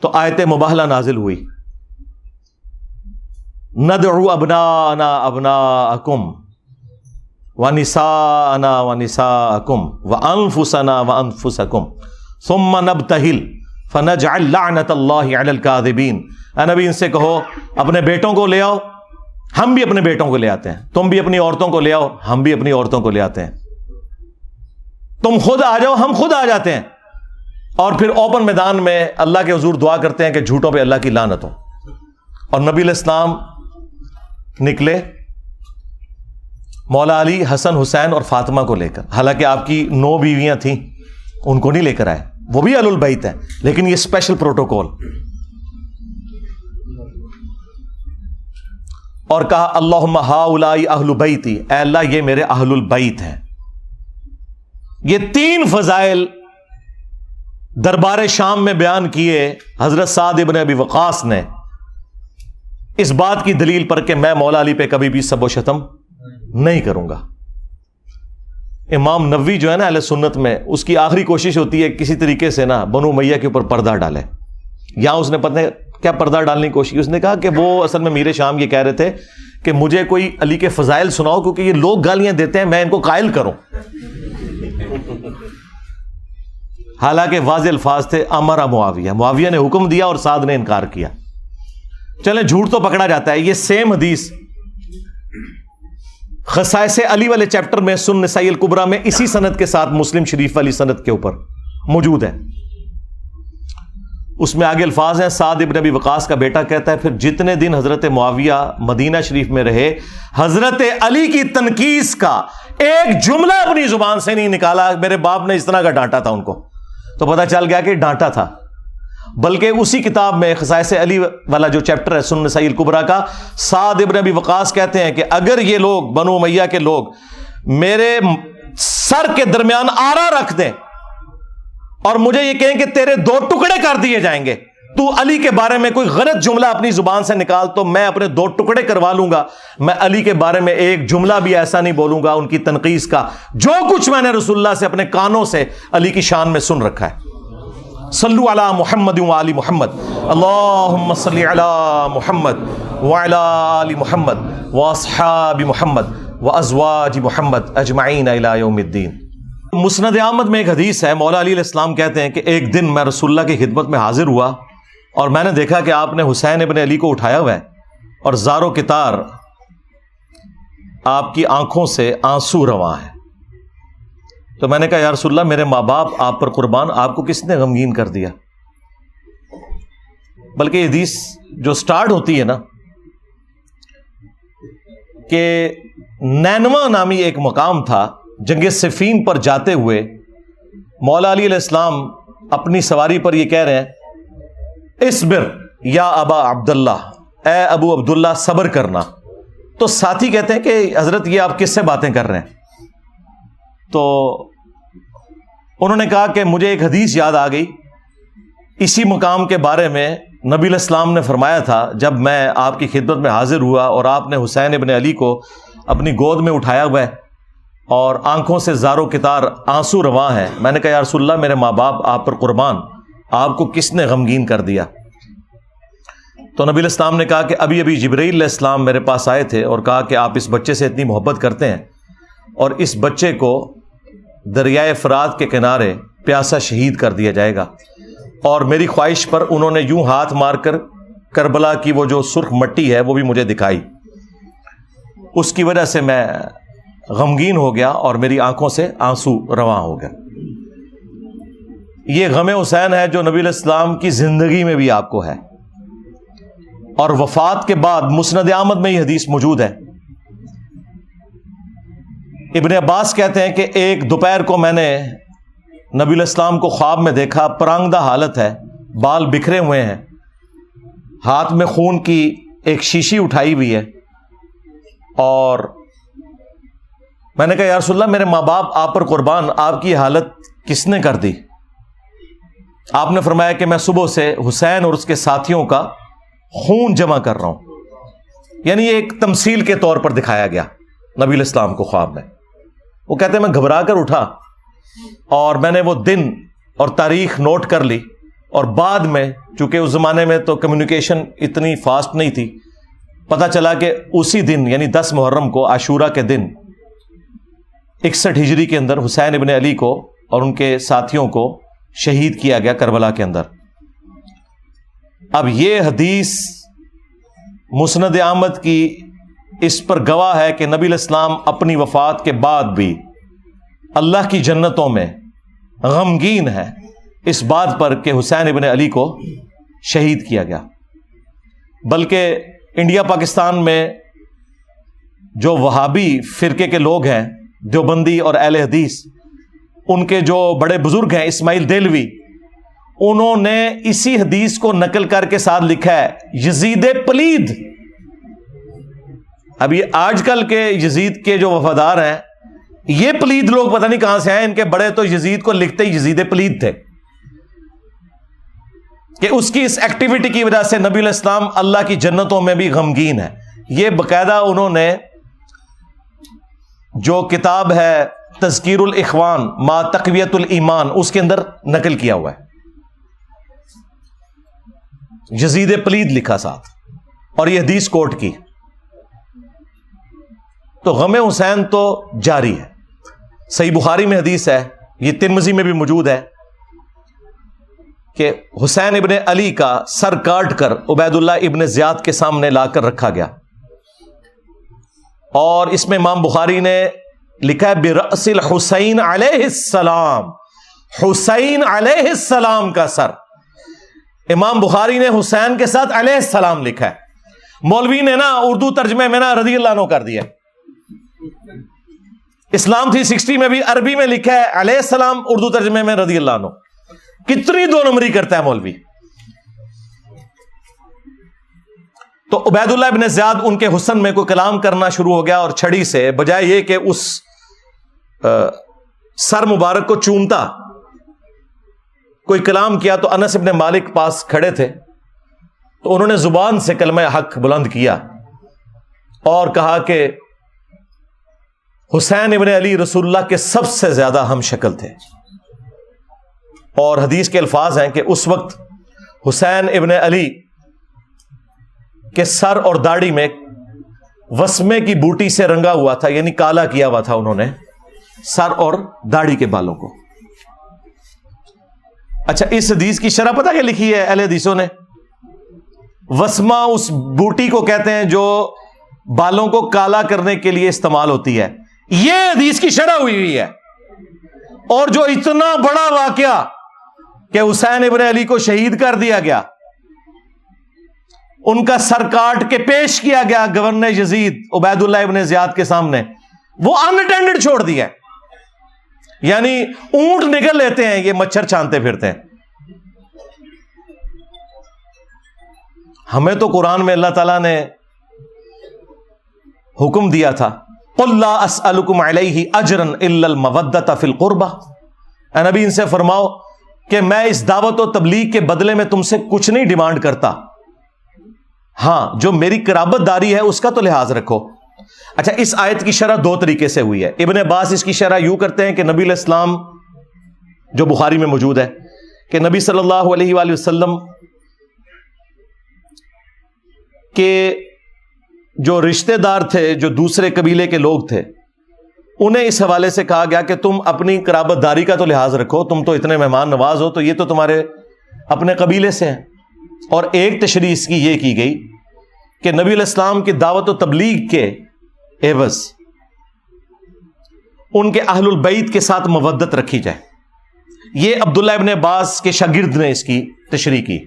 تو آیت مباہلہ نازل ہوئی، ندعو ابناءنا ابناءکم ونساءنا ونساءکم وانفسنا وانفسکم ثم نبتہل فنجعل لعنت اللہ علی الکاذبین. اے نبی ان سے کہو اپنے بیٹوں کو لے آؤ، ہم بھی اپنے بیٹوں کو لے آتے ہیں، تم بھی اپنی عورتوں کو لے آؤ، ہم بھی اپنی عورتوں کو لے آتے ہیں، تم خود آ جاؤ، ہم خود آ جاتے ہیں، اور پھر اوپن میدان میں اللہ کے حضور دعا کرتے ہیں کہ جھوٹوں پہ اللہ کی لعنت ہو. اور نبی علیہ السلام نکلے مولا علی، حسن، حسین اور فاطمہ کو لے کر. حالانکہ آپ کی 9 بیویاں تھیں، ان کو نہیں لے کر آئے، وہ بھی اہل البیت ہیں، لیکن یہ اسپیشل پروٹوکول. اور کہا اللہم ہؤلاء اہل بیتی، اے اللہ یہ میرے اہل البیت ہیں. یہ 3 فضائل دربار شام میں بیان کیے حضرت سعد ابن ابی وقاص نے، اس بات کی دلیل پر کہ میں مولا علی پہ کبھی بھی سب و شتم نہیں کروں گا. امام نووی جو ہے نا اہل سنت میں، اس کی آخری کوشش ہوتی ہے کسی طریقے سے نا بنو امیہ کے اوپر پردہ ڈالے. یہاں اس نے پتہ ہے کیا پردہ ڈالنے کی کوشش کی؟ اس نے کہا کہ وہ اصل میں میر شام یہ کہہ رہے تھے کہ مجھے کوئی علی کے فضائل سناؤ کیونکہ یہ لوگ گالیاں دیتے ہیں، میں ان کو قائل کروں. حالانکہ واضح الفاظ تھے امر معاویہ، معاویہ نے حکم دیا اور سعد نے انکار کیا. چلیں جھوٹ تو پکڑا جاتا ہے. یہ سیم حدیث خصائص علی والے چیپٹر میں سنن نسائی الکبریٰ میں اسی سند کے ساتھ مسلم شریف والی سند کے اوپر موجود ہے. اس میں آگے الفاظ ہیں، سعد ابن ابی وقاص کا بیٹا کہتا ہے پھر جتنے دن حضرت معاویہ مدینہ شریف میں رہے حضرت علی کی تنقیص کا ایک جملہ اپنی زبان سے نہیں نکالا. میرے باپ نے اس طرح کا ڈانٹا تھا ان کو، تو پتہ چل گیا کہ ڈانٹا تھا. بلکہ اسی کتاب میں خصائص علی والا جو چیپٹر ہے سنن نسائی الکبریٰ کا، سعد ابن ابی وقاص کہتے ہیں کہ اگر یہ لوگ بنو امیہ کے لوگ میرے سر کے درمیان آرا رکھ دیں اور مجھے یہ کہیں کہ تیرے 2 ٹکڑے کر دیے جائیں گے، تو علی کے بارے میں کوئی غلط جملہ اپنی زبان سے نکال تو میں اپنے 2 ٹکڑے کروا لوں گا. میں علی کے بارے میں ایک جملہ بھی ایسا نہیں بولوں گا ان کی تنقیص کا جو کچھ میں نے رسول اللہ سے اپنے کانوں سے علی کی شان میں سن رکھا ہے. صلو علی محمد وآل محمد، اللہم صلی علی محمد وعلی آل محمد واصحاب محمد وازواج محمد اجمعین الی یوم الدین. مسند احمد میں ایک حدیث ہے، مولا علی علیہ السلام کہتے ہیں کہ ایک دن میں رسول اللہ کی خدمت میں حاضر ہوا اور میں نے دیکھا کہ آپ نے حسین ابن علی کو اٹھایا ہوا ہے اور زار و کتار آپ کی آنکھوں سے آنسو رواں ہے. تو میں نے کہا یا رسول اللہ میرے ماں باپ آپ پر قربان، آپ کو کس نے غمگین کر دیا؟ بلکہ یہ حدیث جو سٹارٹ ہوتی ہے نا کہ نینوا نامی ایک مقام تھا، جنگ صفین پر جاتے ہوئے مولا علی علیہ السلام اپنی سواری پر یہ کہہ رہے ہیں اصبر یا ابا عبداللہ، اے ابو عبداللہ صبر کرنا. تو ساتھی کہتے ہیں کہ حضرت یہ آپ کس سے باتیں کر رہے ہیں؟ تو انہوں نے کہا کہ مجھے ایک حدیث یاد آ گئی، اسی مقام کے بارے میں نبی علیہ السلام نے فرمایا تھا جب میں آپ کی خدمت میں حاضر ہوا اور آپ نے حسین ابن علی کو اپنی گود میں اٹھایا ہوا ہے اور آنکھوں سے زارو کتار آنسو رواں ہے. میں نے کہا یا رسول اللہ میرے ماں باپ آپ پر قربان، آپ کو کس نے غمگین کر دیا؟ تو نبی علیہ السلام نے کہا کہ ابھی ابھی جبرائیل علیہ السلام میرے پاس آئے تھے اور کہا کہ آپ اس بچے سے اتنی محبت کرتے ہیں اور اس بچے کو دریائے فرات کے کنارے پیاسا شہید کر دیا جائے گا. اور میری خواہش پر انہوں نے یوں ہاتھ مار کر کربلا کی وہ جو سرخ مٹی ہے وہ بھی مجھے دکھائی. اس کی وجہ سے میں غمگین ہو گیا اور میری آنکھوں سے آنسو رواں ہو گیا. یہ غم حسین ہے جو نبی علیہ السلام کی زندگی میں بھی آپ کو ہے اور وفات کے بعد مسند احمد میں یہ حدیث موجود ہے. ابن عباس کہتے ہیں کہ ایک دوپہر کو میں نے نبی علیہ السلام کو خواب میں دیکھا، پرانگدہ حالت ہے، بال بکھرے ہوئے ہیں، ہاتھ میں خون کی ایک شیشی اٹھائی ہوئی ہے. اور میں نے کہا یا رسول اللہ میرے ماں باپ آپ پر قربان، آپ کی حالت کس نے کر دی؟ آپ نے فرمایا کہ میں صبح سے حسین اور اس کے ساتھیوں کا خون جمع کر رہا ہوں. یعنی یہ ایک تمثیل کے طور پر دکھایا گیا نبی علیہ السلام کو خواب میں. وہ کہتے ہیں میں گھبرا کر اٹھا اور میں نے وہ دن اور تاریخ نوٹ کر لی اور بعد میں چونکہ اس زمانے میں تو کمیونیکیشن اتنی فاسٹ نہیں تھی، پتہ چلا کہ اسی دن یعنی 10 محرم کو عاشورہ کے دن 61 ہجری کے اندر حسین ابن علی کو اور ان کے ساتھیوں کو شہید کیا گیا کربلا کے اندر. اب یہ حدیث مسند احمد کی اس پر گواہ ہے کہ نبی علیہ السلام اپنی وفات کے بعد بھی اللہ کی جنتوں میں غمگین ہے اس بات پر کہ حسین ابن علی کو شہید کیا گیا. بلکہ انڈیا پاکستان میں جو وہابی فرقے کے لوگ ہیں، دیوبندی اور اہل حدیث، ان کے جو بڑے بزرگ ہیں اسماعیل دہلوی، انہوں نے اسی حدیث کو نقل کر کے ساتھ لکھا ہے یزید پلید. اب یہ آج کل کے یزید کے جو وفادار ہیں یہ پلید لوگ پتہ نہیں کہاں سے آئے، ان کے بڑے تو یزید کو لکھتے ہی یزید پلید تھے کہ اس کی اس ایکٹیویٹی کی وجہ سے نبی علیہ السلام اللہ کی جنتوں میں بھی غمگین ہے. یہ باقاعدہ انہوں نے جو کتاب ہے تذکیر الاخوان ما تقویت الایمان اس کے اندر نقل کیا ہوا ہے. یزید پلید لکھا ساتھ اور یہ حدیث کوٹ کی. تو غم حسین تو جاری ہے. صحیح بخاری میں حدیث ہے, یہ ترمذی میں بھی موجود ہے, کہ حسین ابن علی کا سر کاٹ کر عبید اللہ ابن زیاد کے سامنے لا کر رکھا گیا, اور اس میں امام بخاری نے لکھا ہے برأس الحسین علیہ السلام, حسین علیہ السلام کا سر. امام بخاری نے حسین کے ساتھ علیہ السلام لکھا ہے. مولوی نے نا اردو ترجمے میں نا رضی اللہ عنہ کر دیا. اسلام 360 میں بھی عربی میں لکھا ہے علیہ السلام, اردو ترجمے میں رضی اللہ عنہ. کتنی دو نمبری کرتا ہے مولوی. تو عبید اللہ ابن زیاد ان کے حسن میں کوئی کلام کرنا شروع ہو گیا, اور چھڑی سے بجائے یہ کہ اس سر مبارک کو چومتا کوئی کلام کیا, تو انس ابن مالک پاس کھڑے تھے, تو انہوں نے زبان سے کلمہ حق بلند کیا اور کہا کہ حسین ابن علی رسول اللہ کے سب سے زیادہ ہم شکل تھے. اور حدیث کے الفاظ ہیں کہ اس وقت حسین ابن علی کے سر اور داڑھی میں وسمے کی بوٹی سے رنگا ہوا تھا, یعنی کالا کیا ہوا تھا انہوں نے سر اور داڑھی کے بالوں کو. اچھا, اس حدیث کی شرح پتہ کیا لکھی ہے اہل حدیثوں نے؟ وسمہ اس بوٹی کو کہتے ہیں جو بالوں کو کالا کرنے کے لیے استعمال ہوتی ہے. یہ حدیث کی شرح ہوئی ہے. اور جو اتنا بڑا واقعہ کہ حسین ابن علی کو شہید کر دیا گیا, ان کا سر کاٹ کے پیش کیا گیا گورنر یزید عبید اللہ ابن زیاد کے سامنے, وہ اناٹینڈڈ چھوڑ دیا. یعنی اونٹ نکل لیتے ہیں, یہ مچھر چھانتے پھرتے ہیں. ہمیں تو قرآن میں اللہ تعالیٰ نے حکم دیا تھا قُلْ لَا أَسْأَلُكُمْ عَلَيْهِ أَجْرًا إِلَّا الْمَوَدَّةَ فِي الْقُرْبَةِ. اے نبی ان سے فرماؤ کہ میں اس دعوت و تبلیغ کے بدلے میں تم سے کچھ نہیں ڈیمانڈ کرتا, ہاں جو میری قرابت داری ہے اس کا تو لحاظ رکھو. اچھا, اس آیت کی شرح دو طریقے سے ہوئی ہے. ابن عباس اس کی شرح یوں کرتے ہیں کہ نبی علیہ السلام, جو بخاری میں موجود ہے, کہ نبی صلی اللہ علیہ وآلہ وسلم کے جو رشتہ دار تھے, جو دوسرے قبیلے کے لوگ تھے, انہیں اس حوالے سے کہا گیا کہ تم اپنی قرابت داری کا تو لحاظ رکھو, تم تو اتنے مہمان نواز ہو, تو یہ تو تمہارے اپنے قبیلے سے ہیں. اور ایک تشریح اس کی یہ کی گئی کہ نبی علیہ السلام کی دعوت و تبلیغ کے عوض ان کے اہل البیت کے ساتھ مودت رکھی جائے. یہ عبداللہ ابن عباس کے شاگرد نے اس کی تشریح کی.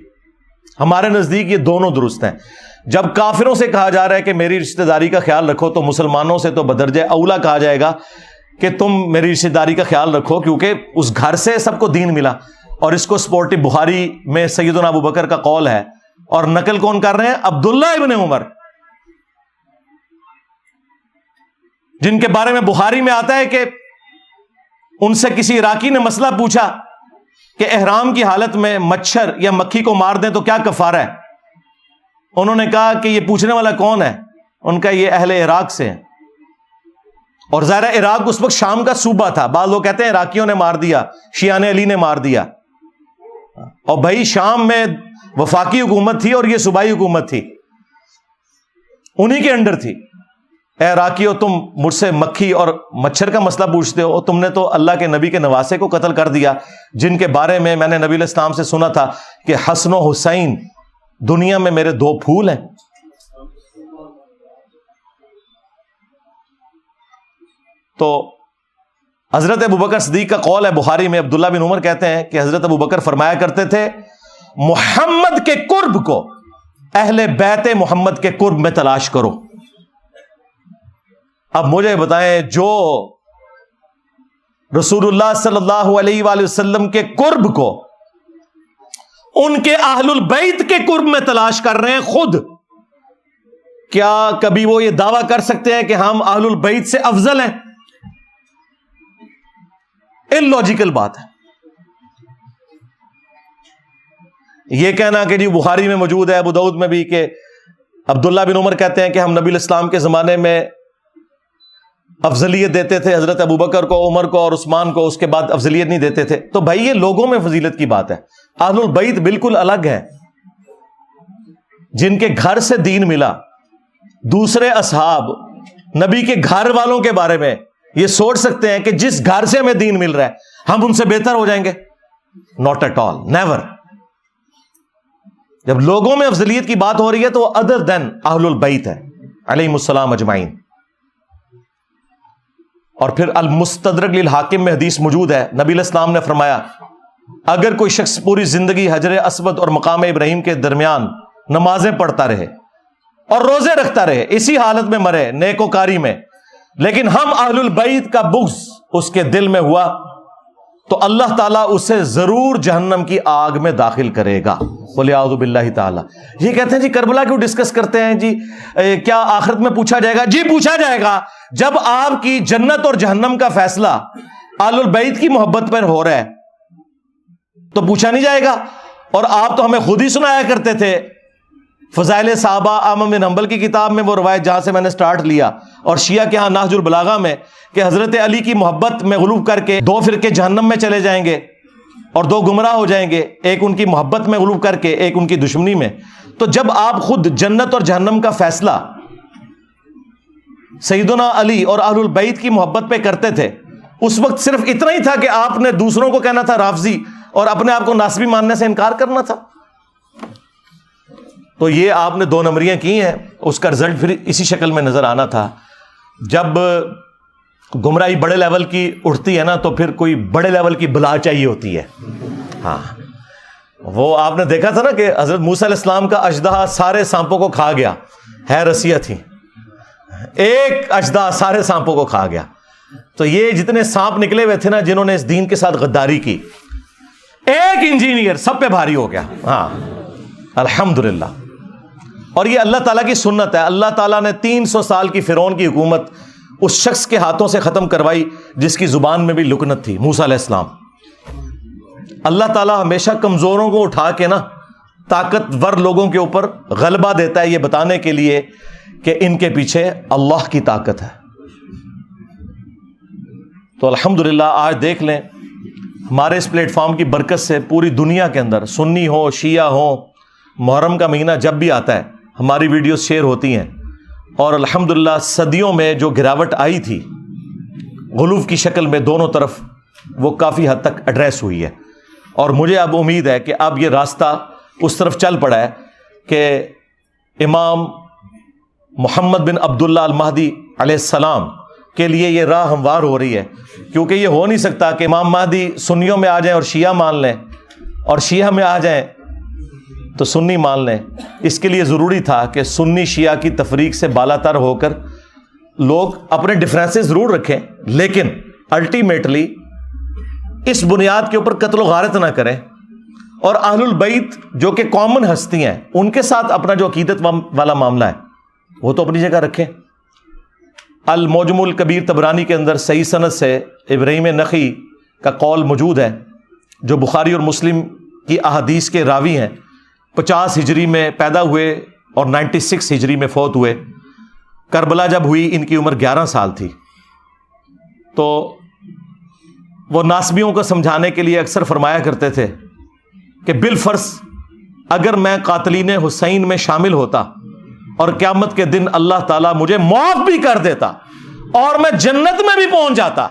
ہمارے نزدیک یہ دونوں درست ہیں. جب کافروں سے کہا جا رہا ہے کہ میری رشتہ داری کا خیال رکھو, تو مسلمانوں سے تو بدرجہ اولا کہا جائے گا کہ تم میری رشتہ داری کا خیال رکھو, کیونکہ اس گھر سے سب کو دین ملا. اور اس کو سپورٹی بخاری میں سیدنا ابو بکر کا قول ہے, اور نقل کون کر رہے ہیں؟ عبداللہ ابن عمر, جن کے بارے میں بخاری میں آتا ہے کہ ان سے کسی عراقی نے مسئلہ پوچھا کہ احرام کی حالت میں مچھر یا مکھی کو مار دیں تو کیا کفارہ ہے. انہوں نے کہا کہ یہ پوچھنے والا کون ہے؟ ان کا یہ اہل عراق سے ہے. اور ظاہر عراق اس وقت شام کا صوبہ تھا. بعض لوگ کہتے ہیں عراقیوں نے مار دیا, شیعان علی نے مار دیا. اور بھائی شام میں وفاقی حکومت تھی اور یہ صوبائی حکومت تھی, انہی کے انڈر تھی. اے عراقیوں, تم مجھ سے مکھی اور مچھر کا مسئلہ پوچھتے ہو, تم نے تو اللہ کے نبی کے نواسے کو قتل کر دیا, جن کے بارے میں نے نبی علیہ السلام سے سنا تھا کہ حسن و حسین دنیا میں میرے دو پھول ہیں. تو حضرت ابوبکر صدیق کا قول ہے بخاری میں, عبداللہ بن عمر کہتے ہیں کہ حضرت ابوبکر فرمایا کرتے تھے محمد کے قرب کو اہل بیت محمد کے قرب میں تلاش کرو. اب مجھے بتائیں, جو رسول اللہ صلی اللہ علیہ وآلہ وسلم کے قرب کو ان کے اہل البیت کے قرب میں تلاش کر رہے ہیں خود, کیا کبھی وہ یہ دعویٰ کر سکتے ہیں کہ ہم اہل البیت سے افضل ہیں؟ اللاجیکل بات ہے. یہ کہنا کہ جی بخاری میں موجود ہے, ابو داؤد میں بھی, کہ عبداللہ بن عمر کہتے ہیں کہ ہم نبی علیہ السلام کے زمانے میں افضلیت دیتے تھے حضرت ابوبکر کو، عمر کو اور عثمان کو، اس کے بعد افضلیت نہیں دیتے تھے. تو بھائی یہ لوگوں میں فضیلت کی بات ہے. اہل البیت بالکل الگ ہے، جن کے گھر سے دین ملا. دوسرے اصحاب نبی کے گھر والوں کے بارے میں یہ سوچ سکتے ہیں کہ جس گھر سے ہمیں دین مل رہا ہے ہم ان سے بہتر ہو جائیں گے؟ Not at all, never. جب لوگوں میں افضلیت کی بات ہو رہی ہے تو وہ ادر دین اہل البیت ہے علیہم السلام اجمعین. اور پھر المستدرک للحاکم میں حدیث موجود ہے، نبی علیہ السلام نے فرمایا اگر کوئی شخص پوری زندگی حجر اسود اور مقام ابراہیم کے درمیان نمازیں پڑھتا رہے اور روزے رکھتا رہے، اسی حالت میں مرے نیکوکاری میں، لیکن ہم اہل البیت کا بغض اس کے دل میں ہوا تو اللہ تعالیٰ اسے ضرور جہنم کی آگ میں داخل کرے گا. وَلِعَوْذُ بِاللَّهِ تعالیٰ. یہ کہتے ہیں جی کربلا کیوں ڈسکس کرتے ہیں جی؟ کیا آخرت میں پوچھا جائے گا؟ جی پوچھا جائے گا. جب آپ کی جنت اور جہنم کا فیصلہ اہل البیت کی محبت پر ہو رہا ہے تو پوچھا نہیں جائے گا؟ اور آپ تو ہمیں خود ہی سنایا کرتے تھے فضائل صحابہ احمد بن حنبل کی کتاب میں وہ روایت جہاں سے میں نے سٹارٹ لیا، اور شیعہ کے ہاں نہج البلاغہ میں، کہ حضرت علی کی محبت میں غلوب کر کے 2 فرقے جہنم میں چلے جائیں گے اور 2 گمراہ ہو جائیں گے، ایک ان کی محبت میں غلوب کر کے، ایک ان کی دشمنی میں. تو جب آپ خود جنت اور جہنم کا فیصلہ سیدنا علی اور اہل البیت کی محبت پہ کرتے تھے، اس وقت صرف اتنا ہی تھا کہ آپ نے دوسروں کو کہنا تھا رافضی اور اپنے آپ کو ناسبی ماننے سے انکار کرنا تھا. تو یہ آپ نے 2 نمبریاں کی ہیں، اس کا رزلٹ پھر اسی شکل میں نظر آنا تھا. جب گمراہی بڑے لیول کی اٹھتی ہے نا تو پھر کوئی بڑے لیول کی بلا چاہیے ہوتی ہے. ہاں وہ آپ نے دیکھا تھا نا کہ حضرت موسیٰ علیہ السلام کا اژدہا سارے سانپوں کو کھا گیا، ہے رسیہ تھی، ایک اژدہا سارے سانپوں کو کھا گیا. تو یہ جتنے سانپ نکلے ہوئے تھے نا جنہوں نے اس دین کے ساتھ غداری کی، ایک انجینئر سب پہ بھاری ہو گیا. ہاں الحمدللہ. اور یہ اللہ تعالیٰ کی سنت ہے. اللہ تعالیٰ نے 300 سال کی فرعون کی حکومت اس شخص کے ہاتھوں سے ختم کروائی جس کی زبان میں بھی لکنت تھی، موسیٰ علیہ السلام. اللہ تعالیٰ ہمیشہ کمزوروں کو اٹھا کے نا طاقتور لوگوں کے اوپر غلبہ دیتا ہے، یہ بتانے کے لیے کہ ان کے پیچھے اللہ کی طاقت ہے. تو الحمدللہ آج دیکھ لیں ہمارے اس پلیٹ فارم کی برکت سے پوری دنیا کے اندر سنی ہو شیعہ ہو، محرم کا مہینہ جب بھی آتا ہے ہماری ویڈیوز شیئر ہوتی ہیں. اور الحمدللہ صدیوں میں جو گراوٹ آئی تھی غلوف کی شکل میں دونوں طرف، وہ کافی حد تک ایڈریس ہوئی ہے. اور مجھے اب امید ہے کہ اب یہ راستہ اس طرف چل پڑا ہے کہ امام محمد بن عبداللہ المہدی علیہ السلام کے لیے یہ راہ ہموار ہو رہی ہے. کیونکہ یہ ہو نہیں سکتا کہ امام مہدی سنیوں میں آ جائیں اور شیعہ مان لیں، اور شیعہ میں آ جائیں تو سنی مان لیں. اس کے لیے ضروری تھا کہ سنی شیعہ کی تفریق سے بالا تر ہو کر لوگ اپنے ڈفرینسز ضرور رکھیں، لیکن الٹیمیٹلی اس بنیاد کے اوپر قتل و غارت نہ کریں. اور اہل البیت جو کہ کامن ہستی ہیں ان کے ساتھ اپنا جو عقیدت والا معاملہ ہے وہ تو اپنی جگہ رکھیں. المعجم الکبیر طبرانی کے اندر صحیح سند سے ابراہیم نخعی کا قول موجود ہے، جو بخاری اور مسلم کی احادیث کے راوی ہیں. 50 ہجری میں پیدا ہوئے اور 96 ہجری میں فوت ہوئے. کربلا جب ہوئی ان کی عمر 11 سال تھی. تو وہ ناسبیوں کو سمجھانے کے لیے اکثر فرمایا کرتے تھے کہ بالفرض اگر میں قاتلین حسین میں شامل ہوتا اور قیامت کے دن اللہ تعالیٰ مجھے معاف بھی کر دیتا اور میں جنت میں بھی پہنچ جاتا،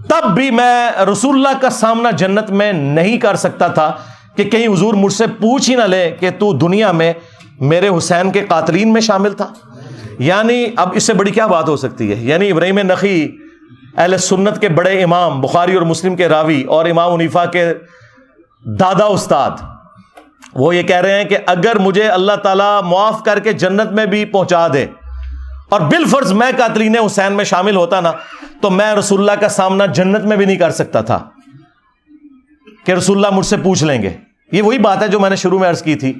تب بھی میں رسول اللہ کا سامنا جنت میں نہیں کر سکتا تھا کہ کہیں حضور مجھ سے پوچھ ہی نہ لے کہ تو دنیا میں میرے حسین کے قاتلین میں شامل تھا. یعنی اب اس سے بڑی کیا بات ہو سکتی ہے؟ یعنی ابراہیم نخعی اہل سنت کے بڑے امام، بخاری اور مسلم کے راوی اور امام حنیفہ کے دادا استاد، وہ یہ کہہ رہے ہیں کہ اگر مجھے اللہ تعالیٰ معاف کر کے جنت میں بھی پہنچا دے اور بالفرض میں قاتلین حسین میں شامل ہوتا نا تو میں رسول اللہ کا سامنا جنت میں بھی نہیں کر سکتا تھا کہ رسول اللہ مجھ سے پوچھ لیں گے. یہ وہی بات ہے جو میں نے شروع میں عرض کی تھی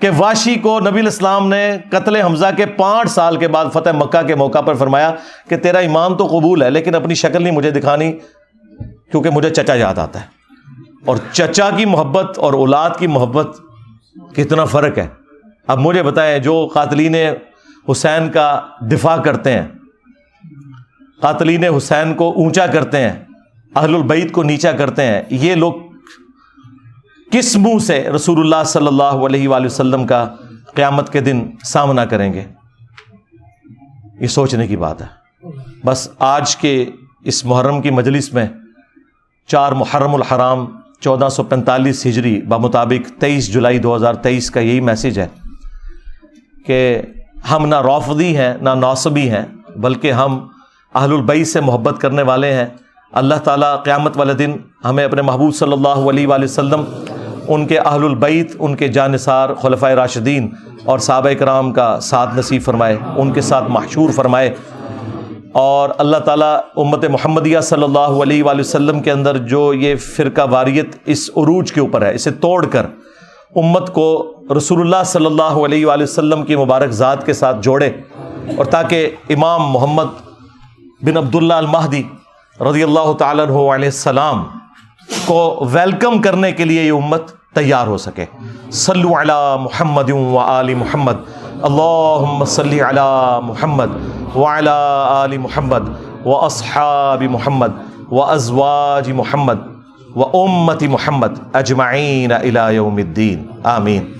کہ واشی کو نبی علیہ السلام نے قتل حمزہ کے 5 سال کے بعد فتح مکہ کے موقع پر فرمایا کہ تیرا ایمان تو قبول ہے لیکن اپنی شکل نہیں مجھے دکھانی کیونکہ مجھے چچا یاد آتا ہے. اور چچا کی محبت اور اولاد کی محبت کتنا فرق ہے. اب مجھے بتائیں جو قاتلین حسین کا دفاع کرتے ہیں قاتلین حسین کو اونچا کرتے ہیں، اہل البیت کو نیچا کرتے ہیں، یہ لوگ کس منہ سے رسول اللہ صلی اللہ علیہ وآلہ وسلم کا قیامت کے دن سامنا کریں گے؟ یہ سوچنے کی بات ہے۔ بس آج کے اس محرم کی مجلس میں 4 محرم الحرام 1445 ہجری بمطابق 23 جولائی 2023 کا یہی میسیج ہے کہ ہم نہ رافضی ہیں نہ ناصبی ہیں، بلکہ ہم اہل البیت سے محبت کرنے والے ہیں۔ اللہ تعالیٰ قیامت والے دن ہمیں اپنے محبوب صلی اللہ علیہ وآلہ وسلم، ان کے اہل البیت، ان کے جانثار خلفائے راشدین اور صحابہ کرام کا ساتھ نصیب فرمائے، ان کے ساتھ محشور فرمائے، اور اللہ تعالیٰ امت محمدیہ صلی اللہ علیہ وآلہ وسلم کے اندر جو یہ فرقہ واریت اس عروج کے اوپر ہے، اسے توڑ کر امت کو رسول اللہ صلی اللہ علیہ وآلہ وسلم کی مبارک ذات کے ساتھ جوڑے، اور تاکہ امام محمد بن عبداللہ المہدی رضی اللہ تعالیٰ عنہ علیہ السلام کو ویلکم کرنے کے لیے یہ امت تیار ہو سکے۔ صلو علی محمد و آل محمد، اللہم صلی علی محمد وعلی آل محمد و اصحاب محمد و ازواج محمد و امت محمد اجمعین الی یوم الدین، آمین۔